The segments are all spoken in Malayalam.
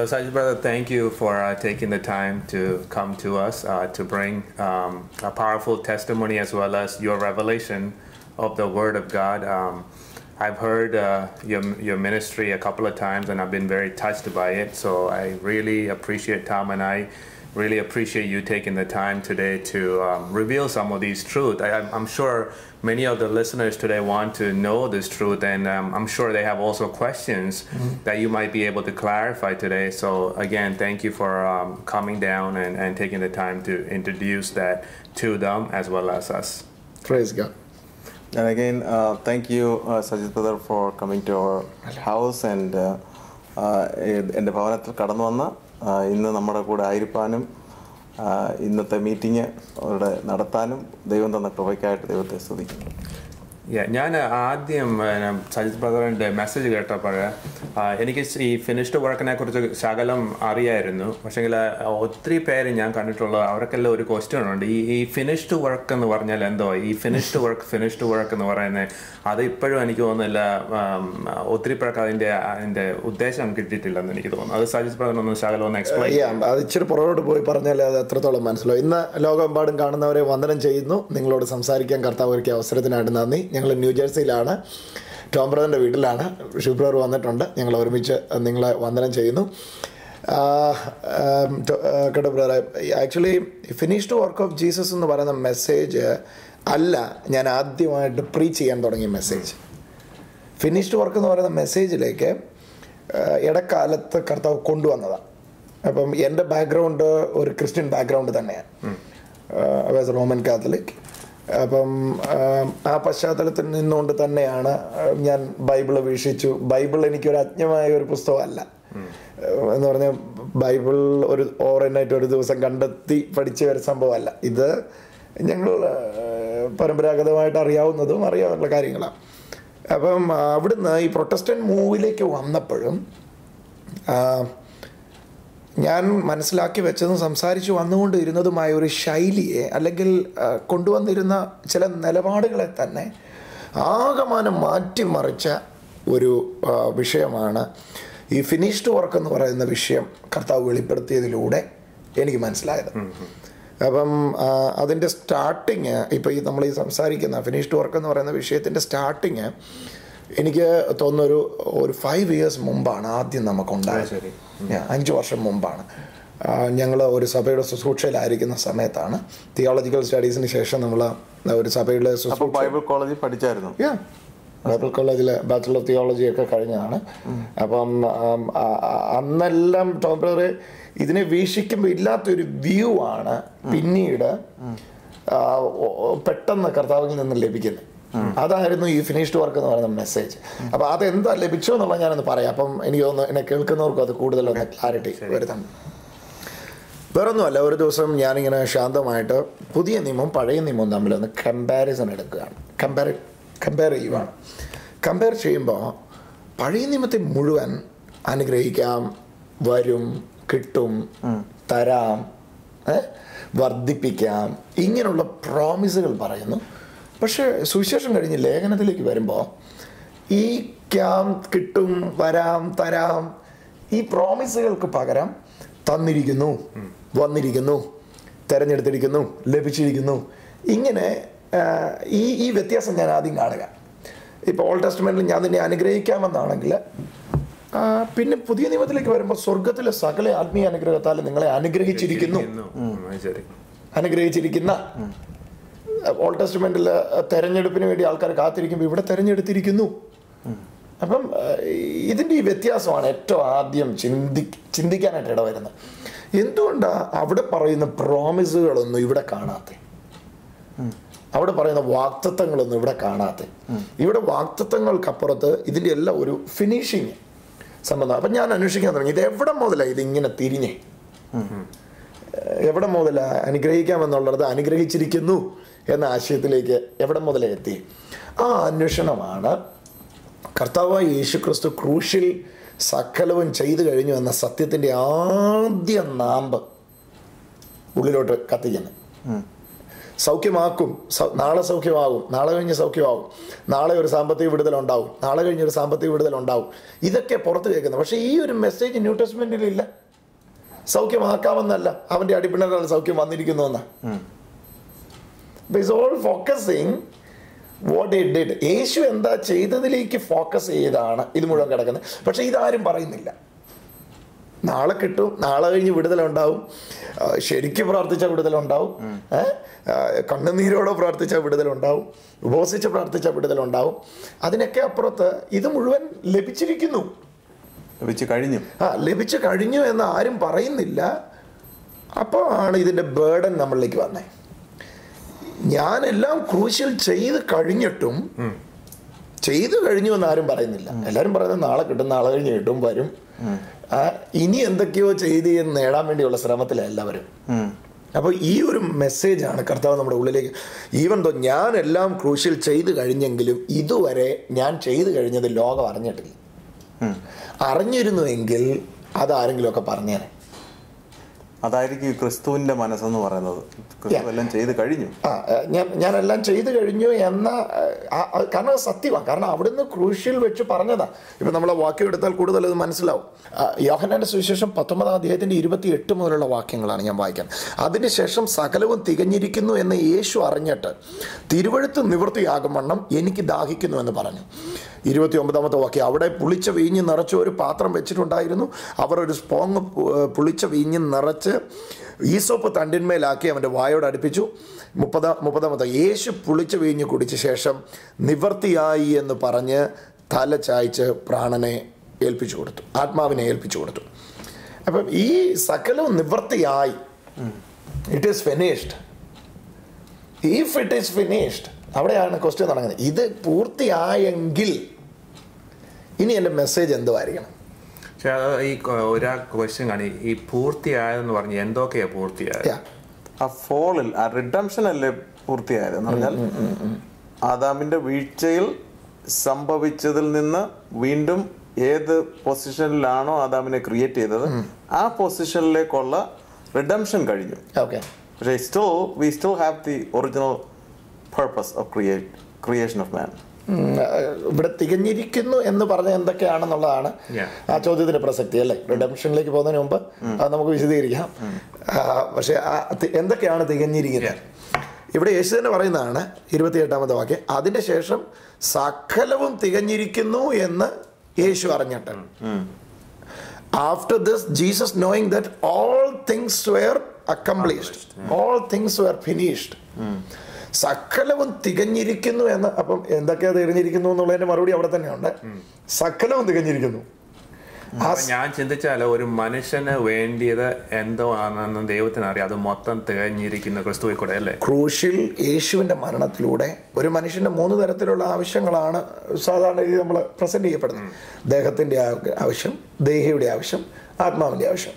Sajid brother, thank you for taking the time to come to us to bring a powerful testimony as well as your revelation of the Word of God. I've heard your ministry a couple of times and I've been very touched by it. So I really appreciate Tom, and I really appreciate you taking the time today to reveal some of these truths. I'm sure many of the listeners today want to know this truth, and I'm sure they have also questions that you might be able to clarify today. So again, thank you for coming down and taking the time to introduce that to them as well as us. Praise God. And again, thank you, Sajid brother, for coming to our house and എൻ്റെ ഭവനത്തിൽ കടന്നു വന്ന ഇന്ന് നമ്മുടെ കൂടെ ആയിരിക്കാനും ഇന്നത്തെ മീറ്റിംഗ് അവിടെ നടത്താനും ദൈവം തന്ന കൃപയ്ക്കായിട്ട് ദൈവത്തെ സ്തുതിക്കുന്നു. ഞാൻ ആദ്യം സജിത് ബ്രദറിൻ്റെ മെസ്സേജ് കേട്ടപ്പോൾ എനിക്ക് ഈ ഫിനിഷ്ഡ് വർക്കിനെ കുറിച്ച് ശകലം അറിയായിരുന്നു. പക്ഷേങ്കിൽ ഒത്തിരി പേര് ഞാൻ കണ്ടിട്ടുള്ളത് അവർക്കെല്ലാം ഒരു ക്വസ്റ്റ്യൻ ഉണ്ട്. ഈ ഫിനിഷ്ഡ് വർക്ക് എന്ന് പറഞ്ഞാൽ എന്തോ? ഈ ഫിനിഷ്ഡ് വർക്ക് എന്ന് പറയുന്നത് അത് ഇപ്പോഴും എനിക്ക് തോന്നുന്നില്ല ഒത്തിരി പേർക്ക് അതിൻ്റെ ഉദ്ദേശം കിട്ടിയിട്ടില്ലെന്ന് എനിക്ക് തോന്നുന്നു. അത് സജിത് ബ്രദർ ഒന്ന് ശകലം ഒന്ന് എക്സ്പ്ലെയിൻ ചെയ്യാം. അത് ഇച്ചിരി പുറകോട്ട് പോയി പറഞ്ഞാൽ അത് എത്രത്തോളം മനസ്സിലാവും. ഇന്ന് ലോകമെമ്പാടും കാണുന്നവരെ വന്ദനം ചെയ്യുന്നു. നിങ്ങളോട് സംസാരിക്കാൻ കർത്താവ് ഒരുക്കിയ അവസരത്തിനായിട്ട് നന്ദി. ഞങ്ങൾ ന്യൂജേഴ്സിയിലാണ്, ടോം ബ്രദറിൻ്റെ വീട്ടിലാണ്. ഷിബ് ബ്രദർ വന്നിട്ടുണ്ട്. ഞങ്ങൾ ഒരുമിച്ച് നിങ്ങളെ വന്ദനം ചെയ്യുന്നു. കേട്ടോ brother, actually finished work of Jesus എന്ന് പറയുന്ന മെസ്സേജ് അല്ല ഞാൻ ആദ്യമായിട്ട് പ്രീച്ച് ചെയ്യാൻ തുടങ്ങിയ മെസ്സേജ്. ഫിനിഷ്ഡ് വർക്ക് എന്ന് പറയുന്ന മെസ്സേജിലേക്ക് ഇടക്കാലത്ത് കർത്താവ് കൊണ്ടുവന്നതാണ്. അപ്പം എൻ്റെ ബാക്ക്ഗ്രൗണ്ട് ഒരു ക്രിസ്ത്യൻ ബാക്ക്ഗ്രൗണ്ട് തന്നെയാണ്. As A Roman Catholic. അപ്പം ആ പശ്ചാത്തലത്തിൽ നിന്നുകൊണ്ട് തന്നെയാണ് ഞാൻ ബൈബിള് വീക്ഷിച്ചു. ബൈബിൾ എനിക്കൊരു അജ്ഞമായ ഒരു പുസ്തകമല്ല എന്ന് പറഞ്ഞാൽ ബൈബിൾ ഒരു ഓവർനൈറ്റ് ഒരു ദിവസം കണ്ടെത്തി പഠിച്ച ഒരു സംഭവമല്ല. ഇത് ഞങ്ങൾ പരമ്പരാഗതമായിട്ട് അറിയാവുന്ന കാര്യങ്ങളാണ്. അപ്പം അവിടുന്ന് ഈ പ്രൊട്ടസ്റ്റന്റ് മൂവിലേക്ക് വന്നപ്പോഴും ഞാൻ മനസ്സിലാക്കി വെച്ചതും സംസാരിച്ച് വന്നുകൊണ്ടിരുന്നതുമായ ഒരു ശൈലിയെ അല്ലെങ്കിൽ കൊണ്ടുവന്നിരുന്ന ചില നിലപാടുകളെ തന്നെ ആകമാനം മാറ്റിമറിച്ച ഒരു വിഷയമാണ് ഈ ഫിനിഷ്ഡ് വർക്ക് എന്ന് പറയുന്ന വിഷയം കർത്താവ് വെളിപ്പെടുത്തിയതിലൂടെ എനിക്ക് മനസ്സിലായത്. അപ്പം അതിൻ്റെ സ്റ്റാർട്ടിങ് ഇപ്പോൾ ഈ നമ്മൾ ഈ സംസാരിക്കുന്ന ഫിനിഷ്ഡ് വർക്ക് എന്ന് പറയുന്ന വിഷയത്തിൻ്റെ സ്റ്റാർട്ടിങ് എനിക്ക് തോന്നുന്നൊരു 5 years മുമ്പാണ് ആദ്യം നമുക്കുണ്ടായത്. 5 വർഷം മുമ്പാണ്. ഞങ്ങൾ ഒരു സഭയുടെ ശുശ്രൂഷയിലായിരിക്കുന്ന സമയത്താണ്. തിയോളജിക്കൽ സ്റ്റഡീസിന് ശേഷം നമ്മൾ ഒരു സഭയുടെ ബൈബിൾ കോളേജിൽ പഠിച്ചായിരുന്നു. ബൈബിൾ കോളേജിൽ ബാച്ചലർ ഓഫ് തിയോളജി ഒക്കെ കഴിഞ്ഞതാണ്. അപ്പം അന്നെല്ലാം ടോം ബ്രദർ ഇതിനെ വീക്ഷിക്കുമ്പോൾ ഇല്ലാത്തൊരു വ്യൂ ആണ് പിന്നീട് പെട്ടെന്ന് കർത്താവിൽ നിന്ന് ലഭിക്കുന്നത്. അതായിരുന്നു ഈ ഫിനിഷ്ഡ് വർക്ക് എന്ന് പറയുന്ന മെസ്സേജ്. അപ്പോൾ അതെന്താ ലഭിച്ചോ എന്നുള്ളത് ഞാനൊന്ന് പറയാം. അപ്പം എനിക്ക് തോന്നുന്നു എന്നെ കേൾക്കുന്നവർക്കും അത് കൂടുതലൊന്ന് ക്ലാരിറ്റി വരുത്താം. വേറൊന്നുമല്ല, ഒരു ദിവസം ഞാനിങ്ങനെ ശാന്തമായിട്ട് പുതിയ നിയമവും പഴയ നിയമവും തമ്മിലൊന്ന് കമ്പാരിസൺ എടുക്കുകയാണ്. കമ്പയർ ചെയ്യുവാണ്. കമ്പയർ ചെയ്യുമ്പോൾ പഴയ നിയമത്തെ മുഴുവൻ അനുഗ്രഹിക്കാം, വരും, കിട്ടും, തരാം, വർദ്ധിപ്പിക്കാം, ഇങ്ങനെയുള്ള പ്രോമിസുകൾ പറയുന്നു. പക്ഷേ സുവിശേഷം കഴിഞ്ഞ് ലേഖനത്തിലേക്ക് വരുമ്പോൾ ഈ കിട്ടും, വരാം, തരാം, ഈ പ്രോമിസുകൾക്ക് പകരം തന്നിരിക്കുന്നു, വന്നിരിക്കുന്നു, തിരഞ്ഞെടുത്തിരിക്കുന്നു, ലഭിച്ചിരിക്കുന്നു, ഇങ്ങനെ ഈ വ്യത്യാസം ഞാൻ ആദ്യം കാണുക. ഇപ്പോൾ ഓൾഡ് ടെസ്റ്റ്മെന്റിൽ ഞാൻ നിന്നെ അനുഗ്രഹിക്കാമെന്നാണെങ്കിൽ പിന്നെ പുതിയ നിയമത്തിലേക്ക് വരുമ്പോൾ സ്വർഗത്തിലെ സകല ആത്മീയ അനുഗ്രഹത്താൽ നിങ്ങളെ അനുഗ്രഹിച്ചിരിക്കുന്ന ഓൾഡ് ടെസ്റ്റ്മെന്റിൽ തെരഞ്ഞെടുപ്പിന് വേണ്ടി ആൾക്കാർ കാത്തിരിക്കുമ്പോൾ ഇവിടെ തെരഞ്ഞെടുത്തിരിക്കുന്നു. അപ്പം ഇതിൻ്റെ ഈ വ്യത്യാസമാണ് ഏറ്റവും ആദ്യം ചിന്തിക്കാനായിട്ട് ഇടവരുന്നത്. എന്തുകൊണ്ടാണ് അവിടെ പറയുന്ന പ്രോമിസുകളൊന്നും ഇവിടെ കാണാത്ത, അവിടെ പറയുന്ന വാക്തത്വങ്ങളൊന്നും ഇവിടെ കാണാത്ത? ഇവിടെ വാക്തത്വങ്ങൾക്കപ്പുറത്ത് ഇതിൻ്റെ എല്ലാം ഒരു ഫിനിഷിങ് സംബന്ധം. അപ്പം ഞാൻ അന്വേഷിക്കാൻ തുടങ്ങി, ഇത് എവിടെ മുതലാണ് ഇതിങ്ങനെ തിരിഞ്ഞേ? എവിടെ മുതലാണ് അനുഗ്രഹിക്കാമെന്നുള്ളത് അനുഗ്രഹിച്ചിരിക്കുന്നു എന്ന ആശയത്തിലേക്ക് എവിടെ മുതലേ എത്തി? ആ അന്വേഷണമാണ് കർത്താവായ യേശുക്രിസ്തു ക്രൂശിൽ സകലവും ചെയ്തു കഴിഞ്ഞു എന്ന സത്യത്തിൻ്റെ ആദ്യ നാമ്പ് ഉള്ളിലോട്ട് കത്തിക്കുന്നത്. സൗഖ്യമാക്കും, നാളെ സൗഖ്യമാകും, നാളെ കഴിഞ്ഞ് സൗഖ്യമാകും, നാളെ ഒരു സാമ്പത്തിക വിടുതലുണ്ടാവും, നാളെ കഴിഞ്ഞൊരു സാമ്പത്തിക വിടുതലുണ്ടാവും, ഇതൊക്കെ പുറത്ത് കേൾക്കുന്നത്. പക്ഷേ ഈ ഒരു മെസ്സേജ് ന്യൂ ടെസ്റ്റ്മെന്റിൽ ഇല്ല. സൗഖ്യമാക്കാമെന്നല്ല, അവൻ്റെ അടിപ്പിണരാൽ സൗഖ്യം വന്നിരിക്കുന്നു എന്നാ. It's all focusing what he did. യേശു എന്താ ചെയ്തതിലേക്ക് ഫോക്കസ് ചെയ്താണ് ഇത് മുഴുവൻ കിടക്കുന്നത്. പക്ഷെ ഇതാരും പറയുന്നില്ല. നാളെ കിട്ടും, നാളെ കഴിഞ്ഞ് വിടുതലുണ്ടാവും, ശരിക്കും പ്രാർത്ഥിച്ച വിടുതലുണ്ടാവും, കണ്ണുനീരോടെ പ്രാർത്ഥിച്ച വിടുതലുണ്ടാവും, ഉപവസിച്ച് പ്രാർത്ഥിച്ച വിടുതലുണ്ടാവും. അതിനൊക്കെ അപ്പുറത്ത് ഇത് മുഴുവൻ ലഭിച്ചിരിക്കുന്നു, ലഭിച്ചു കഴിഞ്ഞു എന്ന് ആരും പറയുന്നില്ല. അപ്പോൾ ആണ് ഇതിൻ്റെ ബേർഡൻ നമ്മളിലേക്ക് വന്നേ. ഞാനെല്ലാം ക്രൂശിൽ ചെയ്ത് കഴിഞ്ഞിട്ടും ചെയ്തു കഴിഞ്ഞു എന്ന് ആരും പറയുന്നില്ല. എല്ലാവരും പറയുന്നത് നാളെ കിട്ടും, നാളെ കഴിഞ്ഞ് കിട്ടും, വരും, ഇനി എന്തൊക്കെയോ ചെയ്ത് നേടാൻ വേണ്ടിയുള്ള ശ്രമത്തിലാണ് എല്ലാവരും. അപ്പോൾ ഈ ഒരു മെസ്സേജാണ് കർത്താവ് നമ്മുടെ ഉള്ളിലേക്ക്. ഈവൻ ദോ ഞാൻ എല്ലാം ക്രൂശിൽ ചെയ്ത് കഴിഞ്ഞെങ്കിലും ഇതുവരെ ഞാൻ ചെയ്തു കഴിഞ്ഞത് ലോകം അറിഞ്ഞിട്ടില്ല. അറിഞ്ഞിരുന്നുവെങ്കിൽ അതാരെങ്കിലുമൊക്കെ പറഞ്ഞേനെ. അതായിരിക്കും ക്രിസ്തുവിന്റെ മനസ്സെന്ന് പറയുന്നത്. ക്രിസ്തു എല്ലാം ചെയ്ത് കഴിഞ്ഞു, ഞാനെല്ലാം ചെയ്തു കഴിഞ്ഞു എന്ന, കാരണം അത് സത്യമാണ്. കാരണം അവിടുന്ന് ക്രൂശിൽ വെച്ച് പറഞ്ഞതാ. ഇപ്പം നമ്മളെ വാക്യം എടുത്താൽ കൂടുതൽ അത് മനസ്സിലാവും. യോഹന്നാന്റെ സുവിശേഷം 19-ാം അധ്യായത്തിന്റെ 28 മുതലുള്ള വാക്യങ്ങളാണ് ഞാൻ വായിക്കാൻ. അതിനുശേഷം സകലവും തികഞ്ഞിരിക്കുന്നു എന്ന് യേശു അറിഞ്ഞിട്ട് തിരുവെഴുത്ത് നിവൃത്തിയാകും വണ്ണം എനിക്ക് ദാഹിക്കുന്നു എന്ന് പറഞ്ഞു. 29-ാമത്തെ വാക്യം, അവിടെ പുളിച്ച വീഞ്ഞ് നിറച്ച ഒരു പാത്രം വെച്ചിട്ടുണ്ടായിരുന്നു. അവർ ഒരു സ്പോങ് പുളിച്ച വീഞ്ഞ് നിറച്ച് ഈസോപ്പ് തണ്ടിന്മേലാക്കി അവൻ്റെ വായോട് അടുപ്പിച്ചു. 30-ാമത്തെ, യേശു പുളിച്ച വീഞ്ഞ് കുടിച്ച ശേഷം നിവർത്തിയായി എന്ന് പറഞ്ഞ് തല ചായ്ച്ച് പ്രാണനെ ഏൽപ്പിച്ചു കൊടുത്തു, ആത്മാവിനെ ഏൽപ്പിച്ചു കൊടുത്തു. അപ്പം ഈ സകലവും നിവർത്തിയായി, it is finished. If it is finished, അവിടെയാണ് ക്വസ്റ്റ്യൻ തുടങ്ങുന്നത്. ഇത് പൂർത്തിയായെങ്കിൽ ഇനി എൻ്റെ മെസ്സേജ് എന്തുവായിരിക്കണം? പക്ഷെ ഈ ഒരാ ക്വസ്റ്റ്യൻ ആണ്, ഈ പൂർത്തിയായതെന്ന് പറഞ്ഞ് എന്തൊക്കെയാ പൂർത്തിയായത്? ആ ഫോളിൽ, ആ റിഡംഷൻ അല്ലേ പൂർത്തിയായത് എന്ന് പറഞ്ഞാൽ, ആദാമിന്റെ വീഴ്ചയിൽ സംഭവിച്ചതിൽ നിന്ന് വീണ്ടും ഏത് പൊസിഷനിലാണോ ആദാമിനെ ക്രിയേറ്റ് ചെയ്തത് ആ പൊസിഷനിലേക്കുള്ള റിഡംഷൻ കഴിഞ്ഞു. പക്ഷേ we still have the original purpose of creation of man. ഇവിടെ തികഞ്ഞിരിക്കുന്നു എന്ന് പറഞ്ഞ എന്തൊക്കെയാണെന്നുള്ളതാണ് ആ ചോദ്യത്തിന്റെ പ്രസക്തി, അല്ലേ? റിഡംഷനിലേക്ക് പോകുന്നതിന് മുമ്പ് അത് നമുക്ക് വിശദീകരിക്കാം. പക്ഷെ എന്തൊക്കെയാണ് തികഞ്ഞിരിക്കുന്നത്? ഇവിടെ യേശു തന്നെ പറയുന്നതാണ് 28-ാമത്തെ വാക്യം, അതിന്റെ ശേഷം സകലവും തികഞ്ഞിരിക്കുന്നു എന്ന് യേശു അറിഞ്ഞിട്ട്. After this, Jesus knowing that all things were accomplished, all things were finished. സകലവും തികഞ്ഞിരിക്കുന്നു എന്ന്. അപ്പം എന്തൊക്കെയാ തികഞ്ഞിരിക്കുന്നു എന്നുള്ളതിന്റെ മറുപടി അവിടെ തന്നെയുണ്ട്. സകലവും തികഞ്ഞിരിക്കുന്നു. ഞാൻ ചിന്തിച്ചാലോ, ഒരു മനുഷ്യന് വേണ്ടിയത് എന്തോ ആണെന്ന് ദൈവത്തിന് അറിയാം, അത് മൊത്തം തികഞ്ഞിരിക്കുന്ന ക്രിസ്തുവിൽ കൂടെ, അല്ലേ? ക്രൂശിൽ യേശുവിന്റെ മരണത്തിലൂടെ ഒരു മനുഷ്യന്റെ 3 തരത്തിലുള്ള ആവശ്യങ്ങളാണ് സാധാരണ രീതി നമ്മൾ പ്രസന്റ് ചെയ്യപ്പെടുന്നത്. ദേഹത്തിന്റെ ആവശ്യം, ദേഹിയുടെ ആവശ്യം, ആത്മാവിന്റെ ആവശ്യം.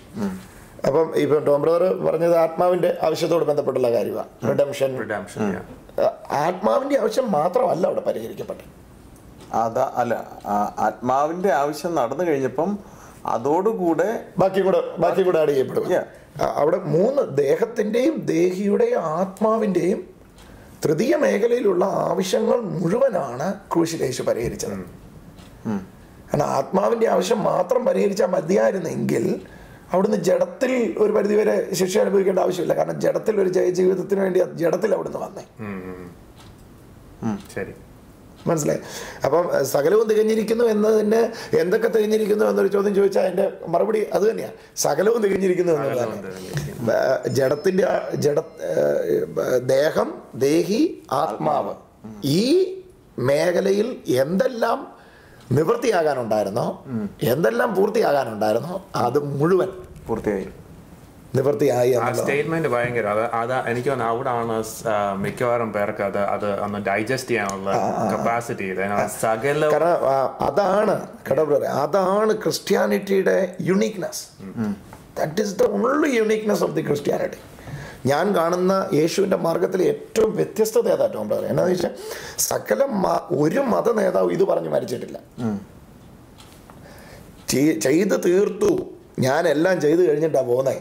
അപ്പം ഇപ്പം ടോം ബ്രദർ പറഞ്ഞത് ആത്മാവിന്റെ ആവശ്യത്തോട് ബന്ധപ്പെട്ടുള്ള കാര്യമാണ്. റിഡംഷൻ. ആത്മാവിന്റെ ആവശ്യം മാത്രമല്ല അവിടെ പരിഹരിക്കപ്പെട്ടത്. അല്ല, ആത്മാവിന്റെ ആവശ്യം നടന്നു കഴിഞ്ഞപ്പം അതോടുകൂടെ ബാക്കി കൂടെ ആഡ് ചെയ്യപ്പെടും. അവിടെ 3 ദേഹത്തിന്റെയും ദേഹിയുടെയും ആത്മാവിന്റെയും തൃതീയ മേഖലയിലുള്ള ആവശ്യങ്ങൾ മുഴുവനാണ് ക്രൂശിൽ യേശു പരിഹരിച്ചത്. കാരണം ആത്മാവിന്റെ ആവശ്യം മാത്രം പരിഹരിച്ചാൽ മതിയായിരുന്നെങ്കിൽ അവിടുന്ന് ജഡത്തിൽ ഒരു പരിധിവരെ ശിക്ഷ അനുഭവിക്കേണ്ട ആവശ്യമില്ല. കാരണം ജഡത്തിൽ ഒരു ജീവിതത്തിന് വേണ്ടി ജഡത്തിൽ അവിടുന്ന് വന്നേ. ശരി, മനസ്സിലായി? അപ്പം സകലവും തികഞ്ഞിരിക്കുന്നു എന്നതിന് എന്തൊക്കെ തികഞ്ഞിരിക്കുന്നു എന്നൊരു ചോദ്യം ചോദിച്ചാൽ അതിന്റെ മറുപടി അത് തന്നെയാണ്, സകലവും തികഞ്ഞിരിക്കുന്നു എന്നുള്ളതാണ്. ദേഹം, ദേഹി, ആത്മാവ്, ഈ മേഖലയിൽ എന്തെല്ലാം നിവൃത്തിയാകാനുണ്ടായിരുന്നോ, എന്തെല്ലാം പൂർത്തിയാകാനുണ്ടായിരുന്നോ അത് മുഴുവൻ നിവൃത്തിയായി. സ്റ്റേറ്റ്മെന്റ് ഭയങ്കര എനിക്ക് അവിടാണ് മിക്കവാറും പേർക്ക് അത് ഒന്ന് ഡൈജസ്റ്റ് ചെയ്യാനുള്ള കപ്പാസിറ്റി. അതാണ് ക്രിസ്ത്യാനിറ്റിയുടെ uniqueness. That is the only uniqueness of the Christianity. ഞാൻ കാണുന്ന യേശുവിൻ്റെ മാർഗത്തിലെ ഏറ്റവും വ്യത്യസ്തത ഏതാട്ടോ പറയുക എന്നാന്ന് വെച്ചാൽ ഒരു മത നേതാവ് ഇത് പറഞ്ഞ് മരിച്ചിട്ടില്ല. ചെയ്ത് തീർത്തു, ഞാൻ എല്ലാം ചെയ്തു കഴിഞ്ഞിട്ടാണ് പോകുന്നേ,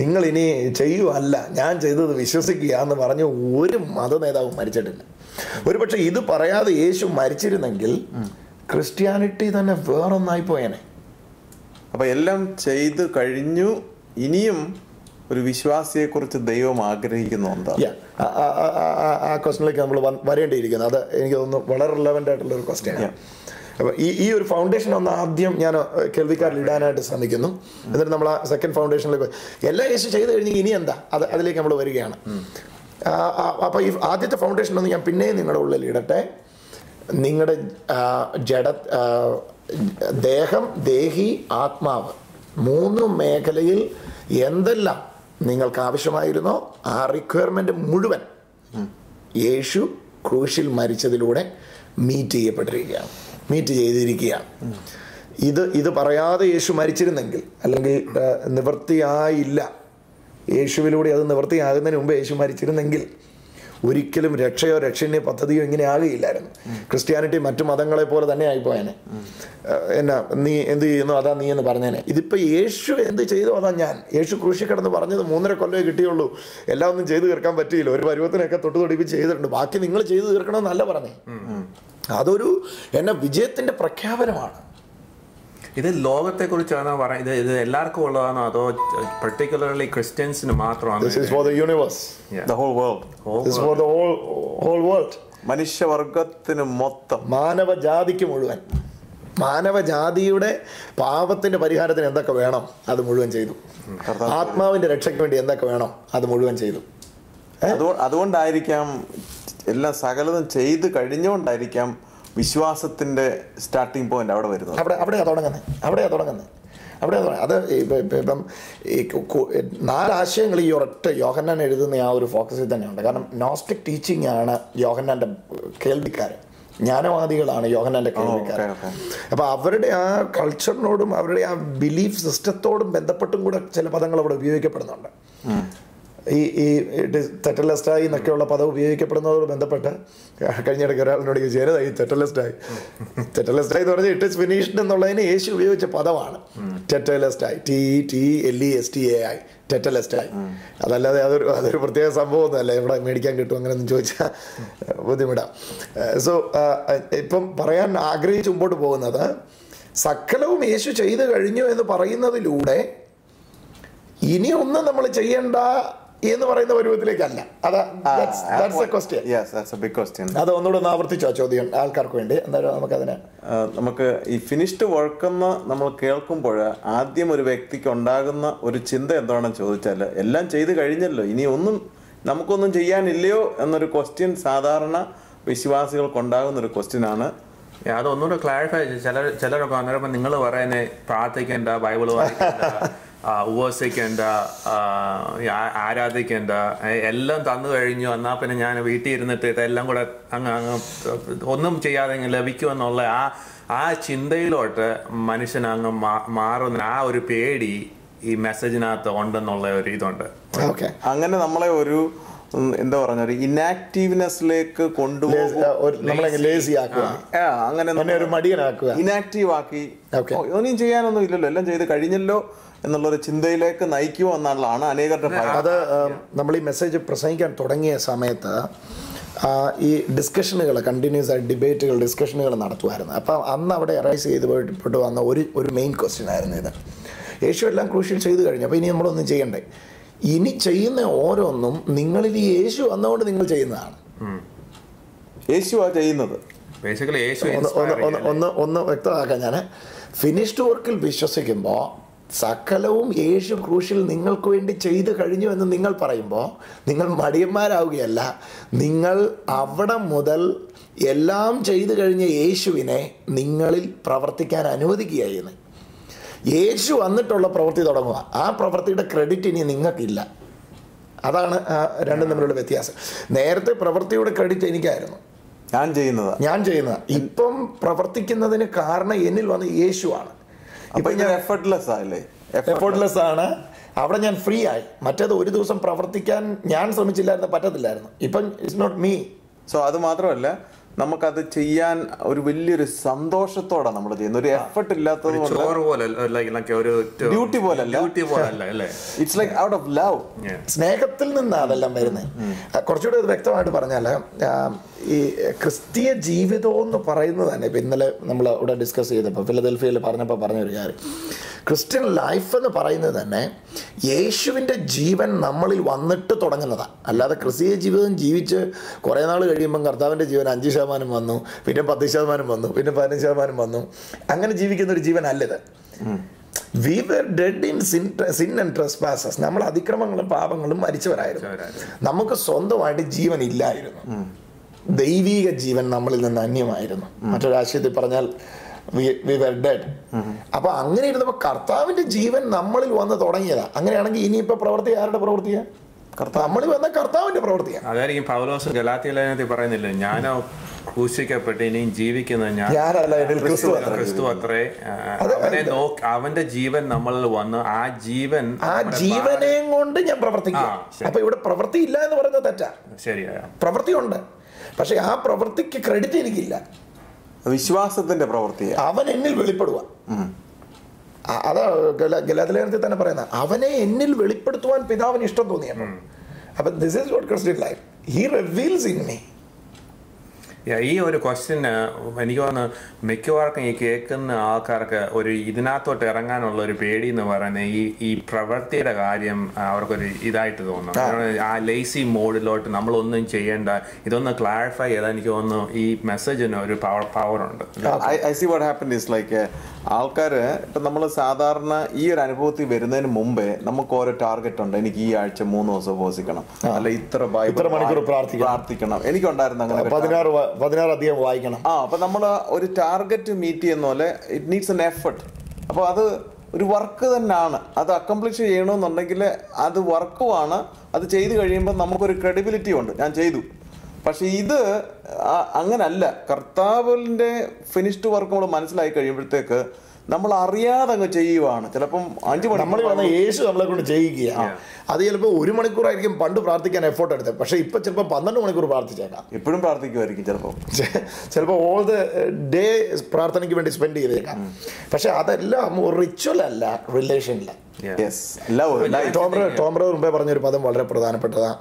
നിങ്ങളിനി ചെയ്യുവല്ല, ഞാൻ ചെയ്തത് വിശ്വസിക്കുക എന്ന് പറഞ്ഞ് ഒരു മത നേതാവും മരിച്ചിട്ടില്ല. ഒരുപക്ഷെ ഇത് പറയാതെ യേശു മരിച്ചിരുന്നെങ്കിൽ ക്രിസ്ത്യാനിറ്റി തന്നെ വേറൊന്നായി പോയേനെ. അപ്പം എല്ലാം ചെയ്തു കഴിഞ്ഞു ഇനിയും ഒരു വിശ്വാസിയെക്കുറിച്ച് ദൈവം ആഗ്രഹിക്കുന്നു എന്താ? ആ ക്വസ്റ്റനിലേക്ക് നമ്മൾ വരേണ്ടിയിരിക്കുന്നു. അത് എനിക്ക് തോന്നുന്നു വളരെ റിലവൻ്റ് ആയിട്ടുള്ള ഒരു ക്വസ്റ്റ്യനാണ്. അപ്പോൾ ഈ ഒരു ഫൗണ്ടേഷൻ ഒന്ന് ആദ്യം ഞാൻ കേൾവിക്കാരിൽ ഇടാനായിട്ട് ശ്രമിക്കുന്നു. എന്നിട്ട് നമ്മൾ ആ സെക്കൻഡ് ഫൗണ്ടേഷനിലേക്ക് എല്ലാം യേശു ചെയ്ത് കഴിഞ്ഞ് ഇനി എന്താ അതിലേക്ക് നമ്മൾ വരികയാണ്. അപ്പോൾ ഈ ആദ്യത്തെ ഫൗണ്ടേഷൻ ഒന്ന് ഞാൻ പിന്നെയും നിങ്ങളുടെ ഉള്ളിൽ ഇടട്ടെ. നിങ്ങളുടെ ദേഹം, ദേഹി, ആത്മാവ് 3 മേഖലയിൽ എന്തെല്ലാം നിങ്ങൾക്ക് ആവശ്യമായിരുന്നോ ആ റിക്വയർമെൻ്റ് മുഴുവൻ യേശു ക്രൂശിൽ മരിച്ചതിലൂടെ മീറ്റ് ചെയ്തിരിക്കുകയാണ്. ഇത് പറയാതെ യേശു മരിച്ചിരുന്നെങ്കിൽ, അല്ലെങ്കിൽ നിവൃത്തിയായില്ല, യേശുവിലൂടെ അത് നിവൃത്തിയാകുന്നതിന് മുമ്പ് യേശു മരിച്ചിരുന്നെങ്കിൽ ഒരിക്കലും രക്ഷയോ രക്ഷണ്യ പദ്ധതിയോ ഇങ്ങനെ ആകുകയില്ലായിരുന്നു. ക്രിസ്ത്യാനിറ്റി മറ്റു മതങ്ങളെ പോലെ തന്നെ ആയിപ്പോയേനെ. എന്നാ നീ എന്ത് ചെയ്യുന്നു അതാ നീ എന്ന് പറഞ്ഞേനെ. ഇതിപ്പോൾ യേശു എന്ത് ചെയ്തു അതാ ഞാൻ. യേശു ക്രൂശിൽ കിടന്ന് പറഞ്ഞത് 3.5 കൊല്ലമേ കിട്ടിയുള്ളൂ, എല്ലാം ഒന്നും ചെയ്തു തീർക്കാൻ പറ്റിയില്ല, ഒരു പരുവത്തിനൊക്കെ തൊടിപ്പിച്ച് ചെയ്തിട്ടുണ്ട്, ബാക്കി നിങ്ങൾ ചെയ്തു തീർക്കണമെന്നല്ല പറഞ്ഞേ. അതൊരു വിജയത്തിൻ്റെ പ്രഖ്യാപനമാണ്. ഇത് ലോകത്തെ കുറിച്ചാണോ പറയുന്നത്? ഇത് എല്ലാവർക്കും ഉള്ളതാണോ അതോ പെർട്ടിക്കുലർലി ക്രിസ്ത്യൻസിന് മാത്രമാണോ? This is for the universe. The whole world. This is for the whole world. മനുഷ്യവർഗത്തിന് മൊത്തം, മാനവജാതിക്ക് മുഴുവൻ. മാനവജാതിയുടെ പാപത്തിന്റെ പരിഹാരത്തിന് എന്തൊക്കെ വേണം അത് മുഴുവൻ ചെയ്തു. ആത്മാവിന്റെ രക്ഷയ്ക്ക് വേണ്ടി എന്തൊക്കെ വേണം അത് മുഴുവൻ ചെയ്തു. അതുകൊണ്ടായിരിക്കാം എല്ലാം സകലതും ചെയ്ത് കഴിഞ്ഞുകൊണ്ടായിരിക്കാം വിശ്വാസത്തിന്റെ സ്റ്റാർട്ടിംഗ് പോയിന്റ് അവിടെ വരുന്നത്. അവിടെയാണ് തുടങ്ങുന്നത്. അത് ഇപ്പം ഈ 4 ആശയങ്ങൾ ഈ ഒരൊറ്റ യോഹന്നാൻ എഴുതുന്ന ആ ഒരു ഫോക്കസിൽ തന്നെയുണ്ട്. കാരണം നോസ്റ്റിക് ടീച്ചിങ് ആണ് യോഹന്നാന്റെ കേൾവിക്കാർ, ജ്ഞാനവാദികളാണ് യോഹന്നാന്റെ കേൾവിക്കാർ. അപ്പോൾ അവരുടെ ആ കൾച്ചറിനോടും അവരുടെ ആ ബിലീഫ് സിസ്റ്റത്തോടും ബന്ധപ്പെട്ടും കൂടെ ചില പദങ്ങൾ അവിടെ ഉപയോഗിക്കപ്പെടുന്നുണ്ട്. ഈ തെറ്റലസ്റ്റായി എന്നൊക്കെയുള്ള പദം ഉപയോഗിക്കപ്പെടുന്നതോട് ബന്ധപ്പെട്ട് കഴിഞ്ഞിടയ്ക്ക് ഒരാളിനോട് ചേരതായി തെറ്റലസ്റ്റായി എന്ന് പറഞ്ഞാൽ ഇറ്റ് ഇസ് ഫിനിഷ്ഡ് എന്നുള്ളതിന് യേശു ഉപയോഗിച്ച പദമാണ് ടെറ്റലസ്റ്റായി, TELESTAI, ടെറ്റലസ്റ്റായി. അതല്ലാതെ അതൊരു പ്രത്യേക സംഭവമൊന്നുമല്ല, ഇവിടെ മേടിക്കാൻ കിട്ടും അങ്ങനെയൊന്നും ചോദിച്ചാൽ ബുദ്ധിമുട്ടാണ്. സോ ഇപ്പം പറയാൻ ആഗ്രഹിച്ച് മുമ്പോട്ട് പോകുന്നത്, സകലവും യേശു ചെയ്തു കഴിഞ്ഞു എന്ന് പറയുന്നതിലൂടെ ഇനി ഒന്നും നമ്മൾ ചെയ്യണ്ട എന്ന് പറയുന്ന പരുവത്തിലേക്കല്ല. അത് ഒന്നുകൂടെ ഒന്ന് ആവർത്തിച്ചോ ചോദ്യം ആൾക്കാർക്ക് വേണ്ടി. എന്തായാലും നമുക്ക് ഈ ഫിനിഷ്ഡ് വർക്ക് എന്ന് നമ്മൾ കേൾക്കുമ്പോൾ ആദ്യം ഒരു വ്യക്തിക്ക് ഉണ്ടാകുന്ന ഒരു ചിന്ത എന്താണെന്ന് ചോദിച്ചാൽ, എല്ലാം ചെയ്ത് കഴിഞ്ഞല്ലോ, ഇനി നമുക്കൊന്നും ചെയ്യാനില്ലയോ എന്നൊരു ക്വസ്റ്റ്യൻ സാധാരണ വിശ്വാസികൾക്കുണ്ടാകുന്ന ഒരു ക്വസ്റ്റ്യനാണ്. അതൊന്നുകൂടെ ക്ലാരിഫൈ. ചിലരൊക്കെ അന്നേരം നിങ്ങൾ പറയുന്നത് പ്രാർത്ഥിക്കേണ്ട, ബൈബിൾ വായിക്കേണ്ട, ഉപവസിക്കേണ്ട, ആരാധിക്കേണ്ട, എല്ലാം തന്നു കഴിഞ്ഞു, എന്നാൽ പിന്നെ ഞാൻ വീട്ടിൽ ഇരുന്നിട്ട് ഇതെല്ലാം കൂടെ അങ്ങ് ഒന്നും ചെയ്യാതെ ലഭിക്കുമെന്നുള്ള ആ ചിന്തയിലോട്ട് മനുഷ്യനങ്ങ് മാറുന്ന ആ ഒരു പേടി ഈ മെസ്സേജിനകത്ത് ഉണ്ടെന്നുള്ള ഒരു ഇതുണ്ട്. അങ്ങനെ നമ്മളെ ഒരു എന്താ പറഞ്ഞ ഒരു ഇനാക്റ്റീവ്നെസ്സിലേക്ക് കൊണ്ടുപോകും, ഇനാക്റ്റീവ് ആക്കി ഒന്നും ചെയ്യാനൊന്നും ഇല്ലല്ലോ, എല്ലാം ചെയ്ത് കഴിഞ്ഞല്ലോ എന്നുള്ളൊരു ചിന്തയിലേക്ക് നയിക്കുമോ എന്നുള്ളതാണ് അനേകരുടെ ഭയം. അത് നമ്മൾ ഈ മെസ്സേജ് പ്രസംഗിക്കാൻ തുടങ്ങിയ സമയത്ത് ഈ ഡിസ്കഷനുകൾ, കണ്ടിന്യൂസ് ആയിട്ട് ഡിസ്കഷനുകൾ നടത്തുമായിരുന്നു. അപ്പം അന്ന് അവിടെ അറൈസ് ചെയ്ത് വന്ന ഒരു മെയിൻ ക്വസ്റ്റ്യൻ ആയിരുന്നു ഇത്. യേശു എല്ലാം ക്രൂഷ്യൽ ചെയ്ത് കഴിഞ്ഞു, അപ്പോൾ ഇനി നമ്മളൊന്നും ചെയ്യണ്ടേ? ഇനി ചെയ്യുന്ന ഓരോന്നും നിങ്ങളിൽ യേശു വന്നുകൊണ്ട് നിങ്ങൾ ചെയ്യുന്നതാണ്. യേശുവാ ചെയ്യുന്നത്. ഒന്ന് വ്യക്തമാക്കാം ഞാൻ. ഫിനിഷ്ഡ് വർക്കിൽ വിശ്വസിക്കുമ്പോൾ സകലവും യേശു ക്രൂശിൽ നിങ്ങൾക്ക് വേണ്ടി ചെയ്തു കഴിഞ്ഞു എന്ന് നിങ്ങൾ പറയുമ്പോൾ നിങ്ങൾ മടിയന്മാരാവുകയല്ല, നിങ്ങൾ അവിടെ മുതൽ എല്ലാം ചെയ്തു കഴിഞ്ഞ യേശുവിനെ നിങ്ങളിൽ പ്രവർത്തിക്കാൻ അനുവദിക്കുകയാണ്. യേശു വന്നിട്ടുള്ള പ്രവൃത്തി തുടങ്ങുക, ആ പ്രവൃത്തിയുടെ ക്രെഡിറ്റ് ഇനി നിങ്ങൾക്കില്ല. അതാണ് രണ്ടും തമ്മിലുള്ള വ്യത്യാസം. നേരത്തെ പ്രവൃത്തിയുടെ ക്രെഡിറ്റ് എനിക്കായിരുന്നു, ഞാൻ ചെയ്യുന്നത്. ഇപ്പം പ്രവർത്തിക്കുന്നതിന് കാരണം എന്നിൽ വന്ന യേശുവാണ്. ഇപ്പൊ ഞാൻ എഫർട്ട്ലെസ് ആണ്. അവിടെ ഞാൻ ഫ്രീ ആയി. മറ്റേത് ഒരു ദിവസം പ്രവർത്തിക്കാൻ ഞാൻ ശ്രമിച്ചില്ലായിരുന്നു, പറ്റത്തില്ലായിരുന്നു. ഇപ്പം ഇറ്റ്സ് നോട്ട് മീ. സോ അത് മാത്രമല്ല, നമുക്കത് ചെയ്യാൻ ഒരു വലിയൊരു സന്തോഷത്തോടെ നമ്മൾ ചെയ്യുന്നത്, ഒരു എഫർട്ട് ഇല്ലാത്തത് ഡ്യൂട്ടി പോലല്ല, it's like out of love, സ്നേഹത്തിൽ നിന്നാണ് അതെല്ലാം വരുന്നത്. കുറച്ചുകൂടെ വ്യക്തമായിട്ട് പറഞ്ഞാൽ ഈ ക്രിസ്തീയ ജീവിതം എന്ന് പറയുന്നത് തന്നെ, ഇപ്പം ഇന്നലെ നമ്മൾ ഇവിടെ ഡിസ്കസ് ചെയ്തപ്പോൾ ഫിലദൽഫിയയിൽ പറഞ്ഞപ്പോൾ പറഞ്ഞൊരു കാര്യം, ക്രിസ്ത്യൻ ലൈഫ് എന്ന് പറയുന്നത് തന്നെ യേശുവിൻ്റെ ജീവൻ നമ്മളിൽ വന്നിട്ട് തുടങ്ങുന്നതാണ്. അല്ലാതെ ക്രിസ്തീയ ജീവിതം ജീവിച്ച് കുറേ നാൾ കഴിയുമ്പം കർത്താവിൻ്റെ ജീവൻ 5% വന്നു, പിന്നെ 10% വന്നു, പിന്നെ 15% വന്നു, അങ്ങനെ ജീവിക്കുന്ന ഒരു ജീവനല്ലത്. We were dead in sin and trespasses. നമ്മൾ അതിക്രമങ്ങളും പാപങ്ങളും മരിച്ചവരായിരുന്നു. നമുക്ക് സ്വന്തമായിട്ട് ജീവൻ ഇല്ലായിരുന്നു. ദൈവീക ജീവൻ നമ്മളിൽ നിന്ന് അന്യമായിരുന്നു. മറ്റൊരാശയത്തിൽ പറഞ്ഞാൽ we were dead. അപ്പൊ അങ്ങനെ ഇരുന്നപ്പോൾ കർത്താവിന്റെ ജീവൻ നമ്മളിൽ വന്ന് തുടങ്ങിയതാ. അങ്ങനെയാണെങ്കിൽ ഇനിയിപ്പോ പ്രവൃത്തി ആരുടെ പ്രവൃത്തിയാ? നമ്മളിൽ വന്ന കർത്താവിന്റെ പ്രവൃത്തിയാണ്. അതായിരിക്കും പൗലോസ് ഗലാത്യ ലേഖനത്തിൽ പറയുന്നില്ല, ഞാനോ ക്രൂശിക്കപ്പെട്ട് ഇനിയും ജീവിക്കുന്നത് ഞാനല്ല, ക്രിസ്തു അത്രേ. അവന്റെ ജീവൻ നമ്മളിൽ വന്ന് ആ ജീവനെയും കൊണ്ട് ഞാൻ പ്രവർത്തിക്കാം. അപ്പൊ ഇവിടെ പ്രവൃത്തി ഇല്ല എന്ന് പറയുന്നത് തെറ്റാ. ശരിയാ, പ്രവൃത്തി ഉണ്ട്, പക്ഷെ ആ പ്രവൃത്തിക്ക് ക്രെഡിറ്റ് എനിക്കില്ല. വിശ്വാസത്തിന്റെ പ്രവൃത്തി അവൻ എന്നിൽ വെളിപ്പെടുക. അതാ ഗലാത്യലേഖനത്തിൽ തന്നെ പറയുന്നത്, അവനെ എന്നിൽ വെളിപ്പെടുത്തുവാൻ പിതാവിന് ഇഷ്ടം തോന്നിയപ്പോൾ. അപ്പൊ this is what Christian life, he reveals in me. ഈ ഒരു ക്വസ്റ്റ്യന് എനിക്ക് തോന്നുന്നു മിക്കവാർക്കും ഈ കേൾക്കുന്ന ആൾക്കാർക്ക് ഒരു ഇതിനകത്തോട്ട് ഇറങ്ങാനുള്ള ഒരു പേടി എന്ന് പറയുന്നത് ഈ പ്രവൃത്തിയുടെ കാര്യം അവർക്കൊരു ഇതായിട്ട് തോന്നുന്നു. ആ ലേസി മോഡിലോട്ട് നമ്മളൊന്നും ചെയ്യേണ്ട, ഇതൊന്ന് ക്ലാരിഫൈ ചെയ്താൽ എനിക്ക് തോന്നുന്നു ഈ മെസ്സേജിന് ഒരു പവർ ഉണ്ട്. I see what happened is like ആൾക്കാർ ഇപ്പം നമ്മൾ സാധാരണ ഈ ഒരു അനുഭവത്തിൽ വരുന്നതിന് മുമ്പേ നമുക്ക് ഓരോ ടാർഗറ്റ് ഉണ്ട്. എനിക്ക് ഈ ആഴ്ച 3 ദിവസം ഉപവസിക്കണം, അല്ല ഇത്ര മണിക്കൂർ പ്രാർത്ഥിക്കണം. എനിക്കുണ്ടായിരുന്നു അങ്ങനെ 16 അധികം വായിക്കണം. അപ്പൊ നമ്മൾ ഒരു ടാർഗറ്റ് മീറ്റ് ചെയ്യുന്ന പോലെ ഇറ്റ് നീഡ്സ് എൻ എഫർട്ട്. അപ്പോൾ അത് ഒരു വർക്ക് തന്നെയാണ്. അത് അക്കംപ്ലിഷ് ചെയ്യണമെന്നുണ്ടെങ്കിൽ അത് വർക്കുമാണ്. അത് ചെയ്ത് കഴിയുമ്പോൾ നമുക്കൊരു ക്രെഡിബിലിറ്റി ഉണ്ട്, ഞാൻ ചെയ്തു. പക്ഷെ ഇത് അങ്ങനല്ല. കർത്താവിൻ്റെ ഫിനിഷ്ഡ് വർക്ക് നമ്മൾ മനസ്സിലായി കഴിയുമ്പോഴത്തേക്ക് നമ്മൾ അറിയാതെ അങ്ങ് ചെയ്യുവാണ്. ചിലപ്പം 5 മണി നമ്മൾ വന്ന യേശു നമ്മളെ കൊണ്ട് ചെയ്യുകയാണ്. അത് ചിലപ്പോൾ 1 മണിക്കൂറായിരിക്കും പണ്ട് പ്രാർത്ഥിക്കാൻ എഫോർട്ട് എടുത്തത്, പക്ഷെ ഇപ്പൊ ചിലപ്പോൾ 12 മണിക്കൂർ പ്രാർത്ഥിച്ചേക്കാം. ഇപ്പോഴും പ്രാർത്ഥിക്കുമായിരിക്കും ചിലപ്പോൾ ഓൾ ദ ഡേ പ്രാർത്ഥനയ്ക്ക് വേണ്ടി സ്പെൻഡ് ചെയ്തേക്കാം. പക്ഷെ അതെല്ലാം റിച്വൽ അല്ല, റിലേഷനില്ല. ടോം ബ്രദർ മുമ്പേ പറഞ്ഞൊരു പദം വളരെ പ്രധാനപ്പെട്ടതാണ്.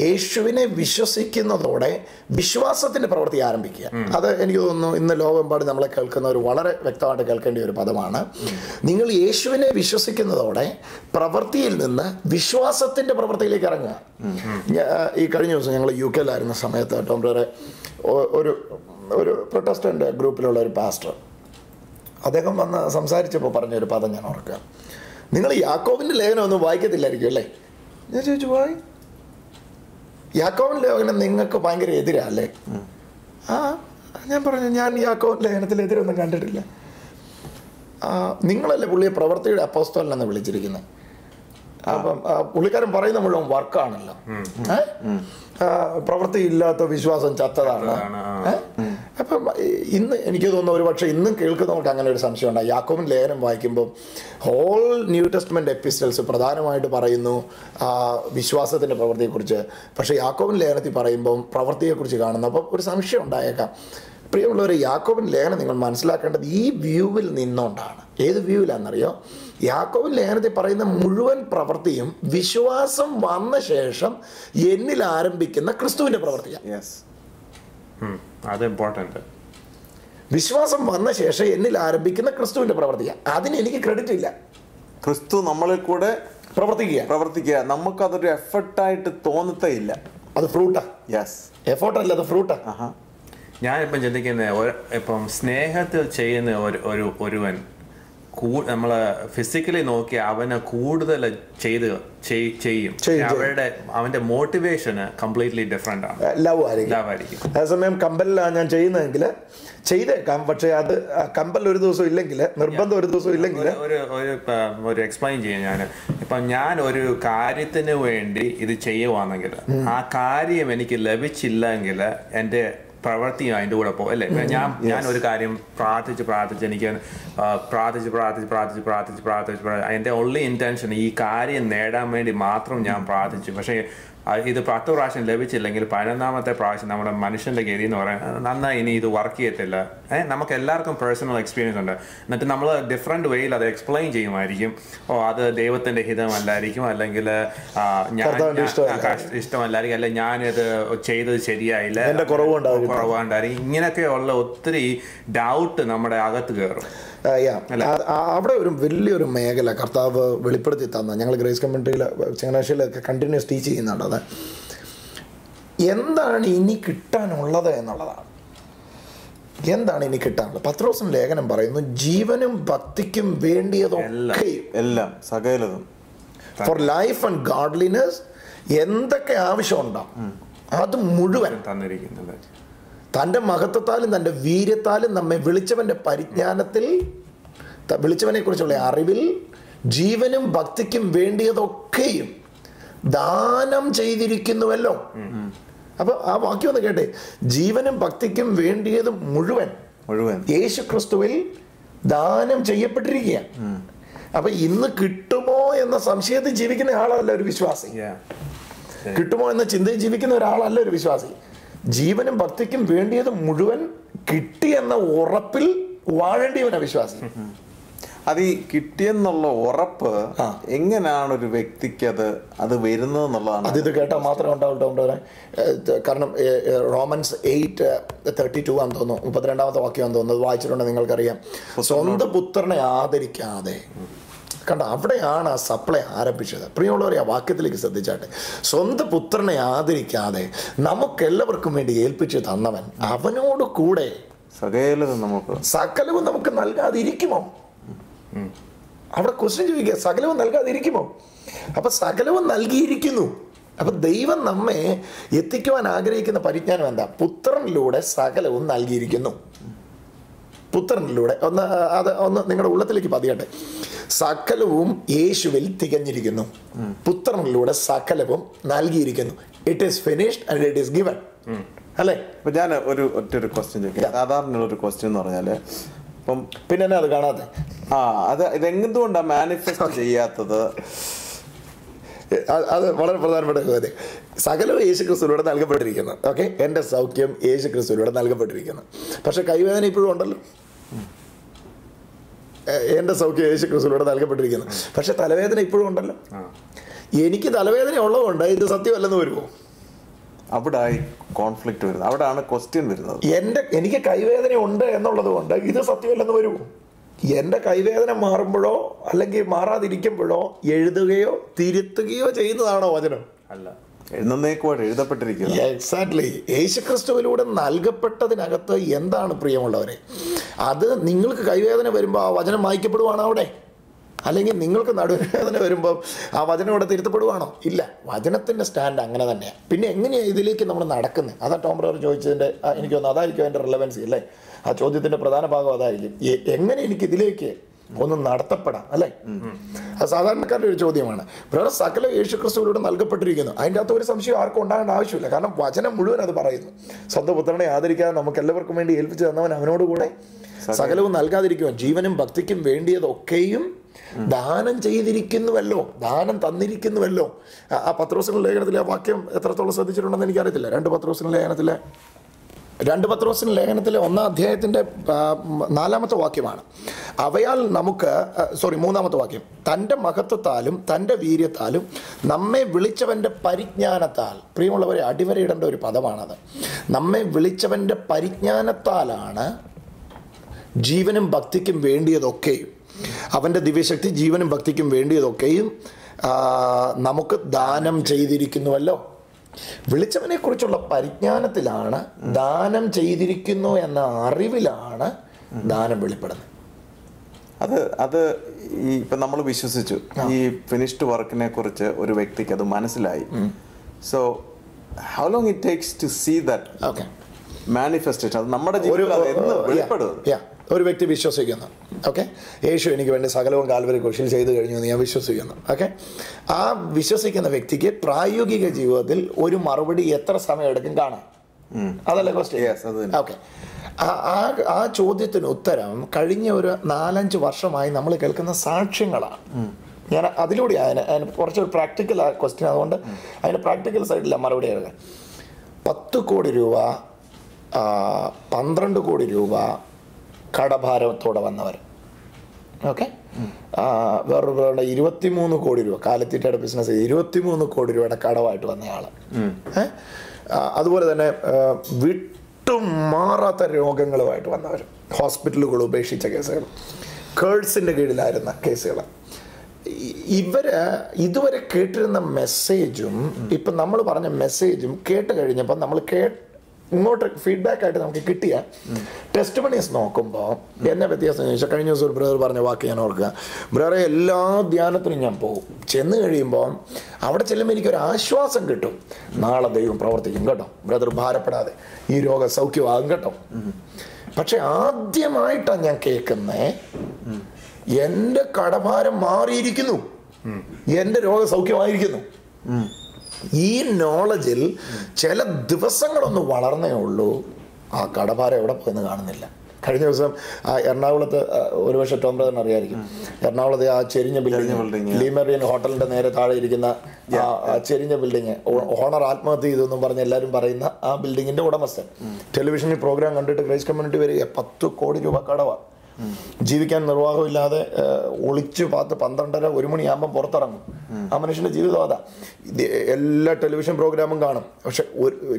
യേശുവിനെ വിശ്വസിക്കുന്നതോടെ വിശ്വാസത്തിന്റെ പ്രവൃത്തി ആരംഭിക്കുക. അത് എനിക്ക് തോന്നുന്നു ഇന്ന് ലോകമെമ്പാട് നമ്മളെ കേൾക്കുന്നവർ വളരെ വ്യക്തമായിട്ട് കേൾക്കേണ്ട ഒരു പദമാണ്. നിങ്ങൾ യേശുവിനെ വിശ്വസിക്കുന്നതോടെ പ്രവൃത്തിയിൽ നിന്ന് വിശ്വാസത്തിന്റെ പ്രവൃത്തിയിലേക്ക് ഇറങ്ങുക. ഈ കഴിഞ്ഞ ദിവസം ഞങ്ങൾ UK സമയത്ത് ടോം ബ്രദറെ ഒരു പ്രൊട്ടസ്റ്റന്റ് ഗ്രൂപ്പിലുള്ള ഒരു പാസ്റ്റർ അദ്ദേഹം വന്ന് സംസാരിച്ചപ്പോൾ പറഞ്ഞൊരു പദം ഞാൻ ഓർക്കുക. നിങ്ങൾ യാക്കോബിന്റെ ലേഖനം ഒന്നും വായിക്കത്തില്ലായിരിക്കും അല്ലേ? ഞാൻ ചോദിച്ചു, യാക്കോബിന്റെ ലേഖനം നിങ്ങൾക്ക് ഭയങ്കര എതിരല്ലേ? ഞാൻ പറഞ്ഞു, ഞാൻ യാക്കോബിന്റെ ലേഖനത്തിൽ എതിരൊന്നും കണ്ടിട്ടില്ല. നിങ്ങളല്ലേ പുള്ളിയെ പ്രവൃത്തിയുടെ അപ്പോസ്തലനെന്ന് വിളിച്ചിരിക്കുന്നത്. അപ്പം പുള്ളിക്കാരൻ പറയുന്ന മുഴുവൻ വർക്കാണല്ലോ. പ്രവൃത്തി ഇല്ലാത്ത വിശ്വാസം ചത്തതാണ്. അപ്പം ഇന്ന് എനിക്ക് തോന്നുന്നു ഒരു പക്ഷേ ഇന്നും കേൾക്കുന്നവർക്ക് അങ്ങനെ ഒരു സംശയം ഉണ്ടായി. യാക്കോബിൻ ലേഖനം വായിക്കുമ്പോൾ ഹോൾ ന്യൂ ടെസ്റ്റ്മെന്റ് എപ്പിസ്റ്റൽസ് പ്രധാനമായിട്ട് പറയുന്നു വിശ്വാസത്തിൻ്റെ പ്രവൃത്തിയെക്കുറിച്ച്. പക്ഷേ യാക്കോബിൻ ലേഖനത്തിൽ പറയുമ്പം പ്രവൃത്തിയെക്കുറിച്ച് കാണുന്നു. അപ്പം ഒരു സംശയം ഉണ്ടായേക്കാം. പ്രിയമുള്ളവർ, യാക്കോബിൻ ലേഖനം നിങ്ങൾ മനസ്സിലാക്കേണ്ടത് ഈ വ്യൂവിൽ നിന്നുകൊണ്ടാണ്. ഏത് വ്യൂവിലാണെന്നറിയോ? യാക്കോബിൻ ലേഖനത്തിൽ പറയുന്ന മുഴുവൻ പ്രവൃത്തിയും വിശ്വാസം വന്ന ശേഷം എന്നിൽ ആരംഭിക്കുന്ന ക്രിസ്തുവിന്റെ പ്രവൃത്തിയാണ്. വിശ്വാസം വന്ന ശേഷം എന്നിൽ ആരംഭിക്കുന്ന ക്രിസ്തുവിന്റെ പ്രവൃത്തിയാണ്. അതിന് എനിക്ക് ക്രെഡിറ്റ് ഇല്ല. ക്രിസ്തു നമ്മളിൽ കൂടെ പ്രവർത്തിക്കുക. നമുക്കതൊരു എഫർട്ടായിട്ട് തോന്നത്തേ ഇല്ല. അത് ഫ്രൂട്ടാ. എഫോർട്ട് അല്ല, അത് ഫ്രൂട്ടാ. ഞാനിപ്പം ചിന്തിക്കുന്നത്, ഇപ്പം സ്നേഹത്തിൽ ചെയ്യുന്ന ഒരുവൻ നമ്മൾ ഫിസിക്കലി നോക്കി അവന് കൂടുതൽ ചെയ്യും. അവന്റെ മോട്ടിവേഷന് കംപ്ലീറ്റ്ലി ഡിഫറെന്റ് ആണ്. ലവ് ആയിരിക്കും. അതേസമയം കമ്പലിലാണ് ഞാൻ ചെയ്യുന്നതെങ്കിൽ ചെയ്തേക്കാം, പക്ഷെ അത് കമ്പൽ ഒരു ദിവസം ഇല്ലെങ്കിൽ, നിർബന്ധം ഒരു ദിവസം ഇല്ലെങ്കിൽ ഒരു എക്സ്പ്ലെയിൻ ചെയ്യാം. ഞാൻ ഒരു കാര്യത്തിന് വേണ്ടി ഇത് ചെയ്യുവാണെങ്കിൽ ആ കാര്യം എനിക്ക് ലഭിച്ചില്ലെങ്കിൽ എൻ്റെ പ്രവൃത്തിയും അതിൻ്റെ കൂടെ പോകും അല്ലേ? ഞാൻ ഒരു കാര്യം പ്രാർത്ഥിച്ച് എനിക്ക് പ്രാർത്ഥിച്ച് എൻ്റെ ഓൺലി ഇൻറ്റൻഷൻ ഈ കാര്യം നേടാൻ വേണ്ടി മാത്രം ഞാൻ പ്രാർത്ഥിച്ചു. പക്ഷേ ഇത് 10 പ്രാവശ്യം ലഭിച്ചില്ലെങ്കിൽ 11ാമത്തെ പ്രാവശ്യം നമ്മുടെ മനുഷ്യന്റെ ഗതി എന്ന് പറയാൻ നന്നായി ഇനി ഇത് വർക്ക് ചെയ്യത്തില്ല. നമുക്ക് എല്ലാവർക്കും പേഴ്സണൽ എക്സ്പീരിയൻസ് ഉണ്ട്. എന്നിട്ട് നമ്മൾ ഡിഫറെന്റ് വേയിൽ അത് എക്സ്പ്ലെയിൻ ചെയ്യുമായിരിക്കും. അത് ദൈവത്തിന്റെ ഹിതമല്ലായിരിക്കും, അല്ലെങ്കിൽ ഞാൻ ഇഷ്ടമല്ലായിരിക്കും, അല്ലെ ഞാനിത് ചെയ്തത് ശരിയായില്ല, കുറവാണ്ടായിരിക്കും. ഇങ്ങനെയൊക്കെയുള്ള ഒത്തിരി ഡൗട്ട് നമ്മുടെ അകത്ത് കയറും. അവിടെ ഒരു വലിയൊരു മേഖല കർത്താവ് വെളിപ്പെടുത്തി തന്ന, ഞങ്ങൾ ഗ്രേസ് കമ്മ്യൂണിറ്റിയിൽ ചങ്ങനാശ്ശേരിയിലൊക്കെ കണ്ടിന്യൂസ് ടീച്ച് ചെയ്യുന്നുണ്ട്. അത് എന്താണ് ഇനി കിട്ടാനുള്ളത് എന്നുള്ളതാണ്. എന്താണ് ഇനി കിട്ടാനുള്ളത്? പത്രോസിന്റെ ലേഖനം പറയുന്നു, ജീവനും ഭക്തിക്കും വേണ്ടിയതൊക്കെ എല്ലാം സകലതും ഫോർ ലൈഫ് ആൻഡ് ഗാഡ്ലിനെസ് എന്തൊക്കെ ആവശ്യമുണ്ടാവും അത് മുഴുവൻ തന്നിരിക്കുന്നത്. തൻ്റെ മഹത്വത്താലും തൻ്റെ വീര്യത്താലും നമ്മെ വിളിച്ചവൻ്റെ പരിജ്ഞാനത്തിൽ, വിളിച്ചവനെ കുറിച്ചുള്ള അറിവിൽ ജീവനും ഭക്തിക്കും വേണ്ടിയതൊക്കെയും ദാനം ചെയ്തിരിക്കുന്നുവല്ലോ. അപ്പൊ ആ വാക്യം ഒന്ന് കേട്ടെ, ജീവനും ഭക്തിക്കും വേണ്ടിയത് മുഴുവൻ യേശു ക്രിസ്തുവിൽ ദാനം ചെയ്യപ്പെട്ടിരിക്കുക. അപ്പൊ ഇന്ന് കിട്ടുമോ എന്ന സംശയത്തിൽ ജീവിക്കുന്ന ആളല്ല ഒരു വിശ്വാസി. കിട്ടുമോ എന്ന ചിന്തയിൽ ജീവിക്കുന്ന ഒരാളല്ല ഒരു വിശ്വാസി. ജീവനും ഭക്തിക്കും വേണ്ടിയത് മുഴുവൻ കിട്ടിയെന്ന ഉറപ്പിൽ വാഴേണ്ടിയവനാ വിശ്വാസി. അത് ഈ കിട്ടിയെന്നുള്ള ഉറപ്പ് എങ്ങനെയാണ് ഒരു വ്യക്തിക്ക് അത് വരുന്നത് എന്നുള്ളതാണ്. അത് ഇത് കേട്ടാൽ മാത്രമേ ഉണ്ടാവട്ടെ. കാരണം റോമൻസ് 8:32 ആണെന്ന് തോന്നുന്നു, 32ാമത്തെ വാക്യമാണെന്ന് തോന്നുന്നത്, വായിച്ചിട്ടുണ്ടെങ്കിൽ നിങ്ങൾക്കറിയാം. സ്വന്തം പുത്രനെ ആദരിക്കാതെ, കണ്ട അവിടെയാണ് ആ സപ്ലൈ ആരംഭിച്ചത്. പ്രിയമുള്ളവരെ, ആ വാക്യത്തിലേക്ക് ശ്രദ്ധിച്ചാട്ടെ. സ്വന്തം പുത്രനെ ആദരിക്കാതെ നമുക്കെല്ലാവർക്കും വേണ്ടി ഏൽപ്പിച്ച് തന്നവൻ അവനോട് കൂടെ സകലവും നമുക്ക് നൽകാതിരിക്കുമോ? അവിടെ ക്വസ്റ്റ്യൻ ചോദിക്കുക, സകലവും നൽകാതിരിക്കുമോ? അപ്പൊ സകലവും നൽകിയിരിക്കുന്നു. അപ്പൊ ദൈവം നമ്മെ എത്തിക്കുവാൻ ആഗ്രഹിക്കുന്ന പരിജ്ഞാനം എന്താ? പുത്രനിലൂടെ സകലവും നൽകിയിരിക്കുന്നു. പുത്രനിലൂടെ ഒന്ന് നിങ്ങളുടെ ഉള്ളത്തിലേക്ക് പതിയട്ടെ. സകലവും യേശുവിൽ തികഞ്ഞിരിക്കുന്നു. പുത്രനിലൂടെ സകലവും നൽകിയിരിക്കുന്നു. It is finished and it is given. അല്ലേ? അപ്പൊ ഞാൻ ഒറ്റൊരു ക്വസ്റ്റ്യൻ ചോദിക്കാം. സാധാരണ ഒരു ക്വസ്റ്റ്യൻ എന്ന് പറഞ്ഞാല്, ഇപ്പം പിന്നെ അത് കാണാതെ ഇതെന്തുകൊണ്ടാണ് മാനിഫെസ്റ്റ് ചെയ്യാത്തത്? അത് വളരെ പ്രധാനപ്പെട്ട കാര്യം. സകലവും യേശു ക്രിസ്തുവിലൂടെ നൽകപ്പെട്ടിരിക്കുന്നു. ഓക്കെ, എൻ്റെ സൗഖ്യം യേശു ക്രിസ്തുവിലൂടെ നൽകപ്പെട്ടിരിക്കുന്നു. പക്ഷെ കൈവേദന ഇപ്പോഴും ഉണ്ടല്ലോ. എൻ്റെ സൗഖ്യം യേശു ക്രിസ്തുവിലൂടെ നൽകപ്പെട്ടിരിക്കുന്നു. പക്ഷെ തലവേദന ഇപ്പോഴും ഉണ്ടല്ലോ. എനിക്ക് തലവേദന ഉള്ളതുകൊണ്ട് ഇത് സത്യമല്ലെന്ന് വരുമോ? അവിടെ കോൺഫ്ലിക്റ്റ് വരുന്നത്, അവിടെയാണ് ക്വസ്റ്റ്യൻ വരുന്നത്. എനിക്ക് കൈവേദന ഉണ്ട് എന്നുള്ളത് കൊണ്ട് ഇത് സത്യമല്ലെന്ന് വരുമോ? എൻ്റെ കൈവേദന മാറുമ്പോഴോ അല്ലെങ്കിൽ മാറാതിരിക്കുമ്പോഴോ എഴുതുകയോ തിരുത്തുകയോ ചെയ്യുന്നതാണോ വചനം? അല്ല, എഴുതപ്പെട്ടിരിക്കുന്നു. എക്സാക്ട്ലി. യേശുക്രിസ്തുവിലൂടെ നൽകപ്പെട്ടതിനകത്ത് എന്താണ് പ്രിയമുള്ളവരെ? അത് നിങ്ങൾക്ക് കൈവേദന വരുമ്പോൾ ആ വചനം വായിക്കപ്പെടുവാണോ അവിടെ? അല്ലെങ്കിൽ നിങ്ങൾക്ക് നടുവേദന വരുമ്പോൾ ആ വചനം ഇവിടെ തിരുത്തപ്പെടുവാണോ? ഇല്ല. വചനത്തിൻ്റെ സ്റ്റാൻഡ് അങ്ങനെ തന്നെയാണ്. പിന്നെ എങ്ങനെയാണ് ഇതിലേക്ക് നമ്മൾ നടക്കുന്നത്? അതാ ടോം ബ്രദർ ചോദിച്ചതിൻ്റെ എനിക്ക് തോന്നുന്നു അതായിരിക്കും അതിൻ്റെ റിലവൻസി അല്ലേ? ആ ചോദ്യത്തിൻ്റെ പ്രധാന ഭാഗം അതായിരിക്കും. എങ്ങനെ എനിക്ക് ഇതിലേക്ക് ഒന്ന് നടത്തപ്പെടാം അല്ലേ? അത് സാധാരണക്കാരുടെ ഒരു ചോദ്യമാണ്. ബ്രദർ, സകല യേശുക്രിസ്തുവിലൂടെ നൽകപ്പെട്ടിരിക്കുന്നു. അതിൻ്റെ അകത്ത് ഒരു സംശയം ആർക്കും ഉണ്ടാകേണ്ട ആവശ്യമില്ല. കാരണം വചനം മുഴുവൻ അത് പറയുന്നു. സ്വന്തം പുത്രനെ ആദരിക്കാതെ നമുക്ക് എല്ലാവർക്കും വേണ്ടി ഏൽപ്പിച്ച് തന്നവൻ അവനോടുകൂടെ സകലവും നൽകാതിരിക്കുവാൻ ജീവനും ഭക്തിക്കും വേണ്ടിയതൊക്കെയും ദാനം ചെയ്തിരിക്കുന്നുവല്ലോ, ദാനം തന്നിരിക്കുന്നുവല്ലോ. ആ പത്രോസിന്റെ ലേഖനത്തിലെ ആ വാക്യം എത്രത്തോളം ശ്രദ്ധിച്ചിട്ടുണ്ടെന്ന് എനിക്കറിയത്തില്ല. 2 പത്രോസിന്റെ ലേഖനത്തിലെ 1-ാം അധ്യായത്തിൻ്റെ 4-ാമത്തെ വാക്യമാണ്. അവയാൽ നമുക്ക് 3-ാമത്തെ വാക്യം, തൻ്റെ മഹത്വത്താലും തൻ്റെ വീര്യത്താലും നമ്മെ വിളിച്ചവൻ്റെ പരിജ്ഞാനത്താൽ. പ്രിയമുള്ളവരെ, അടിവരയിടേണ്ട ഒരു പദമാണത്. നമ്മെ വിളിച്ചവൻ്റെ പരിജ്ഞാനത്താലാണ് ജീവനും ഭക്തിക്കും വേണ്ടിയതൊക്കെയും, അവൻ്റെ ദിവ്യശക്തി ജീവനും ഭക്തിക്കും വേണ്ടിയതൊക്കെയും നമുക്ക് ദാനം ചെയ്തിരിക്കുന്നുവല്ലോ. വിളിച്ചവനെ കുറിച്ചുള്ള പരിജ്ഞാനത്തിലാണ്, ദാനം ചെയ്തിരിക്കുന്നു എന്ന അറിവിലാണ് ദാനം വെളിപ്പെടുന്നത്. അത് ഈ ഇപ്പം നമ്മൾ വിശ്വസിച്ചു, ഈ ഫിനിഷ്ഡ് വർക്കിനെ കുറിച്ച് ഒരു വ്യക്തിക്ക് അത് മനസ്സിലായി. So how long it takes to see that manifestation? അത് നമ്മുടെ ജീവിതത്തിൽ ഒരു വ്യക്തി വിശ്വസിക്കുന്നു. ഓക്കെ, യേശു എനിക്ക് വേണ്ടി സകലവും കാൽവരി ക്രൂശിൽ ചെയ്തു കഴിഞ്ഞു എന്ന് ഞാൻ വിശ്വസിക്കുന്നു. ഓക്കെ, ആ വിശ്വസിക്കുന്ന വ്യക്തിക്ക് പ്രായോഗിക ജീവിതത്തിൽ ഒരു മറുപടി എത്ര സമയം എടുക്കും കാണാൻ? അതല്ലേ ക്വസ്റ്റ്യൻ? ഓക്കെ, ആ ചോദ്യത്തിന് ഉത്തരം കഴിഞ്ഞ ഒരു 4-5 വർഷമായി നമ്മൾ കേൾക്കുന്ന സാക്ഷ്യങ്ങളാണ്. ഞാൻ അതിലൂടെ അതിന് കുറച്ചൊരു പ്രാക്ടിക്കൽ ക്വസ്റ്റ്യൻ, അതുകൊണ്ട് അതിന് പ്രാക്ടിക്കൽ സൈഡില്ല മറുപടി എടുക്കാൻ. 10 കോടി രൂപ 12 കോടി രൂപ കടഭാരത്തോടെ വന്നവർ. ഓക്കെ, വേറൊരു 23 കോടി രൂപ കാലിത്തീറ്റയുടെ ബിസിനസ് 23 കോടി രൂപയുടെ കടമായിട്ട് വന്നയാൾ. അതുപോലെ തന്നെ ഒട്ടും മാറാത്ത രോഗങ്ങളുമായിട്ട് വന്നവർ, ഹോസ്പിറ്റലുകൾ ഉപേക്ഷിച്ച കേസുകൾ, കേഴ്സിൻ്റെ കീഴിലായിരുന്ന കേസുകൾ. ഇതുവരെ കേട്ടിരുന്ന മെസ്സേജും ഇപ്പം നമ്മൾ പറഞ്ഞ മെസ്സേജും കേട്ട് കഴിഞ്ഞപ്പോൾ നമ്മൾ ഇങ്ങോട്ട് ഫീഡ്ബാക്ക് ആയിട്ട് നമുക്ക് കിട്ടിയ ടെസ്റ്റ് മണീസ് നോക്കുമ്പോൾ എന്നെ വ്യത്യാസം ചോദിച്ചാൽ, കഴിഞ്ഞ ദിവസം ഒരു ബ്രദർ പറഞ്ഞ വാക്ക് ഞാൻ ഓർക്കുക. ബ്രദറെ, എല്ലാ ധ്യാനത്തിനും ഞാൻ പോകും, ചെന്ന് കഴിയുമ്പോൾ അവിടെ ചെല്ലുമ്പോൾ എനിക്കൊരു ആശ്വാസം കിട്ടും, നാളെ ദൈവം പ്രവർത്തിക്കും കേട്ടോ, ബ്രദർ ഭാരപ്പെടാതെ ഈ രോഗം സൗഖ്യമാകും കേട്ടോ. പക്ഷെ ആദ്യമായിട്ടാണ് ഞാൻ കേൾക്കുന്നേ, എൻ്റെ കടഭാരം മാറിയിരിക്കുന്നു, എൻ്റെ രോഗം സൗഖ്യമായിരിക്കുന്നു. ഈ നോളജിൽ ചില ദിവസങ്ങളൊന്ന് വളർന്നേ ഉള്ളൂ, ആ കടഭാരം എവിടെ പോയെന്ന് കാണുന്നില്ല. കഴിഞ്ഞ ദിവസം എറണാകുളത്ത്, ഒരുപക്ഷെ ടോം ബ്രദറിന് അറിയായിരിക്കും, എറണാകുളത്ത് ആ ചെരിഞ്ഞ ബിൽഡിംഗ്, ലീമറിയൻ ഹോട്ടലിന്റെ നേരെ താഴെ ഇരിക്കുന്ന ആ ചെരിഞ്ഞ ബിൽഡിങ്, ഓണർ ആത്മഹത്യ ചെയ്തെന്നും പറഞ്ഞ് എല്ലാവരും പറയുന്ന ആ ബിൽഡിങ്ങിന്റെ ഉടമസ്ഥൻ ടെലിവിഷനിൽ പ്രോഗ്രാം കണ്ടിട്ട് ക്രൈസ്റ്റ് കമ്മ്യൂണിറ്റി വരിക, 10 കോടി രൂപ കടവാ. ജീവിക്കാൻ നിർവാഹമില്ലാതെ ഒളിച്ചു പാത്ത് 12:30-1 മണിയാകുമ്പം പുറത്തിറങ്ങും. ആ മനുഷ്യൻ്റെ ജീവിതം അതാ. എല്ലാ ടെലിവിഷൻ പ്രോഗ്രാമും കാണും, പക്ഷെ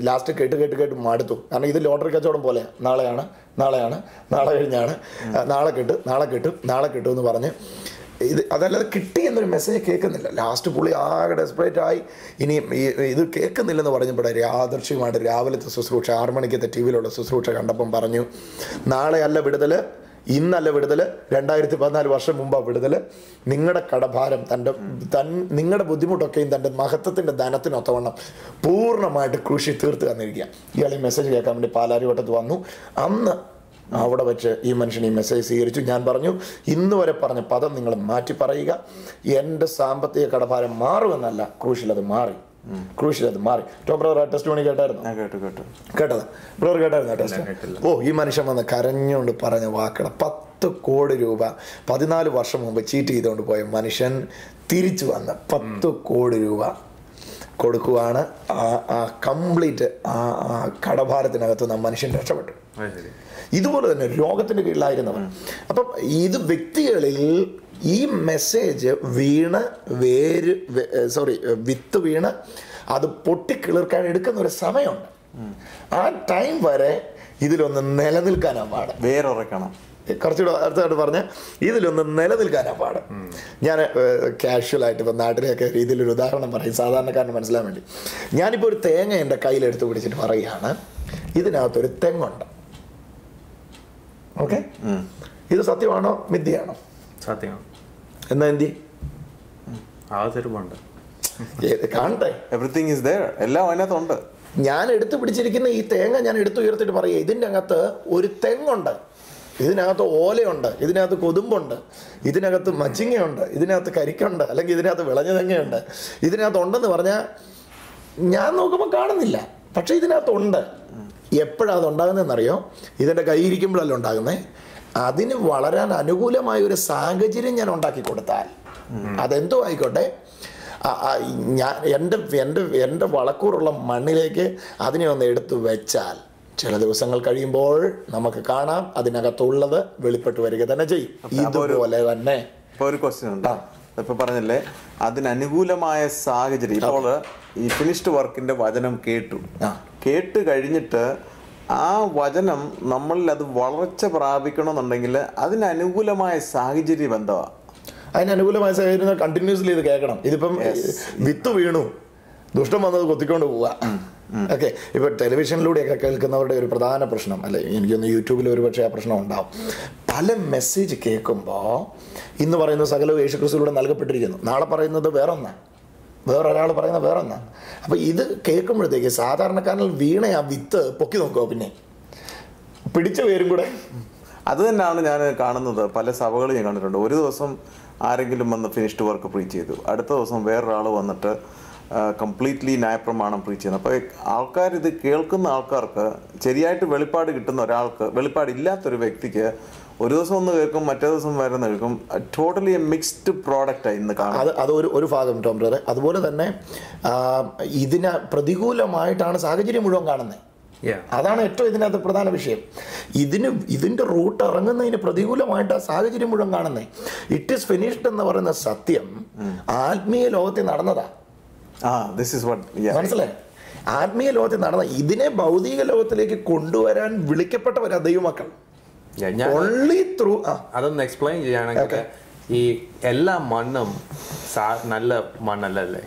ലാസ്റ്റ് കേട്ട് മടുത്തു. കാരണം ഇത് ലോട്ടറി കച്ചവടം പോലെ, നാളെ കഴിഞ്ഞാണ്, നാളെ കിട്ടും എന്ന് പറഞ്ഞ് ഇത് അതല്ലാതെ കിട്ടി എന്നൊരു മെസ്സേജ് കേൾക്കുന്നില്ല. ലാസ്റ്റ് പുള്ളി ആകെ ഡെസ്പറേറ്റ് ആയി. ഇനി ഇത് കേൾക്കുന്നില്ലെന്ന് പറഞ്ഞപ്പോൾ യാദൃശ്യമായിട്ട് രാവിലത്തെ ശുശ്രൂഷ, 6 മണിക്കത്തെ TV യിലുള്ള ശുശ്രൂഷ കണ്ടപ്പം പറഞ്ഞു, നാളെ അല്ല വിടുതൽ, ഇന്നല്ല വിടുതൽ, 2014 വർഷം മുമ്പാണ് വിടുതൽ. നിങ്ങളുടെ കടഭാരം നിങ്ങളുടെ ബുദ്ധിമുട്ടൊക്കെയും തൻ്റെ മഹത്വത്തിൻ്റെ ധനത്തിനൊത്തവണ്ണം പൂർണ്ണമായിട്ട് കൃഷി തീർത്ത് തന്നിരിക്കുക. ഇയാൾ ഈ മെസ്സേജ് കേൾക്കാൻ വേണ്ടി പാലാരിവട്ടത്ത് വന്നു. അന്ന് അവിടെ വെച്ച് ഈ മനുഷ്യൻ ഈ മെസ്സേജ് സ്വീകരിച്ചു. ഞാൻ പറഞ്ഞു, ഇന്ന് വരെ പറഞ്ഞ പദം നിങ്ങൾ മാറ്റി പറയുക, എൻ്റെ സാമ്പത്തിക കടഭാരം മാറുമെന്നല്ല, ക്രൂശിലത് മാറി. ടോം ബ്രദർ ടെസ്റ്റ് മണി കേട്ടായിരുന്നു? കേട്ടത് ബ്രദർ കേട്ടായിരുന്നു ടെസ്റ്റ്? ഓ, ഈ മനുഷ്യൻ വന്ന് കരഞ്ഞുകൊണ്ട് പറഞ്ഞ വാക്കുകൾ. 10 കോടി രൂപ 14 വർഷം മുമ്പ് ചീറ്റ് ചെയ്തുകൊണ്ട് പോയ മനുഷ്യൻ തിരിച്ചു വന്ന് 10 കോടി രൂപ കൊടുക്കുവാണ്. ആ കംപ്ലീറ്റ് ആ കടഭാരത്തിനകത്ത് നിന്ന് മനുഷ്യൻ രക്ഷപ്പെട്ടു. ഇതുപോലെ തന്നെ രോഗത്തിന്റെ കീഴിലായിരുന്നവൻ. അപ്പം ഇത് വ്യക്തികളിൽ ഈ മെസ്സേജ് വിത്ത് വീണ് അത് പൊട്ടിക്കിളിർക്കാൻ എടുക്കുന്ന ഒരു സമയമുണ്ട്. ആ ടൈം വരെ ഇതിലൊന്ന് നിലനിൽക്കാനാണ് പാട്, വേറൊറക്കണം. കുറച്ചുകൂടെ അടുത്തായിട്ട് പറഞ്ഞ ഇതിലൊന്ന് നിലനിൽക്കാനാണ് പാട്. ഞാൻ കാഷ്വലായിട്ട് ഇപ്പം നാട്ടിലെയൊക്കെ രീതിയിലൊരു ഉദാഹരണം പറയും, സാധാരണക്കാരന് മനസ്സിലാൻ വേണ്ടി. ഞാനിപ്പോൾ ഒരു തേങ്ങ എൻ്റെ കയ്യിലെടുത്ത് പിടിച്ചിട്ട് പറയുകയാണ്, ഇതിനകത്തൊരു തെങ്ങുണ്ട്. ഓക്കെ, ഇത് സത്യമാണോ മിഥ്യയാണോ? സത്യമാണ്. എന്നാ എന്തി കാണട്ടെ, എവറിത്തിങ് ഈസ് ദേർ, എല്ലാം അതിനകത്തുണ്ട്. ഞാൻ എടുത്തു പിടിച്ചിരിക്കുന്ന ഈ തേങ്ങ ഞാൻ എടുത്തുയർത്തിട്ട് പറയുക, ഇതിൻ്റെ അകത്ത് ഒരു തെങ്ങുണ്ട്, ഇതിനകത്ത് ഓലയുണ്ട്, ഇതിനകത്ത് കൊതുമ്പുണ്ട്, ഇതിനകത്ത് മച്ചിങ്ങയുണ്ട്, ഇതിനകത്ത് കരിക്കുണ്ട്, അല്ലെങ്കിൽ ഇതിനകത്ത് വിളഞ്ഞ തെങ്ങയുണ്ട്, ഇതിനകത്ത് ഉണ്ടെന്ന് പറഞ്ഞാൽ ഞാൻ നോക്കുമ്പോൾ കാണുന്നില്ല, പക്ഷെ ഇതിനകത്തുണ്ട്. എപ്പോഴാണ് അത് ഉണ്ടാകുന്നതെന്നറിയോ? ഇതിൻ്റെ കൈയിരിക്കുമ്പോഴല്ല ഉണ്ടാകുന്നത്. അതിന് വളരാൻ അനുകൂലമായ ഒരു സാഹചര്യം ഞാൻ ഉണ്ടാക്കി കൊടുത്താൽ, അതെന്തോ ആയിക്കോട്ടെ, എൻ്റെ വളക്കൂറുള്ള മണ്ണിലേക്ക് അതിനെ ഒന്ന് എടുത്തു വെച്ചാൽ ചില ദിവസങ്ങൾ കഴിയുമ്പോൾ നമുക്ക് കാണാം അതിനകത്തുള്ളത് വെളിപ്പെട്ട് വരിക തന്നെ ചെയ്യും. ഇതുപോലെ തന്നെ ഒരു ക്വസ്റ്റ്യൻ ഉണ്ട്. ഇപ്പൊ പറഞ്ഞല്ലേ, അതിനനുകൂലമായ സാഹചര്യം. ഇപ്പോൾ ഈ ഫിനിഷ്ഡ് വർക്കിന്റെ വചനം കേട്ട് കഴിഞ്ഞിട്ട് ആ വചനം നമ്മളിൽ അത് വളർച്ച പ്രാപിക്കണമെന്നുണ്ടെങ്കിൽ അതിനനുകൂലമായ സാഹചര്യം എന്താ? അതിനനുകൂലമായ സാഹചര്യം കണ്ടിന്യൂസ്ലി ഇത് കേൾക്കണം. ഇതിപ്പം വിത്ത് വീണു, ദുഷ്ടം വന്നത് കൊത്തിക്കൊണ്ട് പോവുക. ഓക്കെ, ഇപ്പൊ ടെലിവിഷനിലൂടെയൊക്കെ കേൾക്കുന്നവരുടെ ഒരു പ്രധാന പ്രശ്നം, അല്ലെ, എനിക്കൊന്ന് യൂട്യൂബിൽ ഒരു പക്ഷേ ആ പ്രശ്നം ഉണ്ടാവും. പല മെസ്സേജ് കേൾക്കുമ്പോൾ ഇന്ന് പറയുന്ന സകലവും യേശുക്രിസ്തുവിലൂടെ നൽകപ്പെട്ടിരിക്കുന്നു, നാളെ പറയുന്നത് വേറൊന്നാണ്, വേറൊരാൾ പറയുന്നത് വേറൊന്നാണ്. അപ്പം ഇത് കേൾക്കുമ്പോഴത്തേക്ക് സാധാരണക്കാരനിൽ വീണ ആ വിത്ത് പൊക്കി നോക്കുക, പിന്നെ പിടിച്ച പേരും കൂടെ. അത് തന്നെയാണ് ഞാൻ കാണുന്നത്. പല സഭകളും ഞാൻ കണ്ടിട്ടുണ്ട്. ഒരു ദിവസം ആരെങ്കിലും വന്ന് ഫിനിഷ്ഡ് വർക്ക് പ്രീച്ച് ചെയ്തു, അടുത്ത ദിവസം വേറൊരാൾ വന്നിട്ട് കംപ്ലീറ്റ്ലി ന്യായപ്രമാണം പ്രീച്ച് ചെയ്യുന്നു. അപ്പോൾ ആൾക്കാർ ഇത് കേൾക്കുന്ന ആൾക്കാർക്ക് ശരിയായിട്ട് വെളിപ്പാട് കിട്ടുന്ന ഒരാൾക്ക്, വെളിപ്പാടില്ലാത്തൊരു വ്യക്തിക്ക് ഒരു ദിവസം ഒന്ന് കേൾക്കും, മറ്റേ ദിവസം വരുന്ന കേൾക്കും. ടോട്ടലി എ മിക്സ്ഡ് പ്രോഡക്റ്റാണ് ഇന്ന് കാണുന്നത്. അത് ഒരു ഭാഗം ടോം ബ്രദറെ. അതുപോലെ തന്നെ ഇതിന് പ്രതികൂലമായിട്ടാണ് സാഹചര്യം മുഴുവൻ കാണുന്നത്. അതാണ് ഏറ്റവും ഇതിനകത്ത് പ്രധാന വിഷയം. ഇതിൻ്റെ റൂട്ട് ഇറങ്ങുന്നതിന് പ്രതികൂലമായിട്ട് ആ സാഹചര്യം മുഴുവൻ കാണുന്നത്. ഇറ്റ് ഈസ് ഫിനിഷ്ഡ് എന്ന് പറയുന്ന സത്യം ആത്മീയ ലോകത്തിൽ നടന്നതാ. മനസ്സിലായി. ആത്മീയ ലോകത്തിൽ നടന്ന ഇതിനെ ഭൗതിക ലോകത്തിലേക്ക് കൊണ്ടുവരാൻ വിളിക്കപ്പെട്ടവരാ ദൈവമക്കൾ. Only through. അതൊന്ന് എക്സ്പ്ലെയിൻ ചെയ്യുകയാണെങ്കിൽ ഈ എല്ലാ മണ്ണും നല്ല മണ്ണല്ലേ.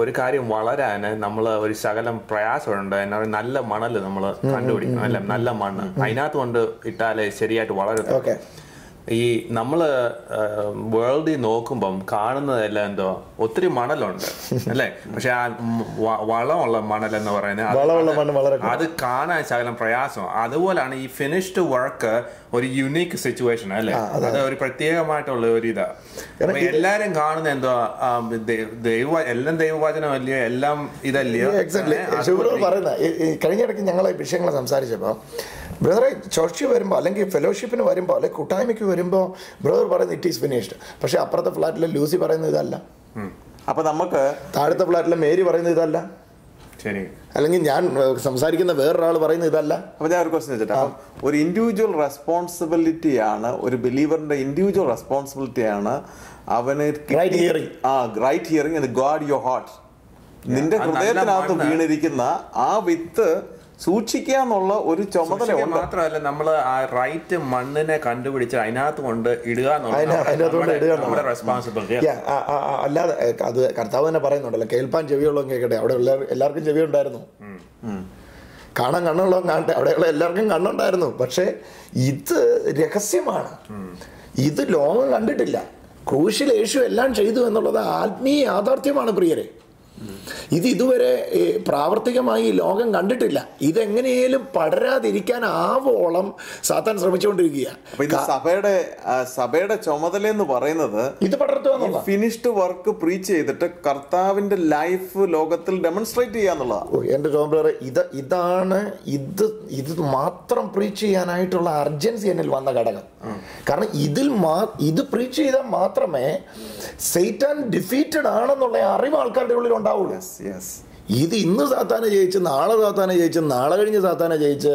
ഒരു കാര്യം വളരാന് നമ്മൾ ഒരു ശകലം പ്രയാസമുണ്ട്. നല്ല മണല് നമ്മൾ കണ്ടുപിടിക്കണം അല്ലെ, നല്ല മണ്ണ്. അതിനകത്ത് കൊണ്ട് ഇട്ടാലേ ശരിയായിട്ട് വളരും. ഈ നമ്മള് വേൾഡിൽ നോക്കുമ്പം കാണുന്നതെല്ലാം എന്തോ ഒത്തിരി മണലുണ്ട് അല്ലേ, പക്ഷെ ആ വളമുള്ള മണൽ എന്ന് പറയുന്നത് അത് കാണാൻ ശകലം പ്രയാസം. അതുപോലാണ് ഈ ഫിനിഷ്ഡ് വർക്ക് ഒരു യുണീക്ക് സിറ്റുവേഷൻ അല്ലേ, അത് ഒരു പ്രത്യേകമായിട്ടുള്ള ഒരു ഇതാ. എല്ലാരും കാണുന്ന എന്തോ എല്ലാം ദൈവവചനം അല്ലയോ, എല്ലാം ഇതല്ലയോ. കഴിഞ്ഞിടയ്ക്ക് ഞങ്ങൾ ഈ വിഷയങ്ങൾ സംസാരിച്ചപ്പോൾ ബ്രദറെ ചർച്ചിൽ വരുമ്പോൾ അല്ലെങ്കിൽ ഫെലോഷിപ്പിന് വരുമ്പോൾ അല്ലെങ്കിൽ കൂട്ടായ്മയ്ക്ക് വരുമ്പോൾ ബ്രദർ പറയുന്നത് ഇറ്റ് ഈസ് ഫിനിഷ്ഡ്. പക്ഷെ അപ്പുറത്തെ ഫ്ലാറ്റിലെ ലൂസി പറയുന്നത് ഇതല്ല. അപ്പൊ നമുക്ക് താഴത്തെ ഫ്ലാറ്റിലെ മേരി പറയുന്നത് ഇതല്ല, ശരി, അല്ലെങ്കിൽ ഞാൻ സംസാരിക്കുന്ന വേറൊരാൾ പറയുന്നത് ഇതല്ല. അപ്പൊ ഞാൻ ഒരു ക്വസ്റ്റ്യൻ വെച്ചിട്ട്, ഒരു ഇൻഡിവിജ്വൽ റെസ്പോൺസിബിലിറ്റിയാണ്, ഒരു ബിലീവറിന്റെ ഇൻഡിവിജ്വൽ റെസ്പോൺസിബിലിറ്റിയാണ് അവന് right hearing and guard your heart. നിന്റെ ഹൃദയത്തിനകത്ത് വീണിരിക്കുന്ന ആ വിത്ത് സൂക്ഷിക്കുക എന്നുള്ള ഒരു ചുമതല മാത്രമല്ല, നമ്മൾ ആ റൈറ്റ് മണ്ണിനെ കണ്ടുപിടിച്ച് അതിനകത്ത് കൊണ്ട് ഇടുക. അല്ലാതെ അത് കർത്താവ് തന്നെ പറയുന്നുണ്ടല്ലോ, കേൾപ്പാൻ ചെവിയുള്ളവൻ കേൾക്കട്ടെ. അവിടെ എല്ലാവർക്കും ചെവി ഉണ്ടായിരുന്നു, കാണാൻ കണ്ണുള്ളവൻ കാണട്ടെ. അവിടെയുള്ള എല്ലാവർക്കും കണ്ണുണ്ടായിരുന്നു. പക്ഷെ ഇത് രഹസ്യമാണ്, ഇത് ലോകം കണ്ടിട്ടില്ല. ക്രൂശിൽ യേശു എല്ലാം ചെയ്തു എന്നുള്ളത് ആത്മീയ യാഥാർത്ഥ്യമാണ് പ്രിയരെ. ഇത് ഇതുവരെ പ്രാവർത്തികമായി ലോകം കണ്ടിട്ടില്ല. ഇതെങ്ങനെയും പടരാതിരിക്കാൻ ആവോളം സാത്താൻ ശ്രമിച്ചുകൊണ്ടിരിക്കുകയാണ്. സഭയുടെ ചുമതല എന്ന് പറയുന്നത് ഇത് പടർത്തുക, ഫിനിഷ്ഡ് വർക്ക് പ്രീച്ച് ചെയ്തിട്ട് കർത്താവിന്റെ ലൈഫ് ലോകത്തിൽ ഡെമോൺസ്ട്രേറ്റ് ചെയ്യാന്നുള്ളതാണ്. എന്റെ ജോബ്ലർ ഇതാണ് ഇത് മാത്രം പ്രീച്ച് ചെയ്യാനായിട്ടുള്ള അർജൻസി എന്നിൽ വന്ന ഘടകം. കാരണം ഇത് പ്രീച്ച് ചെയ്താൽ മാത്രമേ സൈറ്റാൻ ഡിഫീറ്റഡ് ആണെന്നുള്ള അറിവ് ആൾക്കാരുടെ ഉള്ളിൽ ഉണ്ടാവുള്ളൂ. ഇത് ഇന്ന് സാത്താനെ ജയിച്ച് നാളെ സാത്താനെ ജയിച്ച് നാളെ കഴിഞ്ഞ് സാത്താനെ ജയിച്ച്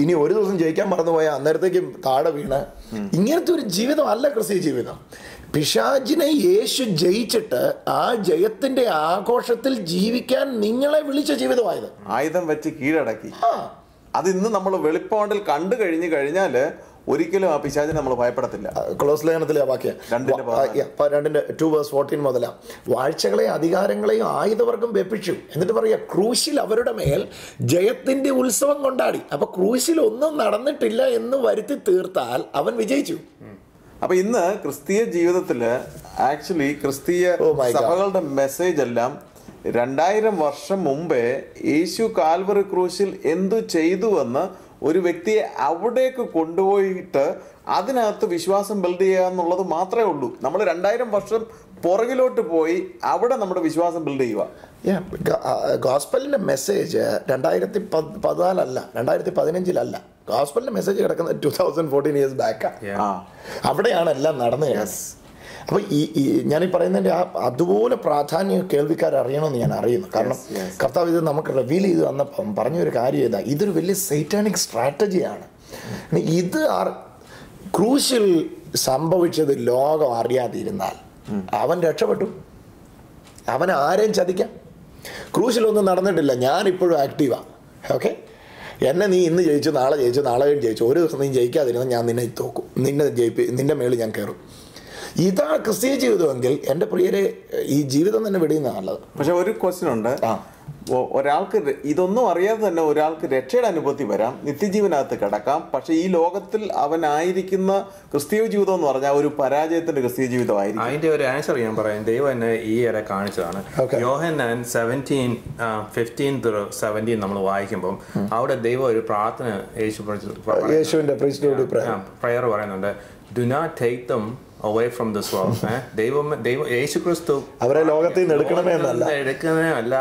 ഇനി ഒരു ദിവസം ജയിക്കാൻ മറന്നുപോയാൽ അന്നേരത്തേക്കും താഴെ വീണ് ഇങ്ങനത്തെ ഒരു ജീവിതം അല്ല ക്രിസ്തീയ ജീവിതം. പിശാചിനെ യേശു ജയിച്ചിട്ട് ആ ജയത്തിന്റെ ആഘോഷത്തിൽ ജീവിക്കാൻ നിങ്ങളെ വിളിച്ച ജീവിതമായത്. ആയുധം വെച്ച് കീഴടക്കി. അത് ഇന്ന് നമ്മൾ വെളിപ്പാണ്ടിൽ കണ്ടു കഴിഞ്ഞാല് ഒരിക്കലും ആ പിശാചിനെ നമ്മൾ ഭയപ്പെടത്തില്ല. കൊളോസ് ലേഖനത്തിലെ വാക്യം 2:14 മുതല വാഴ്ചകളെയും അധികാരങ്ങളെയും ആയുധവർഗം വെപ്പിച്ചു. എന്നിട്ട് പറയാ, ക്രൂശിൽ അവരുടെ മേൽ ജയത്തിന്റെ ഉത്സവം കൊണ്ടാടി. അപ്പൊ ക്രൂശിൽ ഒന്നും നടന്നിട്ടില്ല എന്ന് വരുത്തി തീർത്താൽ അവൻ വിജയിച്ചു. അപ്പൊ ഇന്ന് ക്രിസ്തീയ ജീവിതത്തില് ആക്ച്വലി ക്രിസ്തീയ സഭകളുടെ മെസ്സേജ് എല്ലാം 2000 വർഷം മുമ്പേ യേശു കാൽവറി ക്രൂശിൽ എന്തു ചെയ്തുവെന്ന് ഒരു വ്യക്തിയെ അവിടേക്ക് കൊണ്ടുപോയിട്ട് അതിനകത്ത് വിശ്വാസം ബിൽഡ് ചെയ്യുക എന്നുള്ളത് മാത്രമേ ഉള്ളൂ. നമ്മൾ 2000 വർഷം പുറകിലോട്ട് പോയി അവിടെ നമ്മുടെ വിശ്വാസം ബിൽഡ് ചെയ്യുക. ഗോസ്പലിന്റെ മെസ്സേജ് 2014 2015 ഗോസ്പലിന്റെ മെസ്സേജ് കിടക്കുന്നത് 2014 years ബാക്കാണ്. അവിടെയാണ് എല്ലാം നടന്നത്. അപ്പോൾ ഞാനീ പറയുന്നതിൻ്റെ അതുപോലെ പ്രാധാന്യം കേൾവിക്കാർ അറിയണമെന്ന് ഞാൻ അറിയുന്നു. കാരണം കർത്താവ് ഇത് നമുക്ക് റിവീൽ ചെയ്ത് വന്നപ്പം പറഞ്ഞൊരു കാര്യം ഇതാ, ഇതൊരു വലിയ സൈറ്റാനിക് സ്ട്രാറ്റജിയാണ്. ഇത് ക്രൂശിൽ സംഭവിച്ചത് ലോകം അറിയാതിരുന്നാൽ അവൻ രക്ഷപ്പെട്ടു. അവൻ ആരെയും ചതിക്കാം. ക്രൂശിലൊന്നും നടന്നിട്ടില്ല, ഞാനിപ്പോഴും ആക്റ്റീവാണ്. ഓക്കെ, എന്നെ നീ ഇന്ന് ജയിച്ചു, നാളെ ജയിച്ചു, നാളെ ജയിച്ചു, ഒരു ദിവസം നീ ജയിക്കാതിരുന്നാൽ ഞാൻ നിന്നെ തോക്കും, നിന്റെ മേളിൽ ഞാൻ കയറും. ഇതാണ് ക്രിസ്തീയ ജീവിതമെങ്കിൽ എൻ്റെ പ്രിയരെ ഈ ജീവിതം തന്നെ വെടിയുന്ന നല്ലത്. പക്ഷെ ഒരു ക്വസ്റ്റ്യൻ ഉണ്ട്, ഒരാൾക്ക് ഇതൊന്നും അറിയാതെ തന്നെ ഒരാൾക്ക് രക്ഷയുടെ അനുഭൂതി വരാം, നിത്യജീവനകത്ത് കിടക്കാം. പക്ഷെ ഈ ലോകത്തിൽ അവനായിരിക്കുന്ന ക്രിസ്തീയ ജീവിതം എന്ന് പറഞ്ഞാൽ ഒരു പരാജയത്തിന്റെ ക്രിസ്തീയ ജീവിതമായിരിക്കും. അതിന്റെ ഒരു ആൻസർ ഞാൻ പറയാം. ദൈവം എന്നെ ഈ ഇട കാണിച്ചതാണ്. യോഹന്നാൻ 17:15-17 നമ്മൾ വായിക്കുമ്പോൾ അവിടെ ദൈവം ഒരു പ്രാർത്ഥന യേശുവിന്റെ പ്രയർ പറയുന്നുണ്ട്. Do not take them away from this world. യേശു ക്രിസ്തു അവരെ ലോകത്തിൽ നിന്ന് എടുക്കണമേ അല്ല,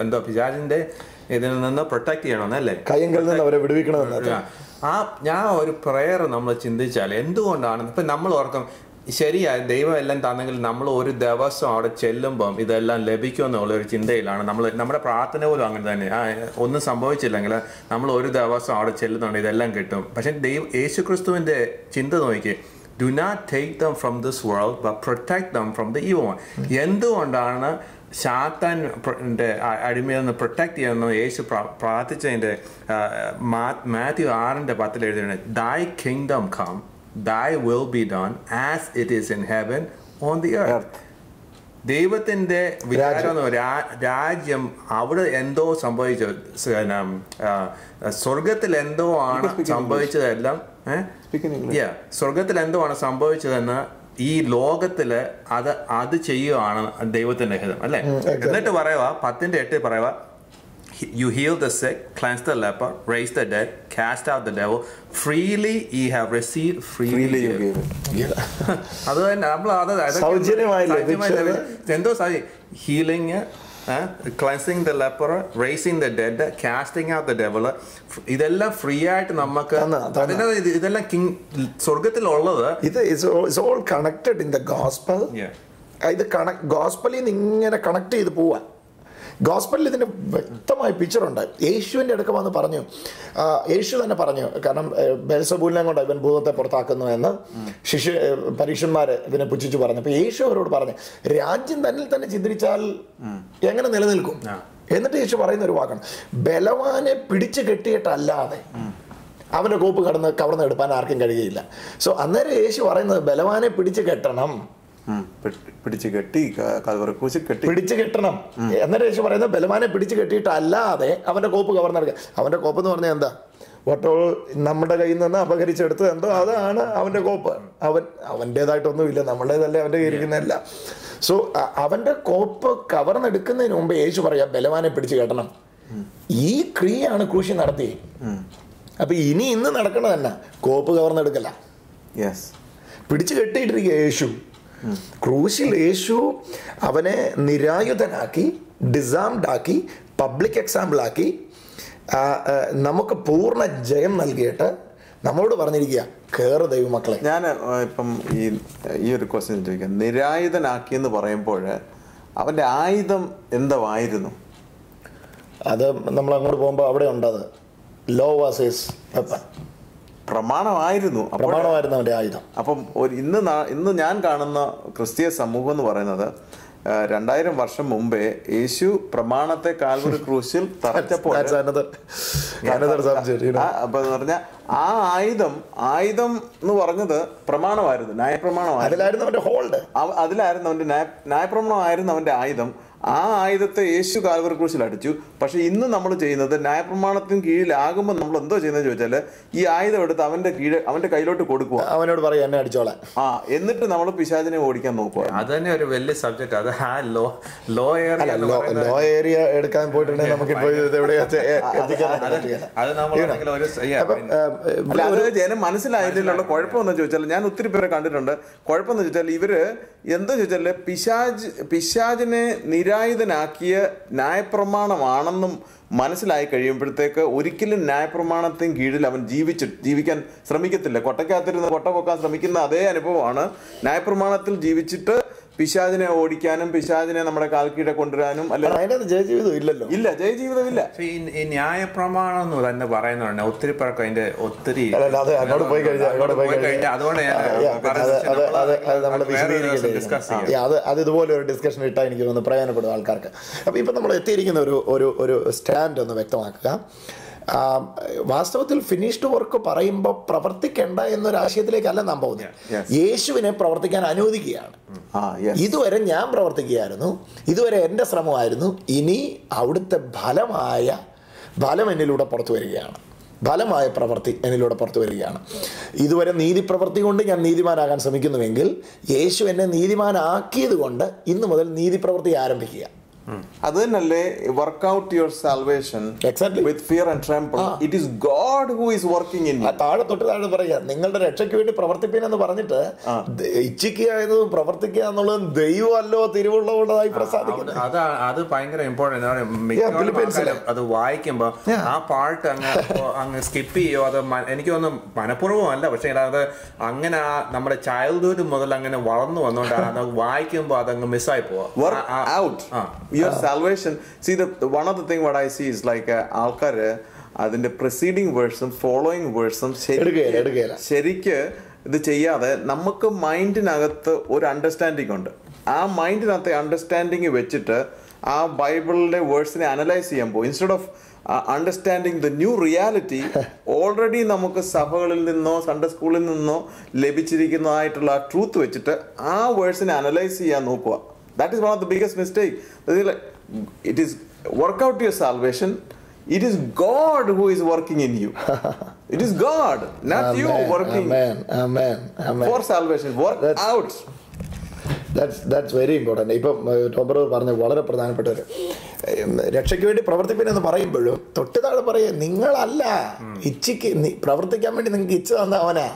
എന്തോ പിശാചിന്റെ ഇതിൽ നിന്ന് പ്രൊട്ടക്ട് ചെയ്യണമെന്നല്ലേ, കയ്യങ്ങളിൽ നിന്ന് അവരെ വിടുവിക്കണമെന്നല്ല. ഞാൻ ഒരു പ്രയർ നമ്മൾ ചിന്തിച്ചാൽ എന്തുകൊണ്ടാണ് ഇപ്പം നമ്മൾ ഓർക്കും, ശരിയായി ദൈവം എല്ലാം തന്നെങ്കിൽ നമ്മൾ ഒരു ദിവസം അവിടെ ചെല്ലുമ്പം ഇതെല്ലാം ലഭിക്കുമെന്നുള്ള ഒരു ചിന്തയിലാണ് നമ്മുടെ പ്രാർത്ഥന പോലും അങ്ങനെ തന്നെ. ഒന്നും സംഭവിച്ചില്ലെങ്കിൽ നമ്മൾ ഒരു ദിവസം അവിടെ ചെല്ലുന്നുണ്ട് ഇതെല്ലാം കിട്ടും. പക്ഷെ യേശു ക്രിസ്തുവിന്റെ ചിന്ത നോക്കി, do not take them from this world but protect them from the evil one. എന്തുകൊണ്ടാണ് ശാത്താൻ്റെ അടിമയിൽ നിന്ന് പ്രൊട്ടക്ട് ചെയ്യുന്നു യേശു പ്രാർത്ഥിച്ചതിൻ്റെ മാത്യു 6:10 എഴുതിയിട്ടുണ്ട്, Thy kingdom come, Thy will be done as it is in heaven on the earth. ദൈവത്തിൻ്റെ വിചാരം രാജ്യം അവിടെ എന്തോ സംഭവിച്ചു, സ്വർഗത്തിൽ എന്തോ ആണ് സംഭവിച്ചതെല്ലാം, സ്വർഗത്തിൽ എന്തോ ആണ് സംഭവിച്ചതെന്ന് ഈ ലോകത്തില് അത് ചെയ്യുകയാണ് ദൈവത്തിന്റെ ഹിതം അല്ലെ. എന്നിട്ട് പറയുക 10:8 പറയുക, You heal the sick, cleanse the leper, raise the dead, cast out the devil. Freely ye have received, freely you give. അത് തന്നെ നമ്മൾ എന്തോ healing, cleansing the leper, racing the dead, casting out the devil, ഇതെല്ലാം ഫ്രീ ആയിട്ട് നമുക്ക് ഇതെല്ലാം സ്വർഗത്തിലുള്ളത്. ഇത് it's all connected in the gospel. ഇത് ഗോസ്പലിൽ നിന്ന് ഇങ്ങനെ കണക്ട് ചെയ്ത് പോവാ. ഗോസ്പലിൽ ഇതിൻ്റെ വ്യക്തമായ പിക്ചറുണ്ട്. യേശുവിൻ്റെ അടുക്ക വന്ന് പറഞ്ഞു, യേശു തന്നെ പറഞ്ഞു, കാരണം ബെൽസബൂലിനെ കൊണ്ട് ഇവൻ ഭൂതത്തെ പുറത്താക്കുന്നു എന്ന് പരീക്ഷന്മാർ ഇതിനെ പുച്ഛിച്ചു പറഞ്ഞു. അപ്പോൾ യേശു അവരോട് പറഞ്ഞു, രാജ്യം തന്നിൽ തന്നെ ചിന്തിച്ചാൽ എങ്ങനെ നിലനിൽക്കും? എന്നിട്ട് യേശു പറയുന്ന ഒരു വാക്കാണ്, ബലവാനെ പിടിച്ചു കെട്ടിയിട്ടല്ലാതെ അവൻ്റെ കോപ്പ് കവർന്നെടുപ്പാൻ ആർക്കും കഴിയുകയില്ല. സോ അന്നേരം യേശു പറയുന്നത് ബലവാനെ പിടിച്ചു കെട്ടണം, പിടിച്ചു കെട്ടണം. എന്നേരം യേശു പറയുന്നത് ബലവാനെ പിടിച്ചു കെട്ടിയിട്ടല്ലാതെ അവൻ്റെ കോപ്പ് കവർന്നെടുക്കുക. അവൻ്റെ കോപ്പ് എന്ന് പറഞ്ഞാൽ എന്താ? വട്ടോ നമ്മുടെ കയ്യിൽ നിന്ന് അപഹരിച്ചെടുത്ത് എന്തോ അതാണ് അവൻ്റെ കോപ്പ്. അവൻ്റേതായിട്ടൊന്നുമില്ല, നമ്മുടേതല്ലേ അവൻ്റെ ഇരിക്കുന്നതല്ല. സോ അവൻ്റെ കോപ്പ് കവർന്നെടുക്കുന്നതിന് മുമ്പ് യേശു പറയാം ബലവാനെ പിടിച്ചു കെട്ടണം. ഈ ക്രിയയാണ് ക്രൂശി നടത്തി. അപ്പൊ ഇന്ന് നടക്കണത് തന്നെ കോപ്പ് കവർന്നെടുക്കല്ല, പിടിച്ചു കെട്ടിയിട്ടിരിക്കുക യേശു. ക്രൂശിൽ യേശു അവനെ നിരായുധനാക്കി, ഡിസാംഡ് ആക്കി, പബ്ലിക് എക്സാമ്പിൾ ആക്കി, നമുക്ക് പൂർണ്ണ ജയം നൽകിയിട്ട് നമ്മളോട് പറഞ്ഞിരിക്കുക, കേറ് ദൈവമക്കളെ. ഞാൻ ഇപ്പം ഈ ഒരു ക്വസ്റ്റ്യൻ ചോദിക്കാം. നിരായുധനാക്കി എന്ന് പറയുമ്പോൾ അവൻ്റെ ആയുധം എന്തായിരുന്നു? അത് നമ്മൾ അങ്ങോട്ട് പോകുമ്പോൾ അവിടെ ഉണ്ടത് ലോ വാസേഴ്സ് വെപ്പൺ, പ്രമാണമായിരുന്നു അവൻ്റെ ആയുധം. അപ്പം ഇന്ന് ഞാൻ കാണുന്ന ക്രിസ്തീയ സമൂഹം എന്ന് പറയുന്നത് 2000 വർഷം മുമ്പേ യേശു പ്രമാണത്തെ കാൽവരി ക്രൂശിൽ തറച്ചപ്പോൾ പറഞ്ഞ ആ ആയുധം എന്ന് പറഞ്ഞത് പ്രമാണമായിരുന്നു, ന്യായപ്രമാണമായിരുന്നു. അതിലായിരുന്നു അവന്റെ ന്യായപ്രമാണമായിരുന്നു അവന്റെ ആയുധം. ആ ആയുധത്തെ യേശു കാൽവരി ക്രൂശിൽ അടിച്ചു. പക്ഷെ ഇന്ന് നമ്മൾ ചെയ്യുന്നത് ന്യായപ്രമാണത്തിന് കീഴിലാകുമ്പോൾ നമ്മൾ എന്തോ ചെയ്യുന്നത് ചോദിച്ചാൽ ഈ ആയുധം എടുത്ത് അവന്റെ കയ്യിലോട്ട് കൊടുക്കുക, അവനോട് പറയാം എന്നെ അടിച്ചോളാം. എന്നിട്ട് നമ്മൾ പിശാചിനെ ഓടിക്കാൻ നോക്കുക. അത് തന്നെ ഒരു വലിയ സബ്ജക്ട്. അത് ലോ ഏരിയ എടുക്കാൻ പോയിട്ടുണ്ടെങ്കിൽ നമുക്ക് അത് ജനം മനസ്സിലായതിലുള്ള കുഴപ്പമെന്ന് ചോദിച്ചാൽ, ഞാൻ ഒത്തിരി പേരെ കണ്ടിട്ടുണ്ട്. കുഴപ്പമെന്ന് ചോദിച്ചാൽ ഇവര് എന്താ ചോദിച്ചാൽ പിശാചിനെ നിരായുധനാക്കിയ ന്യായപ്രമാണമാണെന്നും മനസ്സിലായി കഴിയുമ്പോഴത്തേക്ക് ഒരിക്കലും ന്യായപ്രമാണത്തിന് കീഴിൽ അവൻ ജീവിക്കാൻ ശ്രമിക്കത്തില്ല. കൊട്ടയ്ക്കകത്തിരുന്ന് കൊട്ട പൊക്കാൻ ശ്രമിക്കുന്ന അതേ അനുഭവമാണ് ന്യായപ്രമാണത്തിൽ ജീവിച്ചിട്ട് പിശാചിനെ ഓടിക്കാനും പിശാചിനെ നമ്മുടെ കാൽക്കീഴെ കൊണ്ടുവരാനും. ജയജീവിതം ഇല്ല, ജയജീവിതമില്ല. ഈ ന്യായപ്രമാണം എന്ന് തന്നെ പറയുന്നുണ്ട്. ഒത്തിരി പേർക്ക് അതിന്റെ ഒത്തിരി അത് ഇതുപോലെ ഒരു ഡിസ്കഷൻ ഇട്ടാൽ എനിക്ക് തോന്നുന്നു പ്രയോജനപ്പെടും ആൾക്കാർക്ക്. അപ്പൊ ഇപ്പൊ നമ്മൾ എത്തിയിരിക്കുന്ന ഒരു സ്റ്റാൻഡ് ഒന്ന് വ്യക്തമാക്കുക. വാസ്തവത്തിൽ ഫിനിഷ്ഡ് വർക്ക് പറയുമ്പോൾ പ്രവർത്തിക്കേണ്ട എന്നൊരാശയത്തിലേക്കല്ല നാം പോകുന്നത്. യേശുവിനെ പ്രവർത്തിക്കാൻ അനുവദിക്കുകയാണ്. ഇതുവരെ ഞാൻ പ്രവർത്തിക്കുകയായിരുന്നു, ഇതുവരെ എൻ്റെ ശ്രമമായിരുന്നു, ഇനി അവിടുത്തെ ഫലം എന്നിലൂടെ പുറത്തു വരികയാണ്, ഫലമായ പ്രവൃത്തി എന്നിലൂടെ പുറത്തു വരികയാണ്. ഇതുവരെ നീതിപ്രവൃത്തി കൊണ്ട് ഞാൻ നീതിമാനാകാൻ ശ്രമിക്കുന്നുവെങ്കിൽ യേശു എന്നെ നീതിമാനാക്കിയത് കൊണ്ട് ഇന്നു മുതൽ നീതിപ്രവൃത്തി ആരംഭിക്കുക. അത് തന്നെയല്ലേ work out your salvation with fear and tremble. It is God who is working in you. താഴെ പറയാ, നിങ്ങളുടെ രക്ഷയ്ക്ക് വേണ്ടി പ്രവർത്തിപ്പിനെന്ന് പറഞ്ഞിട്ട് ഇച്ഛിക്കുക പ്രവർത്തിക്കുക എന്നുള്ളത് ദൈവമല്ലോ തിരുവുള്ളതായി പ്രസാദിക്കുന്നത്. അത് ഭയങ്കര ഇമ്പോർട്ടൻ്റ്. അത് വായിക്കുമ്പോ ആ പാർട്ട് അങ്ങ് സ്കിപ്പ് ചെയ്യോ. അത് എനിക്ക് തോന്നുന്നു മനഃപൂർവ്വമല്ല, പക്ഷെ അത് അങ്ങനെ നമ്മുടെ ചൈൽഡ്ഹുഡ് മുതൽ അങ്ങനെ വളർന്നു വന്നോണ്ട് അത് വായിക്കുമ്പോ അതങ്ങ് മിസ്സായി പോവാ. Your salvation. See, one of the thing what I see is like ആൾക്കാര് അതിന്റെ പ്രിസീഡിങ് വേഴ്സും ഫോളോയിങ് വേഴ്സും ശരിക്ക് ഇത് ചെയ്യാതെ നമുക്ക് മൈൻഡിനകത്ത് ഒരു അണ്ടർസ്റ്റാൻഡിങ് ഉണ്ട്. ആ മൈൻഡിനകത്തെ അണ്ടർസ്റ്റാൻഡിങ് വെച്ചിട്ട് ആ ബൈബിളിലെ വേർഡ്സിനെ അനലൈസ് ചെയ്യാൻ പോകും. Instead of understanding the new reality already നമുക്ക് സഭകളിൽ നിന്നോ സൺഡേ സ്കൂളിൽ നിന്നോ ലഭിച്ചിരിക്കുന്നതായിട്ടുള്ള ആ ട്രൂത്ത് വെച്ചിട്ട് ആ വേർഡ്സിനെ അനലൈസ് ചെയ്യാൻ നോക്കുക. That is one of the biggest mistake. It is work out your salvation. It is God who is working in you. It is God, not you working for salvation. Work out. That's very important. ഇപ്പം ടോബർ പറഞ്ഞ വളരെ പ്രധാനപ്പെട്ട ഒരു രക്ഷയ്ക്ക് വേണ്ടി പ്രവർത്തിപ്പിനെന്ന് പറയുമ്പോഴും തൊട്ട് താഴെ പറയുക, നിങ്ങളല്ല ഇച്ഛയ്ക്ക് പ്രവർത്തിക്കാൻ വേണ്ടി നിങ്ങൾക്ക് ഇച്ഛ തന്ന അവനാ.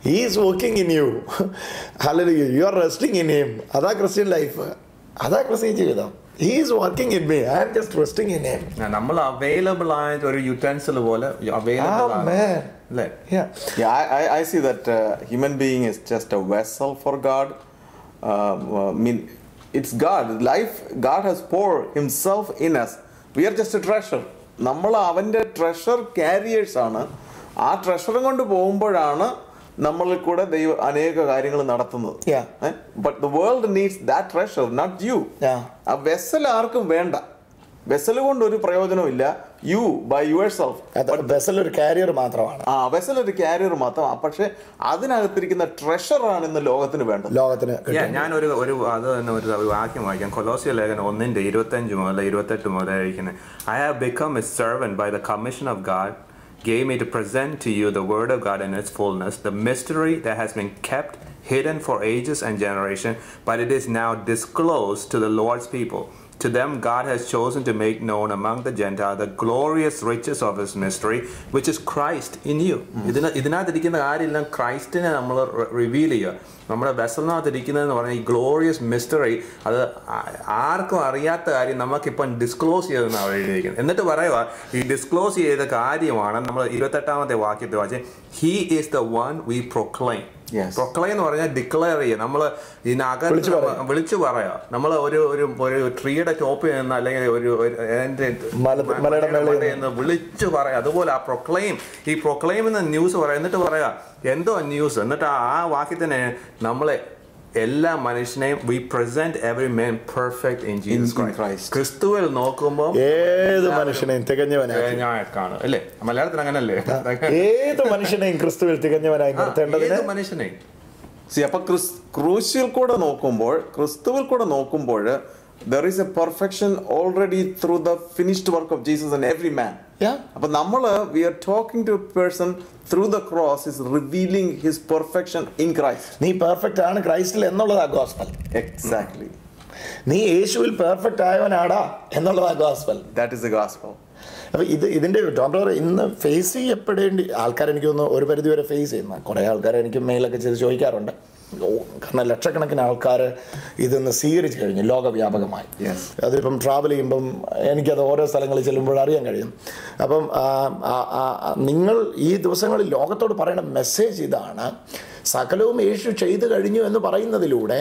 He is working in you. Hallelujah. You are resting in him. അതാ ക്രിസ്ത്യൻ ലൈഫ്, അതാ ക്രിസ്ത്യൻ ജീവിതം. He is working in me. I am just resting in him. നമ്മൾ അവൈലബിൾ ആയ ഒരു യുറ്റൻസിൽ പോലെ അവൈലബിൾ ആണ്. I see that human being is just a vessel for God. It's God. Life, God has poured himself in us. We are just a treasure. നമ്മൾ അവൻ്റെ ട്രഷർ ക്യാരിയേഴ്സ് ആണ്. ആ ട്രഷറും കൊണ്ട് പോകുമ്പോഴാണ് നമ്മളിൽ കൂടെ ദൈവം അനേക കാര്യങ്ങൾ നടത്തുന്നത്. But the world needs that treasure, not you. ആ വെസൽ ആർക്കും വേണ്ട. വെസൽ കൊണ്ട് ഒരു പ്രയോജനമില്ല. You by yourself. Vessel ഒരു കാരിയർ മാത്രമാണ്. വെസൽ ഒരു കാരിയർ മാത്രമാണ്. പക്ഷെ അതിനകത്തിരിക്കുന്ന ട്രഷറാണ് ഇന്ന് ലോകത്തിന് വേണ്ടത്. ലോകത്തിന് ഞാൻ ഒരു അത് തന്നെ ഒരു വാക്യം വായിക്കാം. കൊലോസ്യ ലേഖനം 1:25 മുതൽ 28 മുതൽ I have become a servant by the commission of God, gave me to present to you the word of God in its fullness, the mystery that has been kept hidden for ages and generations, but it is now disclosed to the Lord's people. To them God has chosen to make known among the Gentiles the glorious riches of his mystery, which is Christ in you. ഇതിനകത്തിരിക്കുന്ന കാര്യമെല്ലാം ക്രൈസ്റ്റിനെ നമ്മൾ റിവീൽ ചെയ്യുക. നമ്മുടെ വെസലിനകത്തിരിക്കുന്നതെന്ന് പറഞ്ഞാൽ ഈ ഗ്ലോറിയസ് മിസ്റ്ററി, അത് ആർക്കും അറിയാത്ത കാര്യം നമുക്കിപ്പം ഡിസ്ക്ലോസ് ചെയ്തെന്ന് അവർ എഴുതിയിരിക്കുന്നത്. എന്നിട്ട് പറയുക, ഈ ഡിസ്ക്ലോസ് ചെയ്ത കാര്യമാണ് നമ്മൾ 28-ാമത്തെ വാക്യത്തിൽ വായിച്ച്, he is the one V proclaim. Proclaim എന്ന് പറഞ്ഞാൽ ഡിക്ലെയർ ചെയ്യുക. നമ്മൾ ഇതിനകത്ത് വിളിച്ചു പറയുക. നമ്മൾ ഒരു ട്രീയുടെ ടോപ്പിൽ നിന്ന് അല്ലെങ്കിൽ ഒരു വിളിച്ചു പറയാം. അതുപോലെ ആ പ്രൊക്ലെയിം, ഈ പ്രൊക്ലെയിമെന്ന ന്യൂസ് പറയാം. എന്നിട്ട് പറയാ എന്തോ ന്യൂസ്. എന്നിട്ട് ആ വാക്യത്തിന് നമ്മളെ എല്ലാ മനുഷ്യനെയും we present every man perfect in Jesus Christ. ക്രിസ്തുവിൽ നോക്കുമ്പോൾ ഏത് മനുഷ്യനെയും തികഞ്ഞവനായി കാണും. അല്ലേ? മലയാളത്തിൽ അങ്ങനല്ലേ? ഏത് മനുഷ്യനെയും ക്രിസ്തുവിൽ തികഞ്ഞവനായി നിർത്തേണ്ടതിന് മനുഷ്യനെയും. അപ്പൊ ക്രൂശിൽ കൂടെ നോക്കുമ്പോൾ, ക്രിസ്തുവിൽ കൂടെ നോക്കുമ്പോൾ there is a perfection already through the finished work of Jesus in every man. അപ്പൊ നമ്മള് we are talking to a person through the cross is revealing his perfection in Christ. നീ പെർഫെക്റ്റ് ആണ് ക്രൈസ്റ്റിൽ എന്നുള്ളതാ ഗോസ്പൽ. Exactly. നീ യേശുവിൽ പെർഫെക്റ്റ് ആയവനാടാ എന്നുള്ളതാ gospel. That is the gospel. അപ്പൊ ഇതിന്റെ ഡോക്ടർ ഇന്ന് ഫേസ് ചെയ്യപ്പെടേണ്ടി ആൾക്കാർ എനിക്ക് തോന്നുന്നു ഒരു പരിധി വരെ ഫേസ് ചെയ്യുന്ന കുറേ ആൾക്കാർ എനിക്ക് മെയിലൊക്കെ ചെയ്ത് ചോദിക്കാറുണ്ട്. കാരണം ലക്ഷക്കണക്കിന് ആൾക്കാർ ഇതൊന്ന് സ്വീകരിച്ചു കഴിഞ്ഞു ലോകവ്യാപകമായി. അതിപ്പം ട്രാവൽ ചെയ്യുമ്പം എനിക്കത് ഓരോ സ്ഥലങ്ങളിൽ ചെല്ലുമ്പോൾ അറിയാൻ കഴിയും. അപ്പം നിങ്ങൾ ഈ ദിവസങ്ങളിൽ ലോകത്തോട് പറയുന്ന മെസ്സേജ് ഇതാണ്, സകലവും യേശു ചെയ്തു കഴിഞ്ഞു എന്ന് പറയുന്നതിലൂടെ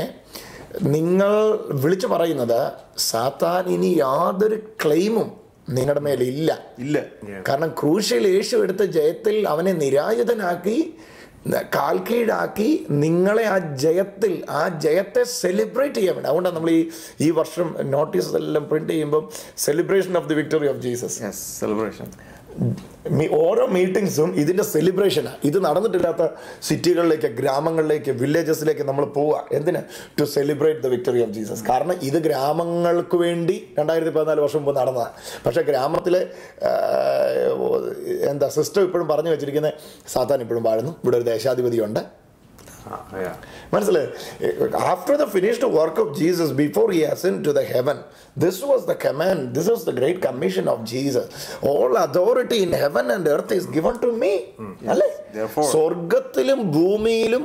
നിങ്ങൾ വിളിച്ചു പറയുന്നത് സാത്താൻ ഇനി യാതൊരു ക്ലെയിമും നിങ്ങളുടെ മേലില്ല. കാരണം ക്രൂശിൽ യേശു എടുത്ത ജയത്തിൽ അവനെ നിരായുധനാക്കി കാൽക്കീഴാക്കി നിങ്ങളെ ആ ജയത്തെ സെലിബ്രേറ്റ് ചെയ്യാൻ വേണ്ടി. അതുകൊണ്ടാണ് നമ്മൾ ഈ വർഷം നോട്ടീസ് എല്ലാം പ്രിന്റ് ചെയ്യുമ്പോൾ celebration of the victory of Jesus. Celebration ഓരോ മീറ്റിംഗ്സും ഇതിൻ്റെ സെലിബ്രേഷനാണ്. ഇത് നടന്നിട്ടില്ലാത്ത സിറ്റികളിലേക്ക്, ഗ്രാമങ്ങളിലേക്ക്, വില്ലേജസിലേക്ക് നമ്മൾ പോവുക. എന്തിന്? To celebrate the victory of Jesus. കാരണം ഇത് ഗ്രാമങ്ങൾക്ക് വേണ്ടി 2014 വർഷം മുമ്പ് നടന്നതാണ്. പക്ഷേ ഗ്രാമത്തിലെ സിസ്റ്റം ഇപ്പോഴും പറഞ്ഞു വെച്ചിരിക്കുന്നത് സാത്താൻ ഇപ്പോഴും വാഴുന്നു, ഇവിടെ ഒരു ദേശാധിപതിയുണ്ട്. മനസ്സിലായി? After the finished work of Jesus, before he ascended to the heaven, this was the command, this was the great commission of Jesus. All authority in heaven and earth is given to me. അല്ലേ? സ്വർഗത്തിലും ഭൂമിയിലും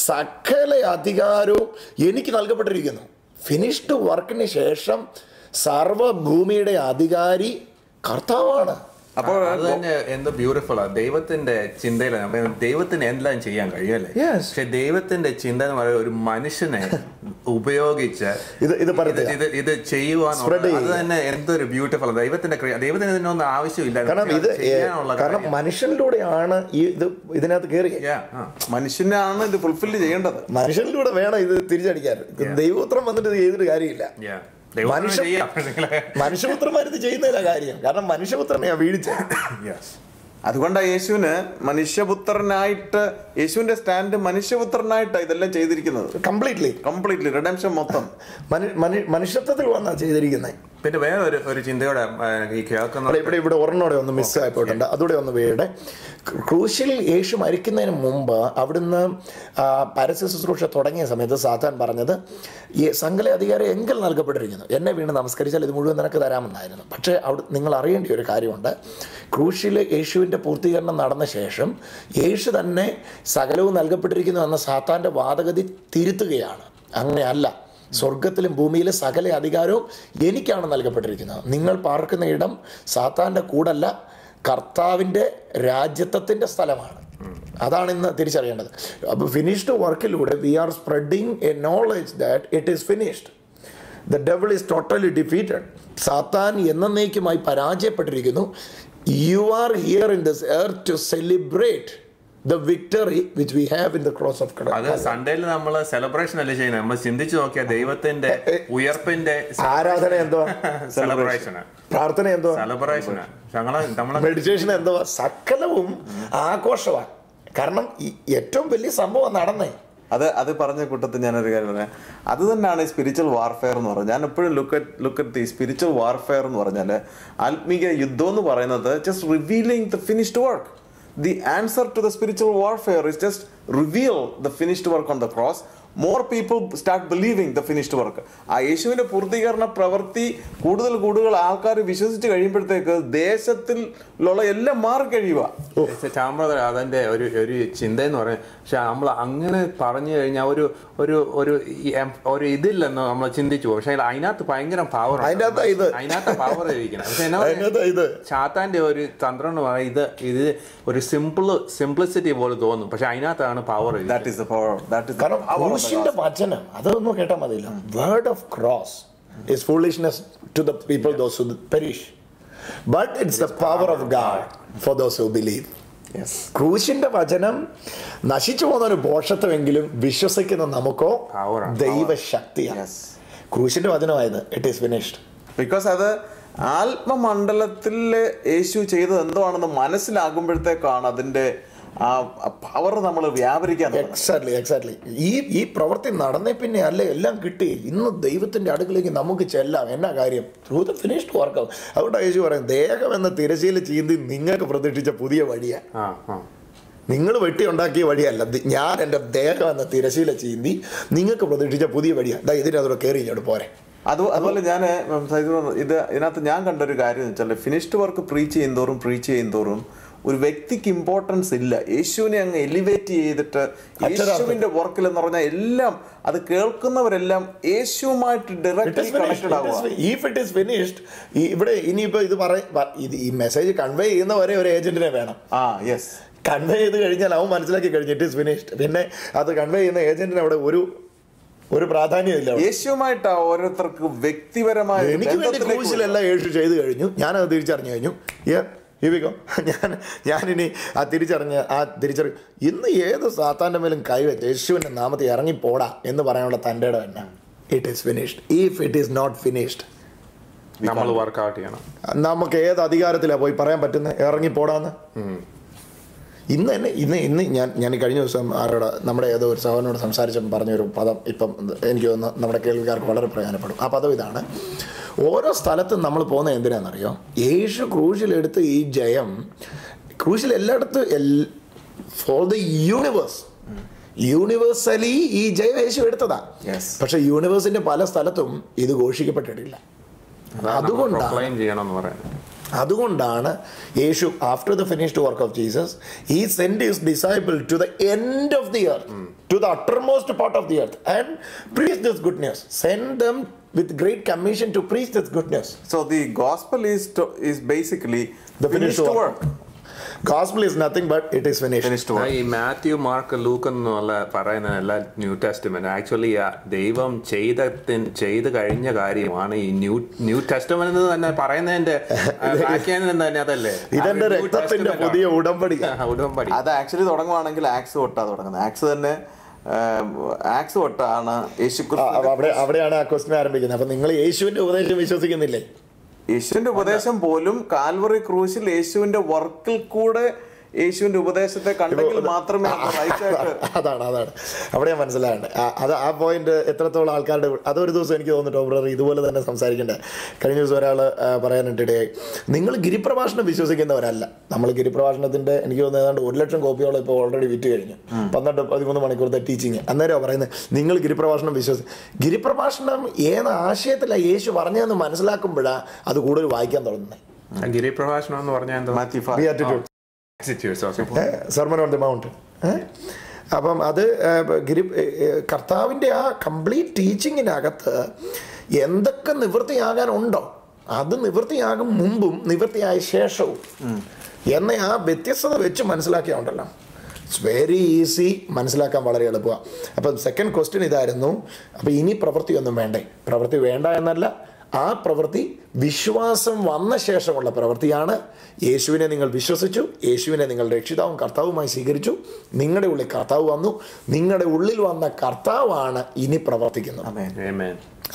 സകല അധികാരവും എനിക്ക് നൽകപ്പെട്ടിരിക്കുന്നു. ഫിനിഷ്ഡ് വർക്കിന് ശേഷം സർവ്വഭൂമിയുടെ അധികാരി കർത്താവാണ്. അപ്പോൾ അത് തന്നെ എന്ത് ബ്യൂട്ടിഫുൾ ആണ്. ദൈവത്തിന്റെ ചിന്തയിൽ ദൈവത്തിന് എല്ലാം ചെയ്യാൻ കഴിയുമല്ലേ? പക്ഷെ ദൈവത്തിന്റെ ചിന്ത എന്ന് പറയുന്നത് ഒരു മനുഷ്യനെ ഉപയോഗിച്ച് ഇത് ചെയ്യുവാൻ, അത് തന്നെ എന്തൊരു ബ്യൂട്ടിഫുൾ. ദൈവത്തിന് ഇതിനൊന്നും ആവശ്യമില്ല. കാരണം മനുഷ്യനിലൂടെയാണ് ഇതിനകത്ത് കയറി, മനുഷ്യനാണ് ഇത് ഫുൾഫിൽ ചെയ്യേണ്ടത്. മനുഷ്യനിലൂടെ വേണം ഇത് തിരിച്ചടിക്കാൻ. ദൈവോത്രം വന്നിട്ട് ഇത് ചെയ്തിട്ട് കാര്യമില്ല. മനുഷ്യപുത്രന്മാരിത് ചെയ്യുന്നില്ല കാര്യം, കാരണം മനുഷ്യപുത്രനെയാ വീഴ്ച. അതുകൊണ്ടാണ് യേശുവിന് മനുഷ്യപുത്രനായിട്ട്, യേശുവിന്റെ സ്റ്റാൻഡ് മനുഷ്യപുത്രനായിട്ടാണ് ഇതെല്ലാം ചെയ്തിരിക്കുന്നത്. കംപ്ലീറ്റ്ലി റിഡംഷൻ മൊത്തം മനുഷ്യത്വത്തിൽ വന്നാ ചെയ്തിരിക്കുന്നത്. പിന്നെ വേറെ ഒരു ചിന്തയോടെ ഈ കേൾക്കുന്ന ഇവിടെ ഒരെണ്ണോടെ ഒന്ന് മിസ് ആയിപ്പോയിട്ടുണ്ട്, അതുകൂടെ ഒന്ന് വേടെ. ക്രൂശിൽ യേശു മരിക്കുന്നതിന് മുമ്പ് അവിടുന്ന് പരസ്യ ശുശ്രൂഷ തുടങ്ങിയ സമയത്ത് സാത്താൻ പറഞ്ഞത്, ഈ സകല അധികാരം എങ്കിൽ നൽകപ്പെട്ടിരിക്കുന്നു, എന്നെ വീണ് നമസ്കരിച്ചാൽ ഇത് മുഴുവൻ നിനക്ക് തരാമെന്നായിരുന്നു. പക്ഷേ നിങ്ങൾ അറിയേണ്ട ഒരു കാര്യമുണ്ട്, ക്രൂശിൽ യേശുവിൻ്റെ പൂർത്തീകരണം നടന്ന ശേഷം യേശു തന്നെ സകലവും നൽകപ്പെട്ടിരിക്കുന്നു എന്ന സാത്താൻ്റെ വാദഗതി തിരുത്തുകയാണ്. അങ്ങനെയല്ല, സ്വർഗത്തിലും ഭൂമിയിലും സകല അധികാരവും എനിക്കാണ് നൽകപ്പെട്ടിരിക്കുന്നത്. നിങ്ങൾ പാർക്കുന്ന ഇടം സാത്താൻ്റെ കൂടല്ല, കർത്താവിൻ്റെ രാജ്യത്വത്തിൻ്റെ സ്ഥലമാണ്. അതാണ് ഇന്ന് തിരിച്ചറിയേണ്ടത്. അപ്പോൾ ഫിനിഷ്ഡ് വർക്കിലൂടെ we are spreading a knowledge that it is finished. The devil is totally defeated. സാത്താൻ എന്നേക്കുമായി പരാജയപ്പെട്ടിരിക്കുന്നു. You are here in this earth to celebrate the victory which we have in the cross of Christ. അത് സൺഡേയിൽ നമ്മൾ സെലിബ്രേഷൻ അല്ലേ ചെയ്യുന്നത്. നമ്മൾ ചിന്തിച്ചു നോക്കിയാൽ ദൈവത്തിന്റെ ഉയർപ്പിന്റെ ആരാധന എന്തോ സെലിബ്രേഷൻ, പ്രാർത്ഥന എന്തോ സെലിബ്രേഷൻ, മെഡിറ്റേഷൻ എന്തോ, സകലവും ആഘോഷമാണ്. കാരണം ഏറ്റവും വലിയ സംഭവം നടന്നേ. അത് പറഞ്ഞ കൂട്ടത്തിൽ ഞാനൊരു കാര്യം പറയാം. അത് തന്നെയാണ് ഈ സ്പിരിച്വൽ വാർഫെയർ എന്ന് പറയുന്നത്. ഞാൻ എപ്പോഴും look at the spiritual warfare എന്ന് പറഞ്ഞാൽ, ആത്മീക യുദ്ധം എന്ന് പറയുന്നത് just revealing the finished work. The answer to the spiritual warfare is just reveal the finished work on the cross. More people start believing the finished work. ആ യേശുവിന്റെ പൂർത്തീകരണ പ്രവൃത്തി കൂടുതൽ ആൾക്കാർ വിശ്വസിച്ച് കഴിയുമ്പോഴത്തേക്ക് ദേശത്തിലുള്ള എല്ലാം മാറി കഴിയുക. അതിന്റെ ഒരു ചിന്ത എന്ന് പറയുന്നത്, പക്ഷെ നമ്മൾ അങ്ങനെ പറഞ്ഞു കഴിഞ്ഞാൽ ഒരു ഇതില്ലെന്ന് നമ്മൾ ചിന്തിച്ചു പോകും. പക്ഷെ അതിനകത്ത് ഭയങ്കര പവർ, അതിനകത്ത് പവർ ഇരിക്കണം. പക്ഷെ ചാത്താന്റെ ഒരു തന്ത്രം എന്ന് പറയുന്നത് ഇത് ഒരു സിംപ്ലിസിറ്റി പോലെ തോന്നും, പക്ഷെ അതിനകത്താണ് പവർ. വചനം അതൊന്നും കേട്ടാൽ മതിയില്ല. Word of cross is foolishness to the people, those who perish, but it's the power of God for those who believe. ക്രൂശിന്റെ വചനം നശിച്ചു പോകുന്ന ഒരു ഭോഷത്വമെങ്കിലും വിശ്വസിക്കുന്ന നമുക്കോ ദൈവശക്തിയാണ്. ക്രൂശിന്റെ വചനമായത് ഇറ്റ് ഈസ് ഫിനിഷ്ഡ്. ബിക്കോസ് അത് ആത്മമണ്ഡലത്തിൽ യേശു ചെയ്തത് എന്താണെന്ന് മനസ്സിലാകുമ്പോഴത്തേക്കാണ് അതിന്റെ പവർ നമ്മൾ വ്യാപരിക്കാൻ. എക്സാക്ട്ലി ഈ പ്രവൃത്തി നടന്നേ പിന്നെ അല്ലേ എല്ലാം കിട്ടി. ഇന്ന് ദൈവത്തിന്റെ അടുക്കിലേക്ക് നമുക്ക് ചെല്ലാം. എന്നാ കാര്യം? Through the finished work. അതുകൊണ്ട് യേശു പറയും, ദേഹം എന്ന തിരശ്ശീല ചീന്തി നിങ്ങൾക്ക് പ്രതീക്ഷിച്ച പുതിയ വഴിയാണ്. നിങ്ങൾ വെട്ടി ഉണ്ടാക്കിയ വഴിയല്ല, ഞാൻ എൻ്റെ ദേഹം എന്ന തിരശ്ശീല ചീന്തി നിങ്ങൾക്ക് പ്രതീക്ഷിച്ച പുതിയ വഴിയാണ്. ഇതിനകത്തോടെ കയറി ഇങ്ങോട്ട് പോരെ. അതുപോലെ ഞാൻ ഇതിനകത്ത് ഞാൻ കണ്ടൊരു കാര്യം എന്ന് വെച്ചാൽ, ഫിനിഷ്ഡ് വർക്ക് പ്രീച്ച് ചെയ്യുന്തോറും ഒരു വ്യക്തിക്ക് ഇമ്പോർട്ടൻസ് ഇല്ല. യേശുവിനെ അങ്ങ് എലിവേറ്റ് ചെയ്തിട്ട് യേശുവിന്റെ വർക്കിൽ എന്ന് പറഞ്ഞാൽ എല്ലാം അത് കേൾക്കുന്നവരെല്ലാം യേശുവുമായിട്ട് ഡയറക്റ്റ്ലി കണക്റ്റഡ് ആവുക. ഇഫ് ഇറ്റ് ഈസ് ഫിനിഷ്ഡ്, ഇവിടെ ഇനിയിപ്പോ ഈ മെസ്സേജ് കൺവേ ചെയ്യുന്നവരെ ഒരു ഏജന്റിനെ വേണം. കൺവേ ചെയ്ത് കഴിഞ്ഞാൽ അവൻ മനസ്സിലാക്കി കഴിഞ്ഞു ഇറ്റ് ഈസ് ഫിനിഷ്ഡ്. പിന്നെ അത് കൺവേ ചെയ്യുന്ന ഏജന്റിന് അവിടെ ഒരു പ്രാധാന്യമില്ല. യേശുവുമായിട്ട് ഓരോരുത്തർക്ക് വ്യക്തിപരമായ എനിക്ക് വേണ്ടി ക്രൂശിലെല്ലാം യേശു ചെയ്തു കഴിഞ്ഞു, ഞാനത് തിരിച്ചറിഞ്ഞു കഴിഞ്ഞു. ഞാനിനി തിരിച്ചറി ഇന്ന് ഏത് സാത്താൻ്റെ മേലും കൈവച്ച് യേശുവിൻ്റെ നാമത്തിൽ ഇറങ്ങിപ്പോടാ എന്ന് പറയാനുള്ള തൻ്റെ ഇടം തന്നെ. It is finished. If it is not finished, നമ്മൾ വർക്ക്ഔട്ട് ചെയ്യണം. നമുക്ക് ഏത് അധികാരത്തിലാണ് പോയി പറയാൻ പറ്റുന്നത് ഇറങ്ങിപ്പോടാന്ന്? ഇന്ന് ഞാൻ കഴിഞ്ഞ ദിവസം നമ്മുടെ ഏതോ ഒരു സഹോദരനോട് സംസാരിച്ചപ്പോൾ പറഞ്ഞൊരു പദം ഇപ്പം എനിക്ക് തോന്നുന്നു നമ്മുടെ കേൾവിക്കാർക്ക് വളരെ പ്രയോജനപ്പെടും. ആ പദം ഇതാണ്: ഓരോ സ്ഥലത്തും നമ്മൾ പോകുന്നത് എന്തിനാണെന്നറിയോ? യേശു ക്രൂശിലെടുത്ത് ഈ ജയം, ക്രൂശിൽ എല്ലായിടത്തും ഫോർ ദ യൂണിവേഴ്സലി ഈ ജയം യേശു എടുത്തതാ. പക്ഷെ യൂണിവേഴ്സിന്റെ പല സ്ഥലത്തും ഇത് ഘോഷിക്കപ്പെട്ടിട്ടില്ല. അതുകൊണ്ടാണ് യേശു after the finished work of Jesus he send his disciple to the end of the earth, to the uttermost part of the earth, and preach this good news. Send them with great commission to preach this good news. So the gospel is basically the finished work. Gospel is nothing but it is finished work. ഈ മാത്യു, മാർക്ക്, ലൂക്ക് എന്നുള്ള പറയുന്ന എല്ലാ ന്യൂ ടെസ്റ്റ്മെന്റ് ആക്ച്വലി ദൈവം ചെയ്ത് കഴിഞ്ഞ കാര്യമാണ് ഈ ന്യൂ ടെസ്റ്റ്മെന്റ് എന്ന് തന്നെ പറയുന്നതിന്റെ വ്യാഖ്യാനം തന്നെ അതല്ലേ. ഇതെന്റെ രക്തത്തിന്റെ പുതിയ ഉടമ്പടി. അത് ആക്ച്വലി തുടങ്ങുവാണെങ്കിൽ ആക്സ് തൊട്ടാ തുടങ്ങുന്നത്. ആക്സ് തന്നെ ആക്സ് തൊട്ടാണ് അവിടെയാണ് ആ ക്വസ്റ്റ്യൻ ആരംഭിക്കുന്നത്. അപ്പൊ നിങ്ങൾ യേശുവിന്റെ ഉപദേശം വിശ്വസിക്കുന്നില്ലേ? യേശുവിന്റെ ഉപദേശം പോലും കാൽവറി ക്രൂശിൽ യേശുവിന്റെ വർക്കിൽ കൂടെ യേശുവിന്റെ ഉപദേശത്തെ കണ്ടെങ്കിൽ മാത്രമേ അതാണ് അവിടെ ഞാൻ മനസ്സിലാകേണ്ടത്. അത് ആ പോയിന്റ് എത്രത്തോളം ആൾക്കാരുടെ അതൊരു ദിവസം എനിക്ക് തോന്നിട്ടോ ബ്രദർ ഇതുപോലെ തന്നെ സംസാരിക്കണ്ടേ. കഴിഞ്ഞ ദിവസം ഒരാൾ പറയാനിട്ടിടയായി, നിങ്ങൾ ഗിരിപ്രഭാഷണം വിശ്വസിക്കുന്നവരല്ല. നമ്മൾ ഗിരിപ്രഭാഷണത്തിന്റെ എനിക്ക് തോന്നുന്നത് ഏതാണ്ട് 1,00,000 കോപ്പിയോളം ഇപ്പോൾ ഓൾറെഡി വിറ്റ് കഴിഞ്ഞു. 12-13 മണിക്കൂറത്തെ ടീച്ചിങ്. അന്നേരം പറയുന്നത് നിങ്ങൾ ഗിരിപ്രഭാഷണം ഗിരിപ്രഭാഷണം ഏത് ആശയത്തിലാണ് യേശു പറഞ്ഞതെന്ന് മനസ്സിലാക്കുമ്പോഴാണ് അത് കൂടുതൽ വായിക്കാൻ തുടങ്ങുന്നത്. ഗിരിപ്രഭാഷണം എന്ന് പറഞ്ഞാൽ സെർമൺ ഓൺ ദി മൗണ്ട്. അപ്പം അത് കർത്താവിൻ്റെ ആ കംപ്ലീറ്റ് ടീച്ചിങ്ങിനകത്ത് എന്തൊക്കെ നിവൃത്തിയാകാനുണ്ടോ അത് നിവൃത്തിയാകും മുമ്പും നിവൃത്തിയായ ശേഷവും എന്ന ആ വ്യത്യസ്തത വെച്ച് മനസ്സിലാക്കിയുണ്ടല്ലോ. ഇറ്റ്സ് വെരി ഈസി, മനസ്സിലാക്കാൻ വളരെ എളുപ്പമാണ്. അപ്പം സെക്കൻഡ് ക്വസ്റ്റ്യൻ ഇതായിരുന്നു, അപ്പം ഇനി പ്രവൃത്തിയൊന്നും വേണ്ടേ? പ്രവൃത്തി വേണ്ട എന്നല്ല, ആ പ്രവൃത്തി വിശ്വാസം വന്ന ശേഷമുള്ള പ്രവൃത്തിയാണ്. യേശുവിനെ നിങ്ങൾ വിശ്വസിച്ചു, യേശുവിനെ നിങ്ങൾ രക്ഷിതാവും കർത്താവുമായി സ്വീകരിച്ചു, നിങ്ങളുടെ ഉള്ളിൽ കർത്താവ് വന്നു, നിങ്ങളുടെ ഉള്ളിൽ വന്ന കർത്താവാണ് ഇനി പ്രവർത്തിക്കുന്നത്.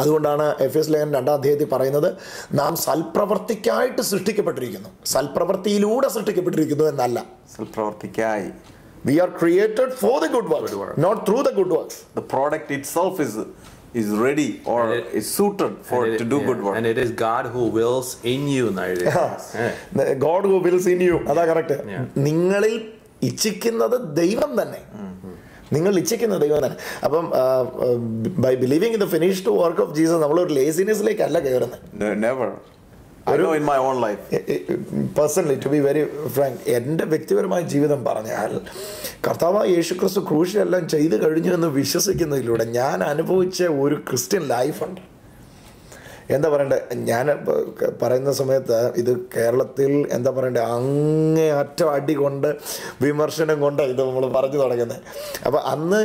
അതുകൊണ്ടാണ് എഫെസ്യ ലേഖനം 2-ാം അധ്യായത്തിൽ പറയുന്നത്, നാം സൽപ്രവർത്തിക്കായിട്ട് സൃഷ്ടിക്കപ്പെട്ടിരിക്കുന്നു, സൽപ്രവൃത്തിയിലൂടെ സൃഷ്ടിക്കപ്പെട്ടിരിക്കുന്നു എന്നല്ല. സൽപ്രവർത്തിക്കായി. We are created for the good works, not through the good works. The product itself is ready or is suited for to do good work. And it is God who wills in you. God who wills in you. അതാ കറക്റ്റ്. നിങ്ങളിൽ ഇച്ഛിക്കുന്നത് ദൈവം തന്നെ. നിങ്ങൾ ഇച്ഛിക്കുന്ന ദൈവം തന്നെ. അപ്പം by believing in the finished work of Jesus നമ്മളൊരു ലേസിനെസ്സിലേക്കല്ല കയറുന്നത്. Never. I know in my own life. Personally, to be very frank, എൻ്റെ വ്യക്തിപരമായ ജീവിതം പറഞ്ഞാൽ കർത്താവായ യേശുക്രിസ്തു ക്രൂശിലെല്ലാം ചെയ്തു കഴിഞ്ഞു എന്ന് വിശ്വസിക്കുന്നതിലൂടെ ഞാൻ അനുഭവിച്ച ഒരു ക്രിസ്ത്യൻ ലൈഫുണ്ട്. എന്താ പറയണ്ടേ, ഞാൻ പറയുന്ന സമയത്ത് ഇത് കേരളത്തിൽ എന്താ പറയണ്ടേ അങ്ങേയറ്റം അടി കൊണ്ട് വിമർശനം കൊണ്ട് ഇത് നമ്മൾ പറഞ്ഞു തുടങ്ങുന്നത്. അപ്പം അന്ന്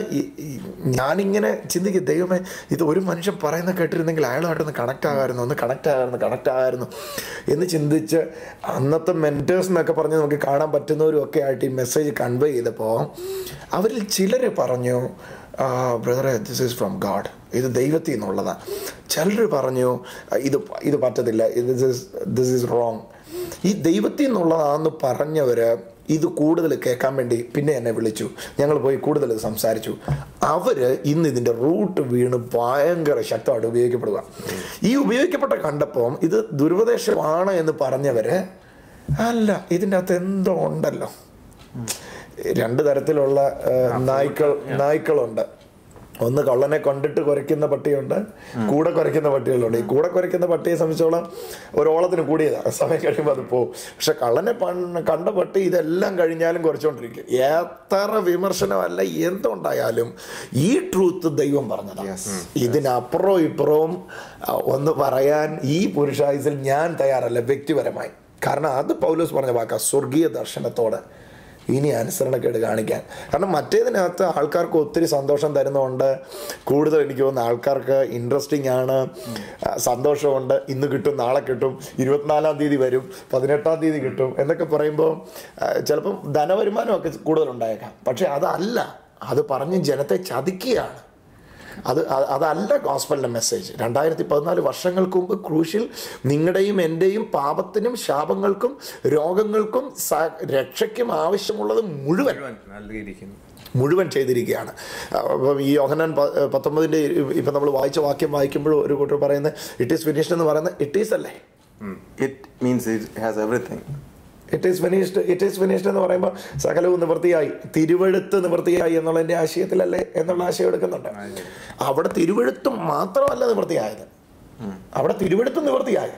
ഞാനിങ്ങനെ ചിന്തിക്കും, ദൈവമേ ഇത് ഒരു മനുഷ്യൻ പറയുന്ന കേട്ടിരുന്നെങ്കിൽ അയാളുമായിട്ടൊന്ന് കണക്റ്റ് ആകാമായിരുന്നു എന്ന് ചിന്തിച്ച് അന്നത്തെ മെൻറ്റേഴ്സ് എന്നൊക്കെ പറഞ്ഞ് നമുക്ക് കാണാൻ പറ്റുന്നവരും ഒക്കെ ആയിട്ട് ഈ മെസ്സേജ് കൺവേ ചെയ്തപ്പോൾ അവരിൽ ചിലർ പറഞ്ഞു, ബ്രദറെ ദിസ് ഈസ് ഫ്രം ഗാഡ്, ഇത് ദൈവത്തിൽ നിന്നുള്ളതാണ്. ചിലർ പറഞ്ഞു ഇത് പറ്റത്തില്ല, ദിസ് ഈസ് റോങ്. ഈ ദൈവത്തിൽ നിന്നുള്ളതാണെന്ന് പറഞ്ഞവർ ഇത് കൂടുതൽ കേൾക്കാൻ വേണ്ടി പിന്നെ എന്നെ വിളിച്ചു, ഞങ്ങൾ പോയി കൂടുതൽ സംസാരിച്ചു. അവർ ഇന്ന് ഇതിൻ്റെ റൂട്ട് വീണ് ഭയങ്കര ശക്തമായിട്ട് ഉപയോഗിക്കപ്പെടുക. ഈ ഉപയോഗിക്കപ്പെട്ട കണ്ടപ്പോൾ ഇത് ദുരുപദേശമാണ് എന്ന് പറഞ്ഞവർ അല്ല, ഇതിൻ്റെ അകത്ത് എന്തോ ഉണ്ടല്ലോ. 2 തരത്തിലുള്ള നായ്ക്കളുണ്ട്. ഒന്ന് കള്ളനെ കണ്ടിട്ട് കുരയ്ക്കുന്ന പട്ടിയുണ്ട്, കൂടെ കുരയ്ക്കുന്ന പട്ടികളുണ്ട്. ഈ കൂടെ കുരയ്ക്കുന്ന പട്ടിയെ സംബന്ധിച്ചോളം ഒരോളത്തിന് കൂടിയതാണ്, സമയം കഴിയുമ്പോൾ അത് പോകും. പക്ഷെ കള്ളനെ കണ്ട പട്ടി ഇതെല്ലാം കഴിഞ്ഞാലും കുറച്ചുകൊണ്ടിരിക്കും. എത്ര വിമർശനമല്ല എന്തുണ്ടായാലും ഈ ട്രൂത്ത് ദൈവം പറഞ്ഞതാണ്. ഇതിനപ്പുറവും ഇപ്പുറവും ഒന്ന് പറയാൻ ഈ പുരുഷായുസിൽ ഞാൻ തയ്യാറല്ല വ്യക്തിപരമായി. കാരണം അത് പൗലോസ് പറഞ്ഞ വാക്കാ, സ്വർഗീയ ദർശനത്തോടെ ഇനി അനുസരണക്കേട് കാണിക്കാൻ. കാരണം മറ്റേതിനകത്ത് ആൾക്കാർക്ക് ഒത്തിരി സന്തോഷം തരുന്നതുകൊണ്ട് കൂടുതൽ എനിക്ക് തോന്നുന്നു ആൾക്കാർക്ക് ഇൻട്രസ്റ്റിംഗ് ആണ്, സന്തോഷമുണ്ട്. ഇന്ന് കിട്ടും, നാളെ കിട്ടും, 24-ാം തീയതി വരും, 18-ാം തീയതി കിട്ടും എന്നൊക്കെ പറയുമ്പോൾ ചിലപ്പം ധനവരുമാനമൊക്കെ കൂടുതലുണ്ടായേക്കാം. പക്ഷെ അതല്ല, അത് പറഞ്ഞ് ജനത്തെ ചതിക്കുകയാണ്. അതല്ല ഗോസ്പലിൻ്റെ മെസ്സേജ്. 2014 വർഷങ്ങൾക്ക് മുമ്പ് ക്രൂശിൽ നിങ്ങളുടെയും എൻ്റെയും പാപത്തിനും ശാപങ്ങൾക്കും രോഗങ്ങൾക്കും രക്ഷയ്ക്കും ആവശ്യമുള്ളത് മുഴുവൻ ചെയ്തിരിക്കുകയാണ്. ഈ യോഹന്നാൻ 19 ഇപ്പം നമ്മൾ വായിച്ച വാക്യം വായിക്കുമ്പോൾ ഒരു കൂട്ടർ പറയുന്നത് ഇറ്റ് ഈസ് ഫിനിഷ്ഡ് എന്ന് പറയുന്നത് ഇറ്റ് ഈസ് അല്ലേ? It means it has everything. It is finished എന്ന് പറയുമ്പോൾ സകലവും നിവൃത്തിയായി, തിരുവെഴുത്ത് നിവൃത്തിയായി എന്നുള്ളതിൻ്റെ ആശയത്തിലല്ലേ എന്നുള്ള ആശയം എടുക്കുന്നുണ്ട്. അവിടെ തിരുവെഴുത്ത് മാത്രമല്ല നിവൃത്തിയായത്, അവിടെ തിരുവെഴുത്ത് നിവൃത്തിയായി.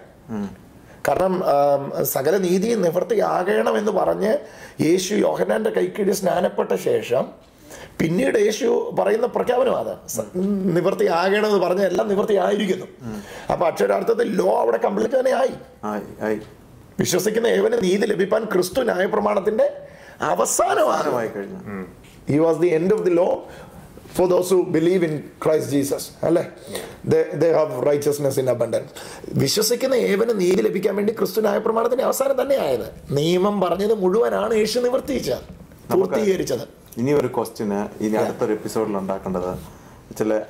കാരണം സകല നീതിയും നിവൃത്തിയാകണമെന്ന് പറഞ്ഞ് യേശു യോഹന്നാൻ്റെ കൈക്കീഴിൽ സ്നാനപ്പെട്ട ശേഷം പിന്നീട് യേശു പറയുന്ന പ്രഖ്യാപനം അത് നിവൃത്തിയാകണമെന്ന് പറഞ്ഞ എല്ലാം നിവൃത്തിയായിരിക്കുന്നു. അപ്പൊ അക്ഷരാർത്ഥത്തിൽ ലോ അവിടെ കംപ്ലീറ്റ് തന്നെ ആയി. വിശ്വസിക്കുന്ന ഏവന് നീതി ലഭിപ്പാൻ ക്രിസ്തു ന്യായപ്രമാണത്തിന്റെ അവസാനമായി കഴിഞ്ഞു. He was the end of the law for those who believe in Christ Jesus. അല്ലേ? They have righteousness in abundance. വിശ്വസിക്കുന്ന ഏവന് നീതി ലഭിക്കാൻ വേണ്ടി ക്രിസ്തു ന്യായപ്രമാണത്തിന്റെ അവസാനം തന്നെ ആയത്. നിയമം പറഞ്ഞത് മുഴുവനാണ് യേശു പൂർത്തീകരിച്ചത്. ഇനി ഒരു ക്വസ്റ്റ്യന് ഇനി അടുത്തൊരു എപ്പിസോഡിൽ ഉണ്ടാക്കേണ്ടത്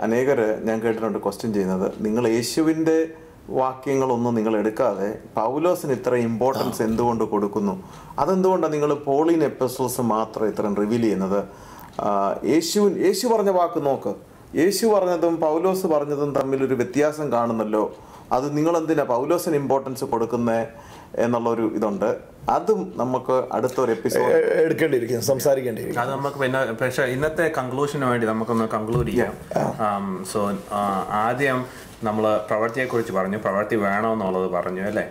അനേകർ ഞാൻ കേട്ടിട്ടുണ്ട് ക്വസ്റ്റ്യൻ ചെയ്യുന്നത്, നിങ്ങൾ യേശുവിൻ്റെ വാക്യങ്ങളൊന്നും നിങ്ങൾ എടുക്കാതെ പൗലോസിന് ഇത്ര ഇമ്പോർട്ടൻസ് എന്തുകൊണ്ട് കൊടുക്കുന്നു? അതെന്തുകൊണ്ടാണ് നിങ്ങൾ പോളിൻ എപ്പിസോഡ്സ് മാത്രം ഇത്രയും റിവീൽ ചെയ്യുന്നത്? യേശു പറഞ്ഞ വാക്ക് നോക്ക്, യേശു പറഞ്ഞതും പൗലോസ് പറഞ്ഞതും തമ്മിലൊരു വ്യത്യാസം കാണുന്നല്ലോ. അത് നിങ്ങളെന്തിനാ പൗലോസിന് ഇമ്പോർട്ടൻസ് കൊടുക്കുന്നേ എന്നുള്ളൊരു ഇതുണ്ട്. അതും നമുക്ക് അടുത്തൊരു എപ്പിസോഡ് എടുക്കേണ്ടിയിരിക്കും, സംസാരിക്കേണ്ടിയിരിക്കും. അത് നമുക്ക് പിന്നെ പക്ഷേ ഇന്നത്തെ കൺക്ലൂഷന് വേണ്ടി നമുക്കൊന്ന് കൺക്ലൂഡ് ചെയ്യാം. സോ ആദ്യം നമ്മൾ പ്രവൃത്തിയെക്കുറിച്ച് പറഞ്ഞു, പ്രവൃത്തി വേണമെന്നുള്ളത് പറഞ്ഞു അല്ലേ?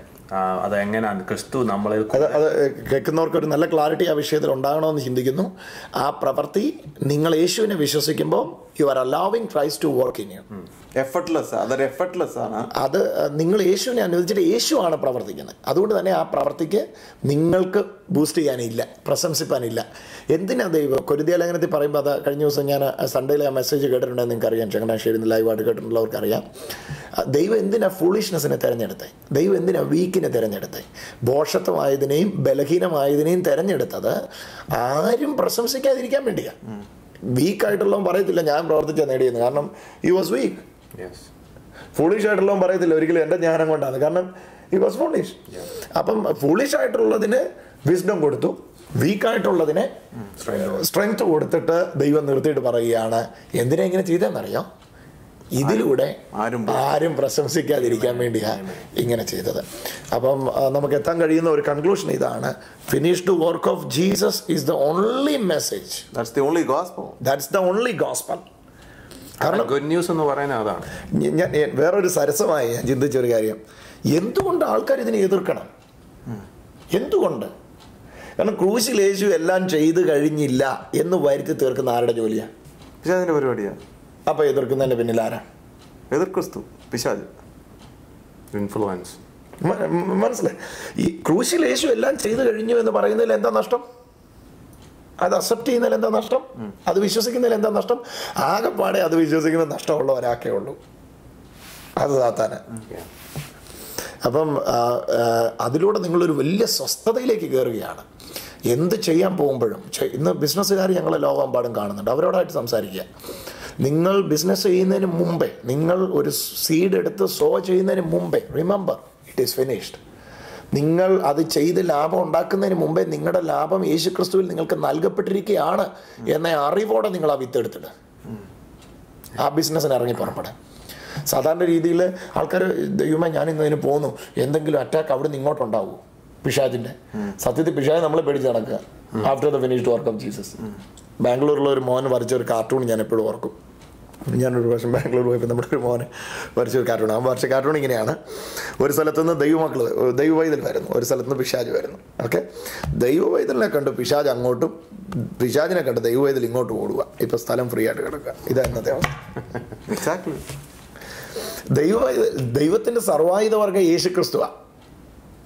അത് എങ്ങനെയാണ് ക്രിസ്തു നമ്മളിൽ അത് കേൾക്കുന്നവർക്ക് ഒരു നല്ല ക്ലാരിറ്റി ആ വിഷയത്തിൽ ഉണ്ടാകണമെന്ന് ചിന്തിക്കുന്നു. ആ പ്രവൃത്തി നിങ്ങൾ യേശുവിനെ വിശ്വസിക്കുമ്പോൾ you are allowing Christ to work in you. Effortless ആണ്. അത് നിങ്ങൾ യേശുവിനെ അനുവദിച്ചിട്ട് യേശു ആണ് പ്രവർത്തിക്കുന്നത്. അതുകൊണ്ട് തന്നെ ആ പ്രവർത്തിക്ക് നിങ്ങൾക്ക് ബൂസ്റ്റ് ചെയ്യാനില്ല, പ്രശംസിപ്പാനില്ല. എന്തിനാ ദൈവം കൊരിന്ത്യ ലേഖനത്തിൽ പറയുമ്പോൾ, അത് കഴിഞ്ഞ ദിവസം ഞാൻ സൺഡേയിലെ ആ മെസ്സേജ് കേട്ടിട്ടുണ്ടെന്ന് നിങ്ങൾക്ക് അറിയാം, ചങ്ങനാശ്ശേരിയിൽ ലൈവായിട്ട് കേട്ടിട്ടുള്ളവർക്ക് അറിയാം. ദൈവം എന്തിനാ ഫൂളിഷ്നെസ്സിനെ തിരഞ്ഞെടുത്തത്? ദൈവം എന്തിനാ വീക്കിനെ തിരഞ്ഞെടുത്തത്? ഭോഷത്വമായതിനെയും ബലഹീനമായതിനെയും തിരഞ്ഞെടുത്തത് ആരും പ്രശംസിക്കാതിരിക്കാൻ വേണ്ടിയാണ്. വീക്കായിട്ടുള്ളവൻ പറയത്തില്ല ഞാൻ പ്രവർത്തിച്ചാൽ നേടിയെന്ന്, കാരണം ഹി വാസ് വീക്ക്. ഫൂളിഷ് ആയിട്ടുള്ളവൻ പറയത്തില്ല ഒരിക്കലും എൻ്റെ ജ്ഞാനം കൊണ്ടാണ്, കാരണം ഹി വാസ് ഫൂളിഷ്. അപ്പം ഫൂളിഷ് ആയിട്ടുള്ളതിന് വിസ്ഡം കൊടുത്തു, വീക്കായിട്ടുള്ളതിനെ സ്ട്രെങ്ത് കൊടുത്തിട്ട് ദൈവം നിർത്തിയിട്ട് പറയുകയാണ് എന്തിനാ ഇങ്ങനെ ചെയ്തതെന്നറിയാം? ഇതിലൂടെ ആരും പ്രശംസിക്കാതിരിക്കാൻ വേണ്ടിയാണ് ഇങ്ങനെ ചെയ്തത്. അപ്പം നമുക്ക് എത്താൻ കഴിയുന്ന ഒരു കൺക്ലൂഷൻ ഇതാണ്: finished work of Jesus is the only message. That's the only gospel. കാരണം ഗുഡ് ന്യൂസ് എന്ന് പറയുന്നത് അതാണ്. ഞാൻ വേറൊരു സരസമായി ഞാൻ ചിന്തിച്ചൊരു കാര്യം, എന്തുകൊണ്ട് ആൾക്കാർ ഇതിനെ എതിർക്കണം? എന്തുകൊണ്ട്? കാരണം ക്രൂശിൽ യേശു എല്ലാം ചെയ്തു കഴിഞ്ഞില്ല എന്ന് വരുത്തി തീർക്കുന്ന ആരുടെ ജോലിയാണ്? പിശാചിന്റെ പരിപാടിയാണ്. അപ്പൊ എതിർക്കുന്നതിന്റെ പിന്നിൽ ആരാ? ക്രിസ്തു, പിശാച്, ഇൻഫ്ലുവൻസ്. മനസ്സിലായി? ഈ ക്രൂശിൽ യേശു എല്ലാം ചെയ്തു കഴിഞ്ഞു എന്ന് പറയുന്നതിൽ എന്താ നഷ്ടം? അത് അക്സെപ്റ്റ് ചെയ്യുന്നതിൽ എന്താ നഷ്ടം? അത് വിശ്വസിക്കുന്നതിൽ എന്താ നഷ്ടം? ആകെപ്പാടെ അത് വിശ്വസിക്കുന്ന നഷ്ടമുള്ള ഒരാക്കേ ഉള്ളൂ, അത് സാത്താന്. അപ്പം അതിലൂടെ നിങ്ങളൊരു വലിയ സ്വസ്ഥതയിലേക്ക് കയറുകയാണ്. എന്ത് ചെയ്യാൻ പോകുമ്പോഴും ഇന്ന് ബിസിനസ്സുകാർ ഞങ്ങളെ ലോകമെമ്പാടും കാണുന്നുണ്ട്, അവരോടായിട്ട് സംസാരിക്കുക. നിങ്ങൾ ബിസിനസ് ചെയ്യുന്നതിന് മുമ്പേ, നിങ്ങൾ ഒരു സീഡ് എടുത്ത് സോ ചെയ്യുന്നതിന് മുമ്പേ, റിമെമ്പർ ഇറ്റ് ഈസ് ഫിനിഷ്ഡ്. നിങ്ങൾ അത് ചെയ്ത് ലാഭം ഉണ്ടാക്കുന്നതിന് മുമ്പേ നിങ്ങളുടെ ലാഭം യേശുക്രിസ്തുവിൽ നിങ്ങൾക്ക് നൽകപ്പെട്ടിരിക്കുകയാണ് എന്ന അറിവോടെ നിങ്ങൾ ആ വിത്ത് എടുത്തിട്ട് ആ ബിസിനസ്സിന് ഇറങ്ങി പുറപ്പെടാം. സാധാരണ രീതിയിൽ ആൾക്കാർ ദൈവമേ ഞാൻ ഇന്നതിന് പോന്നു, എന്തെങ്കിലും അറ്റാക്ക് അവിടെ നിന്ന് ഇങ്ങോട്ടുണ്ടാവുമോ? പിശാചിൻ്റെ. സത്യത്തിൽ പിശാച് നമ്മളെ പേടിച്ച് നടക്കുക. After the finished work of Jesus. ബാംഗ്ലൂരിലുള്ള ഒരു മോൻ വരച്ച ഒരു കാർട്ടൂൺ ഞാൻ എപ്പോഴും ഓർക്കും. ഞാനൊരു പ്രാവശ്യം ബാംഗ്ലൂർ പോയപ്പോൾ നമ്മുടെ ഒരു മോനെ വരച്ചൊരു കാർട്ടൂൺ. ആ വരച്ച കാർട്ടൂൺ ഇങ്ങനെയാണ്: ഒരു സ്ഥലത്തുനിന്ന് ദൈവവൈതൽ വരുന്നു, ഒരു സ്ഥലത്തുനിന്ന് പിശാച് വരുന്നു. ഓക്കെ, ദൈവവൈതലിനെ കണ്ട് പിശാച് അങ്ങോട്ടും, പിശാചിനെ കണ്ട് ദൈവവൈതൽ ഇങ്ങോട്ടും ഓടുക. ഇപ്പം സ്ഥലം ഫ്രീ ആയിട്ട് കിടക്കുക. ഇതായിരുന്നത്തെ അവസ്ഥ. ദൈവത്തിൻ്റെ സർവായുധ വർഗ്ഗം യേശുക്രിസ്തുവാണ്.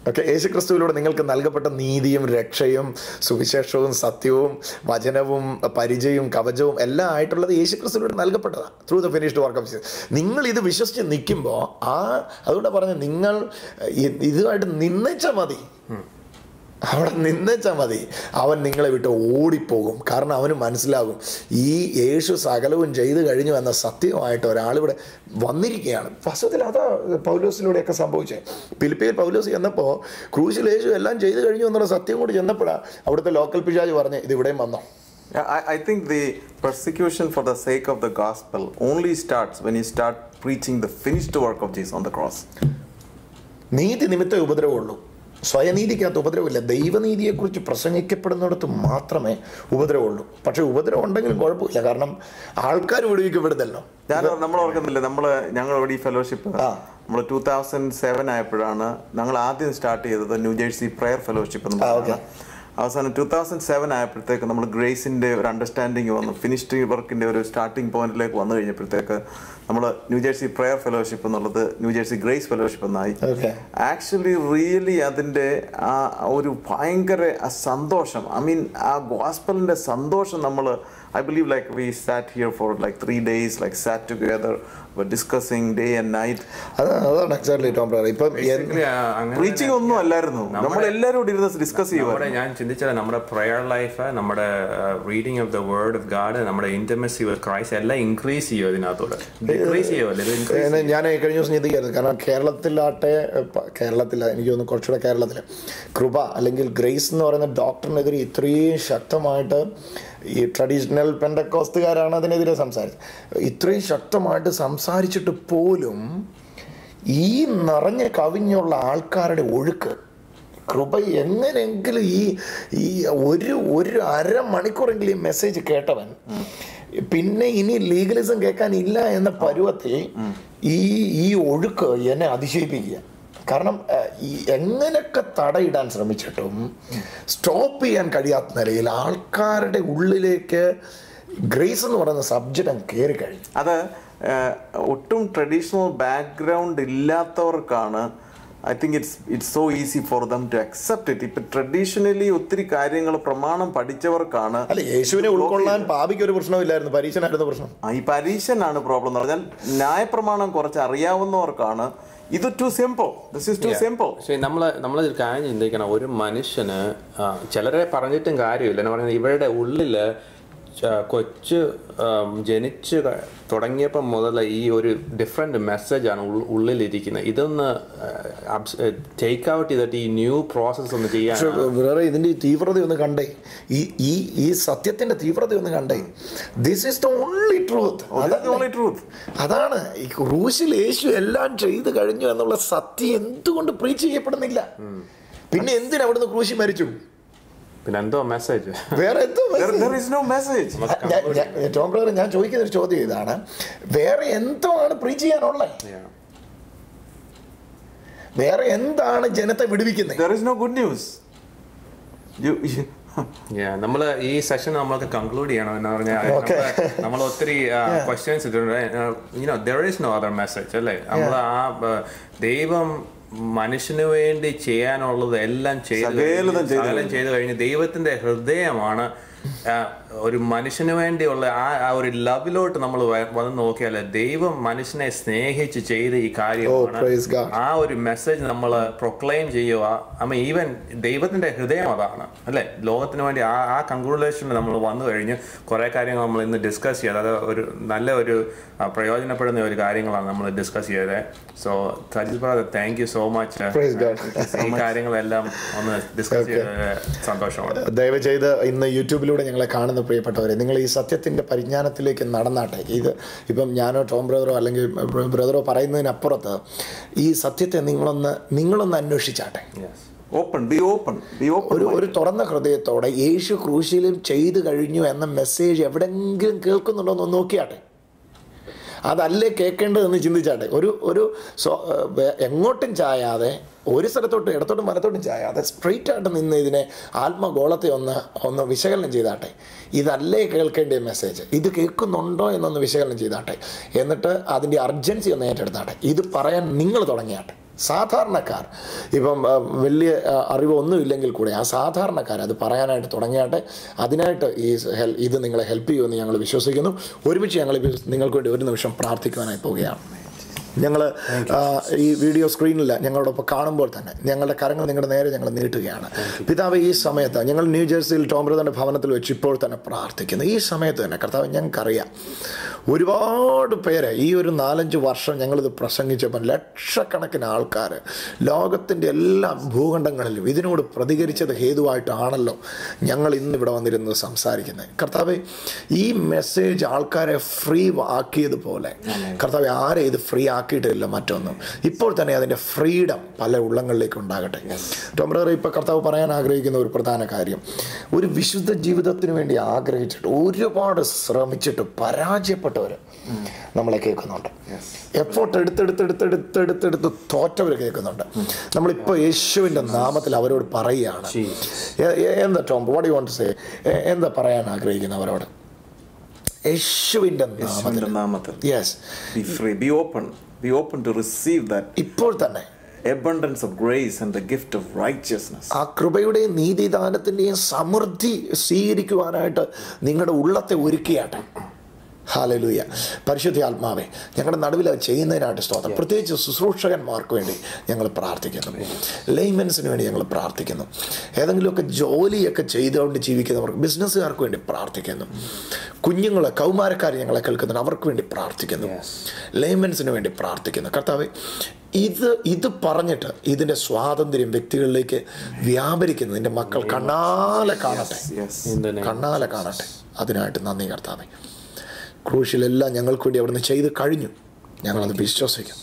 ഓക്കെ, യേശുക്രിസ്തുവിലൂടെ നിങ്ങൾക്ക് നൽകപ്പെട്ട നീതിയും രക്ഷയും സുവിശേഷവും സത്യവും വചനവും പരിചയവും കവചവും എല്ലാം ആയിട്ടുള്ളത് യേശുക്രിസ്തുവിലൂടെ നൽകപ്പെട്ടതാണ്, through the finished work of Jesus. നിങ്ങൾ ഇത് വിശ്വസിച്ച് നിൽക്കുമ്പോൾ അതുകൊണ്ട് പറഞ്ഞ് നിങ്ങൾ ഇതുമായിട്ട് നിന്നേച്ചാൽ മതി, അവിടെ നിന്നേച്ചാൽ മതി. അവൻ നിങ്ങളെ വിട്ട് ഓടിപ്പോകും. കാരണം അവന് മനസ്സിലാകും ഈ യേശു സകലവും ചെയ്തു കഴിഞ്ഞു എന്ന സത്യമായിട്ട് ഒരാളിവിടെ വന്നിരിക്കുകയാണ്. വാസ്തവത്തിൽ അതാ പൗലോസിലൂടെയൊക്കെ സംഭവിച്ചത്. ഫിലിപ്പിയിൽ പൗലോസ് ചെന്നപ്പോൾ ക്രൂശിൽ യേശു എല്ലാം ചെയ്തു കഴിഞ്ഞു എന്നുള്ള സത്യം കൂടി ചെന്നപ്പോഴാണ് അവിടുത്തെ ലോക്കൽ പിശാച് പറഞ്ഞ് ഇത് ഇവിടെയും വന്നോ. I think the persecution for the sake of the gospel only starts when you start preaching the finished work of Jesus on the cross. നീതി നിമിത്തം ഉപദ്രവമുള്ളൂ, സ്വയനീതിക്കകത്ത് ഉപദ്രവമില്ല. ദൈവനീതിയെക്കുറിച്ച് പ്രസംഗിക്കപ്പെടുന്നിടത്ത് മാത്രമേ ഉപദ്രവമുള്ളൂ. പക്ഷേ ഉപദ്രവം ഉണ്ടെങ്കിലും കുഴപ്പമില്ല, കാരണം ആൾക്കാർ വിടുവിക്കപ്പെടുന്നല്ലോ. നമ്മൾ ഓർക്കുന്നില്ല, ഞങ്ങളുടെ ഈ ഫെലോഷിപ്പ് നമ്മൾ 2007 ആയപ്പോഴാണ് ഞങ്ങൾ ആദ്യം സ്റ്റാർട്ട് ചെയ്തത് ന്യൂ ജേഴ്സി പ്രയർ ഫെലോഷിപ്പ് എന്ന് പറഞ്ഞാൽ. അവസാനം 2007 ആയപ്പോഴത്തേക്ക് നമ്മൾ ഗ്രേസിൻ്റെ ഒരു അണ്ടർസ്റ്റാൻഡിങ് വന്നു, ഫിനിഷ്ഡ് വർക്കിൻ്റെ ഒരു സ്റ്റാർട്ടിങ് പോയിന്റിലേക്ക് വന്നു കഴിഞ്ഞപ്പോഴത്തേക്ക് നമ്മൾ ന്യൂജേഴ്സി പ്രയർ ഫെലോഷിപ്പ് എന്നുള്ളത് ന്യൂജേഴ്സി ഗ്രേസ് ഫെലോഷിപ്പ് എന്നായി. ആക്ച്വലി റിയലി അതിൻ്റെ ആ ഒരു ഭയങ്കര സന്തോഷം, ഐ മീൻ ആ ഗോസ്പലിൻ്റെ സന്തോഷം നമ്മൾ I believe like we sat here for like 3 days, like sat together, were discussing day and night. അതാണ് എക്സാക്ട്ലി ടോം ബ്രദർ. ഇപ്പം പ്രീച്ചിങ് ഒന്നും അല്ലായിരുന്നു, നമ്മൾ എല്ലാവരും ഇരുന്ന് ഡിസ്കസ് ചെയ്യുക. ഞാൻ ചിന്തിച്ചാൽ നമ്മുടെ പ്രയർ ലൈഫ്, നമ്മുടെ reading of the word of God, നമ്മുടെ ഇന്റിമസി വിത്ത് ക്രൈസ്റ്റ് എല്ലാം ഇൻക്രീസ് ചെയ്യും. ഇതിനകത്തോടെ ഡിക്രീസ് ചെയ്യുമല്ലേ? ഞാൻ കഴിഞ്ഞ ദിവസം ചിന്തിക്കായിരുന്നു. കാരണം കേരളത്തിൽ എനിക്ക് തോന്നുന്നു കുറച്ചുകൂടെ കേരളത്തിൽ കൃപ അല്ലെങ്കിൽ ഗ്രേസ് എന്ന് പറയുന്ന ഡോക്ടറിനെതിരെ ഇത്രയും ശക്തമായിട്ട് ഈ ട്രഡീഷണൽ പെന്തക്കോസ്തുകാരാണ് അതിനെതിരെ സംസാരിച്ചത്. ഇത്രയും ശക്തമായിട്ട് സംസാരിച്ചിട്ട് പോലും ഈ നിറഞ്ഞ കവിഞ്ഞുള്ള ആൾക്കാരുടെ ഒഴുക്ക്, കൃപ എങ്ങനെയെങ്കിലും ഈ ഒരു അരമണിക്കൂറെങ്കിലും ഈ മെസ്സേജ് കേട്ടവൻ പിന്നെ ഇനി ലീഗലിസം കേൾക്കാനില്ല എന്ന പരുവത്തിൽ ഈ ഒഴുക്ക് എന്നെ അതിശയിപ്പിക്കുക. കാരണം എങ്ങനെയൊക്കെ തടയിടാൻ ശ്രമിച്ചിട്ടും സ്റ്റോപ്പ് ചെയ്യാൻ കഴിയാത്ത നിലയിൽ ആൾക്കാരുടെ ഉള്ളിലേക്ക് ഗ്രേസ് എന്ന് പറയുന്ന സബ്ജക്റ്റ് അങ്ങ് കയറി കഴിഞ്ഞു. അത് ഒട്ടും ട്രഡീഷണൽ ബാക്ക്ഗ്രൗണ്ട് ഇല്ലാത്തവർക്കാണ് I think it's so easy for them to accept it. ഇപ്പം ട്രഡീഷണലി ഒത്തിരി കാര്യങ്ങൾ പ്രമാണം പഠിച്ചവർക്കാണ്. അല്ല, യേശുവിനെ ഉൾക്കൊള്ളാൻ പാപിക്ക് ഒരു പ്രശ്നമില്ലായിരുന്നു, പരീക്ഷനായിരുന്നു പ്രശ്നം. ഈ പരീക്ഷനാണ് പ്രോബ്ലം എന്ന് പറഞ്ഞാൽ ന്യായപ്രമാണം കുറച്ച് അറിയാവുന്നവർക്കാണ് ഇത് too simple. This is too simple. പക്ഷേ നമ്മളൊരു കാര്യം ചിന്തിക്കണം. ഒരു മനുഷ്യന് ചിലരെ പറഞ്ഞിട്ടും കാര്യമില്ല എന്ന് പറഞ്ഞാൽ ഇവരുടെ ഉള്ളിൽ കൊച്ച് ജനിച്ച് തുടങ്ങിയപ്പം മുതൽ ഈ ഒരു ഡിഫറെൻ്റ് മെസ്സേജാണ് ഉള്ളിലിരിക്കുന്നത്. ഇതൊന്ന് ടേക്ക് ഔട്ട് ചെയ്തിട്ട് ഈ ന്യൂ പ്രോസസ്സ് ഒന്ന് ചെയ്യാൻ വേറെ ഇതിൻ്റെ തീവ്രത ഒന്ന് കണ്ടേ, ഈ സത്യത്തിൻ്റെ തീവ്രത ഒന്ന് കണ്ടേ. This is the only truth. അതാണ് ഈ ക്രൂശിൽ യേശു എല്ലാം ചെയ്ത് കഴിഞ്ഞു എന്നുള്ള സത്യം എന്തുകൊണ്ട് പ്രീച്ച് ചെയ്യപ്പെടുന്നില്ല? പിന്നെ എന്തിനാ അവിടുന്ന് ക്രൂശി മരിച്ചു? പിന്നെന്തോ മെസ്സേജ്? വേറെ എന്തോ മെസ്സേജ്. ടോം ബ്രദർ, ഞാൻ ചോദിക്കുന്ന ഒരു ചോദ്യം ഇതാണ്, വേറെ എന്തോ ആണ് പ്രീച്ച് ചെയ്യാനുള്ളത്? വേറെ എന്താണ് ജനത്തെ വിടുവിക്കുന്നത്? There is no good news. നമ്മൾ ഈ സെഷൻ നമ്മൾക്ക് കൺക്ലൂഡ് ചെയ്യണം എന്ന് പറഞ്ഞാൽ നമ്മൾ ഒത്തിരി ക്വസ്റ്റ്യൻസ് ഇട്ടിട്ടുണ്ട്. there is no other message അല്ലേ? നമ്മൾ ആ ദൈവം മനുഷ്യന് വേണ്ടി ചെയ്യാനുള്ളത് എല്ലാം ചെയ്തു കഴിഞ്ഞ് ദൈവത്തിന്റെ ഹൃദയമാണ് ഒരു മനുഷ്യന് വേണ്ടിയുള്ള ആ ഒരു ലവിലോട്ട് നമ്മൾ വന്ന് നോക്കിയാൽ ദൈവം മനുഷ്യനെ സ്നേഹിച്ച് ചെയ്ത ഈ കാര്യമാണ്. ആ ഒരു മെസ്സേജ് നമ്മൾ പ്രൊക്ലെയിം ചെയ്യുക. ഈവൻ ദൈവത്തിന്റെ ഹൃദയം അതാണ് അല്ലെ? ലോകത്തിന് വേണ്ടി ആ കൺക്ലൂഷനിൽ നമ്മൾ വന്നു കഴിഞ്ഞ് കുറെ കാര്യങ്ങൾ നമ്മൾ ഇന്ന് ഡിസ്കസ് ചെയ്തത്. അത് ഒരു നല്ല ഒരു പ്രയോജനപ്പെടുന്ന ഒരു കാര്യങ്ങളാണ് നമ്മൾ ഡിസ്കസ് ചെയ്തത്. So Sajith brother, thank you so much. ഈ കാര്യങ്ങളെല്ലാം ഒന്ന് ഡിസ്കസ് ചെയ്തത് സന്തോഷമാണ്. ദയവ് ചെയ്ത് ഇന്ന് യൂട്യൂബിലൂടെ ഞങ്ങളെ കാണുന്ന പ്രിയപ്പെട്ടവരെ, നിങ്ങൾ ഈ സത്യത്തിൻ്റെ പരിജ്ഞാനത്തിലേക്ക് നടന്നാട്ടെ. ഇപ്പം ഞാനോ ടോം ബ്രദറോ അല്ലെങ്കിൽ ബ്രദറോ പറയുന്നതിനപ്പുറത്ത് ഈ സത്യത്തെ നിങ്ങളൊന്ന് അന്വേഷിച്ചാട്ടെ. ഒരു തുറന്ന ഹൃദയത്തോടെ യേശു ക്രൂശിലും ചെയ്തു കഴിഞ്ഞു എന്ന മെസ്സേജ് എവിടെയെങ്കിലും കേൾക്കുന്നുണ്ടോ എന്ന് നോക്കിയാട്ടെ. അതല്ലേ കേൾക്കേണ്ടതെന്ന് ചിന്തിച്ചാട്ടെ. ഒരു എങ്ങോട്ടും ചായാതെ, ഒരു സ്ഥലത്തോട്ടും ഇടത്തോട്ടും വലത്തോട്ടും ചായാതെ സ്ട്രെയിറ്റ് ആയിട്ട് നിന്ന് ഇതിനെ ആത്മഗോളത്തെ ഒന്ന് വിശകലനം ചെയ്താട്ടെ. ഇതല്ലേ കേൾക്കേണ്ട മെസ്സേജ്, ഇത് കേൾക്കുന്നുണ്ടോ എന്നൊന്ന് വിശകലനം ചെയ്താട്ടെ. എന്നിട്ട് അതിൻ്റെ അർജൻസി ഒന്ന് ഏറ്റെടുത്താട്ടെ. ഇത് പറയാൻ നിങ്ങൾ തുടങ്ങിയാട്ടെ. സാധാരണക്കാർ, ഇപ്പം വലിയ അറിവൊന്നും ഇല്ലെങ്കിൽ കൂടെ ആ സാധാരണക്കാർ അത് പറയാനായിട്ട് തുടങ്ങിയാട്ടെ. അതിനായിട്ട് ഇത് നിങ്ങളെ ഹെൽപ്പ് ചെയ്യുമെന്ന് ഞങ്ങൾ വിശ്വസിക്കുന്നു. ഒരുമിച്ച് ഞങ്ങൾ നിങ്ങൾക്ക് വേണ്ടി ഒരു നിമിഷം പ്രാർത്ഥിക്കുവാനായി പോവുകയാണ്. ഞങ്ങൾ ഈ വീഡിയോ സ്ക്രീനിൽ ഞങ്ങളോടൊപ്പം കാണുമ്പോൾ തന്നെ ഞങ്ങളുടെ കരങ്ങൾ നിങ്ങളുടെ നേരെ ഞങ്ങൾ നീട്ടുകയാണ്. പിതാവ്, ഈ സമയത്ത് ഞങ്ങൾ ന്യൂജേഴ്സിയിൽ ടോം ബ്രദറിൻ്റെ ഭവനത്തിൽ വെച്ച് ഇപ്പോൾ തന്നെ പ്രാർത്ഥിക്കുന്നു. ഈ സമയത്ത് തന്നെ കർത്താവ്, ഞങ്ങൾക്കറിയാം ഒരുപാട് പേര് ഈ ഒരു 4-5 വർഷം ഞങ്ങളിത് പ്രസംഗിച്ചപ്പോൾ ലക്ഷക്കണക്കിന് ആൾക്കാർ ലോകത്തിൻ്റെ എല്ലാ ഭൂഖണ്ഡങ്ങളിലും ഇതിനോട് പ്രതികരിച്ചത് ഹേതുവായിട്ടാണല്ലോ ഞങ്ങൾ ഇന്നിവിടെ വന്നിരുന്നത് സംസാരിക്കുന്നത്. കർത്താവ്, ഈ മെസ്സേജ് ആൾക്കാരെ ഫ്രീ ആക്കിയതുപോലെ കർത്താവ് ആരെ ഇത് ഫ്രീ ആക്കിയിട്ടില്ല മറ്റൊന്നും. ഇപ്പോൾ തന്നെ അതിൻ്റെ ഫ്രീഡം പല ഉള്ളങ്ങളിലേക്ക് ഉണ്ടാകട്ടെ. ടോം ബ്രദർ, ഇപ്പോൾ കർത്താവ് പറയാൻ ആഗ്രഹിക്കുന്ന ഒരു പ്രധാന കാര്യം, ഒരു വിശുദ്ധ ജീവിതത്തിന് വേണ്ടി ആഗ്രഹിച്ചിട്ട് ഒരുപാട് ശ്രമിച്ചിട്ട് പരാജയപ്പെട്ടവർ നമ്മളെ കേൾക്കുന്നുണ്ട്. എഫോർട്ട് എടുത്തെടുത്ത് തോറ്റവർ കേൾക്കുന്നുണ്ട്. നമ്മളിപ്പോൾ യേശുവിൻ്റെ നാമത്തിൽ അവരോട് പറയുകയാണ്. എന്താ Tom, what you want to say? എന്താ പറയാൻ ആഗ്രഹിക്കുന്നവരോട്? യേശുവിന്റെ നാമത്തിൽ. Yes. Be free. Be open to receive that ഇപ്പോൾ തന്നെ abundance of grace and the gift of righteousness. ആ കൃപയുടെയും നീതിദാനത്തിന്റെയും സമൃദ്ധി സ്വീകരിക്കുവാനായിട്ട് നിങ്ങളുടെ ഉള്ളത്തെ ഒരുക്കിയാട്ടെ. ഹല്ലേലൂയ. പരിശുദ്ധ ആത്മാവേ, ഞങ്ങളുടെ നടുവിൽ അത് ചെയ്യുന്നതിനായിട്ട് സ്തോത്രം. പ്രത്യേകിച്ച് ശുശ്രൂഷകന്മാർക്ക് വേണ്ടി ഞങ്ങൾ പ്രാർത്ഥിക്കുന്നു. ലെയ്മൻസിന് വേണ്ടി ഞങ്ങൾ പ്രാർത്ഥിക്കുന്നു. ഏതെങ്കിലുമൊക്കെ ജോലിയൊക്കെ ചെയ്തുകൊണ്ട് ജീവിക്കുന്നവർക്ക്, ബിസിനസ്സുകാർക്ക് വേണ്ടി പ്രാർത്ഥിക്കുന്നു. കുഞ്ഞുങ്ങളെ, കൗമാരക്കാർ ഞങ്ങളെ കേൾക്കുന്നുണ്ട്, അവർക്ക് വേണ്ടി പ്രാർത്ഥിക്കുന്നു. ലെയ്മൻസിന് വേണ്ടി പ്രാർത്ഥിക്കുന്നു. കർത്താവേ, ഇത് പറഞ്ഞിട്ട് ഇതിൻ്റെ സ്വാതന്ത്ര്യം വ്യക്തികളിലേക്ക് വ്യാപരിക്കുന്നു. നിന്റെ മക്കൾ കണ്ണാലെ കാണട്ടെ, കണ്ണാലെ കാണട്ടെ. അതിനായിട്ട് നന്ദി കർത്താവേ. ക്രൂശിലെല്ലാം ഞങ്ങൾക്ക് വേണ്ടി അവിടുന്ന് ചെയ്ത് കഴിഞ്ഞു. ഞങ്ങളത് വിശ്വസിക്കും,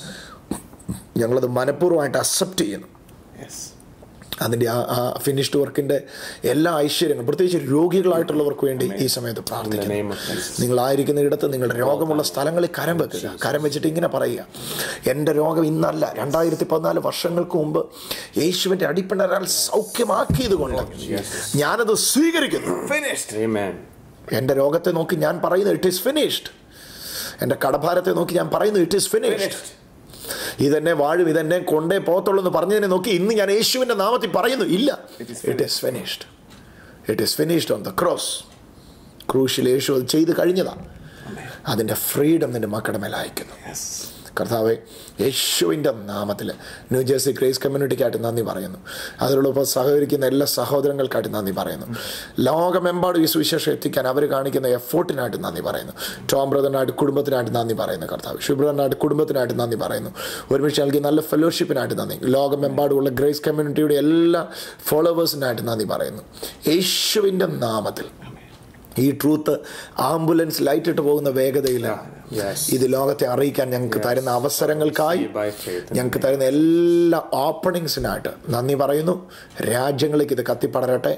ഞങ്ങളത് മനഃപൂർവ്വമായിട്ട് അക്സെപ്റ്റ് ചെയ്യുന്നു. അതിൻ്റെ ആ ഫിനിഷ്ഡ് വർക്കിൻ്റെ എല്ലാ ഐശ്വര്യങ്ങളും, പ്രത്യേകിച്ച് രോഗികളായിട്ടുള്ളവർക്ക് വേണ്ടി ഈ സമയത്ത് പ്രാർത്ഥിക്കുന്നു. നിങ്ങളായിരിക്കുന്ന ഇടത്ത് നിങ്ങളുടെ രോഗമുള്ള സ്ഥലങ്ങളിൽ കരം വെക്കുക. കരം വെച്ചിട്ട് ഇങ്ങനെ പറയുക, എൻ്റെ രോഗം ഇന്നല്ല, 2014 വർഷങ്ങൾക്ക് മുമ്പ് യേശുവിൻ്റെ അടിപ്പിണരാൽ സൗഖ്യമാക്കിയത് കൊണ്ട് ഞാനത് സ്വീകരിക്കുന്നു. എൻ്റെ രോഗത്തെ നോക്കി ഞാൻ പറയുന്നു ഇറ്റ് ഈസ് ഫിനിഷ്ഡ്. എൻ്റെ കടഭാരത്തെ നോക്കി ഞാൻ പറയുന്നു ഇറ്റ് ഈസ് ഫിനിഷ്ഡ്. ഇതെന്നെ വാഴും, ഇതെന്നെ കൊണ്ടേ പോകത്തുള്ളൂ എന്ന് പറഞ്ഞതിനെ നോക്കി ഇന്ന് ഞാൻ യേശുവിൻ്റെ നാമത്തിൽ പറയുന്നു, ഇല്ല, it is finished. It is finished on the cross. ക്രൂശിൽ യേശു അത് ചെയ്ത് കഴിഞ്ഞതാണ്. അതിൻ്റെ ഫ്രീഡം നിൻ്റെ മക്കളുടെ മേലെ അയക്കുന്നു. കർത്താവെ, യേശുവിൻ്റെ നാമത്തിൽ ന്യൂജേഴ്സി ഗ്രേസ് കമ്മ്യൂണിറ്റിക്കായിട്ട് നന്ദി പറയുന്നു. അതിനോടൊപ്പം സഹകരിക്കുന്ന എല്ലാ സഹോദരങ്ങൾക്കായിട്ട് നന്ദി പറയുന്നു. ലോകമെമ്പാടും ഈ സുവിശേഷം എത്തിക്കാൻ അവർ കാണിക്കുന്ന എഫോർട്ടിനായിട്ട് നന്ദി പറയുന്നു. ടോം ബ്രദറിനായിട്ട് കുടുംബത്തിനായിട്ട് നന്ദി പറയുന്നു. കർത്താവ്, ശുഭ്രനായിട്ട് കുടുംബത്തിനായിട്ട് നന്ദി പറയുന്നു. ഒരുമിച്ച് നൽകി നല്ല ഫെലോഷിപ്പിനായിട്ട് നന്ദി. ലോകമെമ്പാടുമുള്ള ഗ്രേസ് കമ്മ്യൂണിറ്റിയുടെ എല്ലാ ഫോളോവേഴ്സിനായിട്ട് നന്ദി പറയുന്നു. യേശുവിൻ്റെ നാമത്തിൽ ഈ ട്രൂത്ത് ആംബുലൻസ് ലൈറ്റ് ഇട്ട് പോകുന്ന വേഗതയിൽ ഇത് ലോകത്തെ അറിയിക്കാൻ ഞങ്ങൾക്ക് തരുന്ന അവസരങ്ങൾക്കായി, ഞങ്ങൾക്ക് തരുന്ന എല്ലാ ഓപ്പണിങ്സിനായിട്ട് നന്ദി പറയുന്നു. രാജ്യങ്ങളിലേക്ക് ഇത് കത്തിപ്പടരട്ടെ.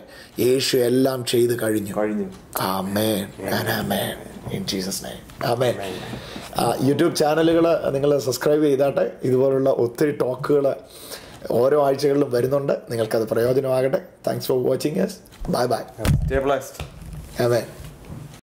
യേശു എല്ലാം ചെയ്ത് കഴിഞ്ഞു. Amen and amen in Jesus name. Amen. YouTube ചാനലുകൾ നിങ്ങൾ സബ്സ്ക്രൈബ് ചെയ്താട്ടെ. ഇതുപോലുള്ള ഒത്തിരി ടോക്കുകൾ ഓരോ ആഴ്ചകളിലും വരുന്നുണ്ട്. നിങ്ങൾക്കത് പ്രയോജനമാകട്ടെ. Thanks for watching us. Bye bye. Stay blessed. Amen.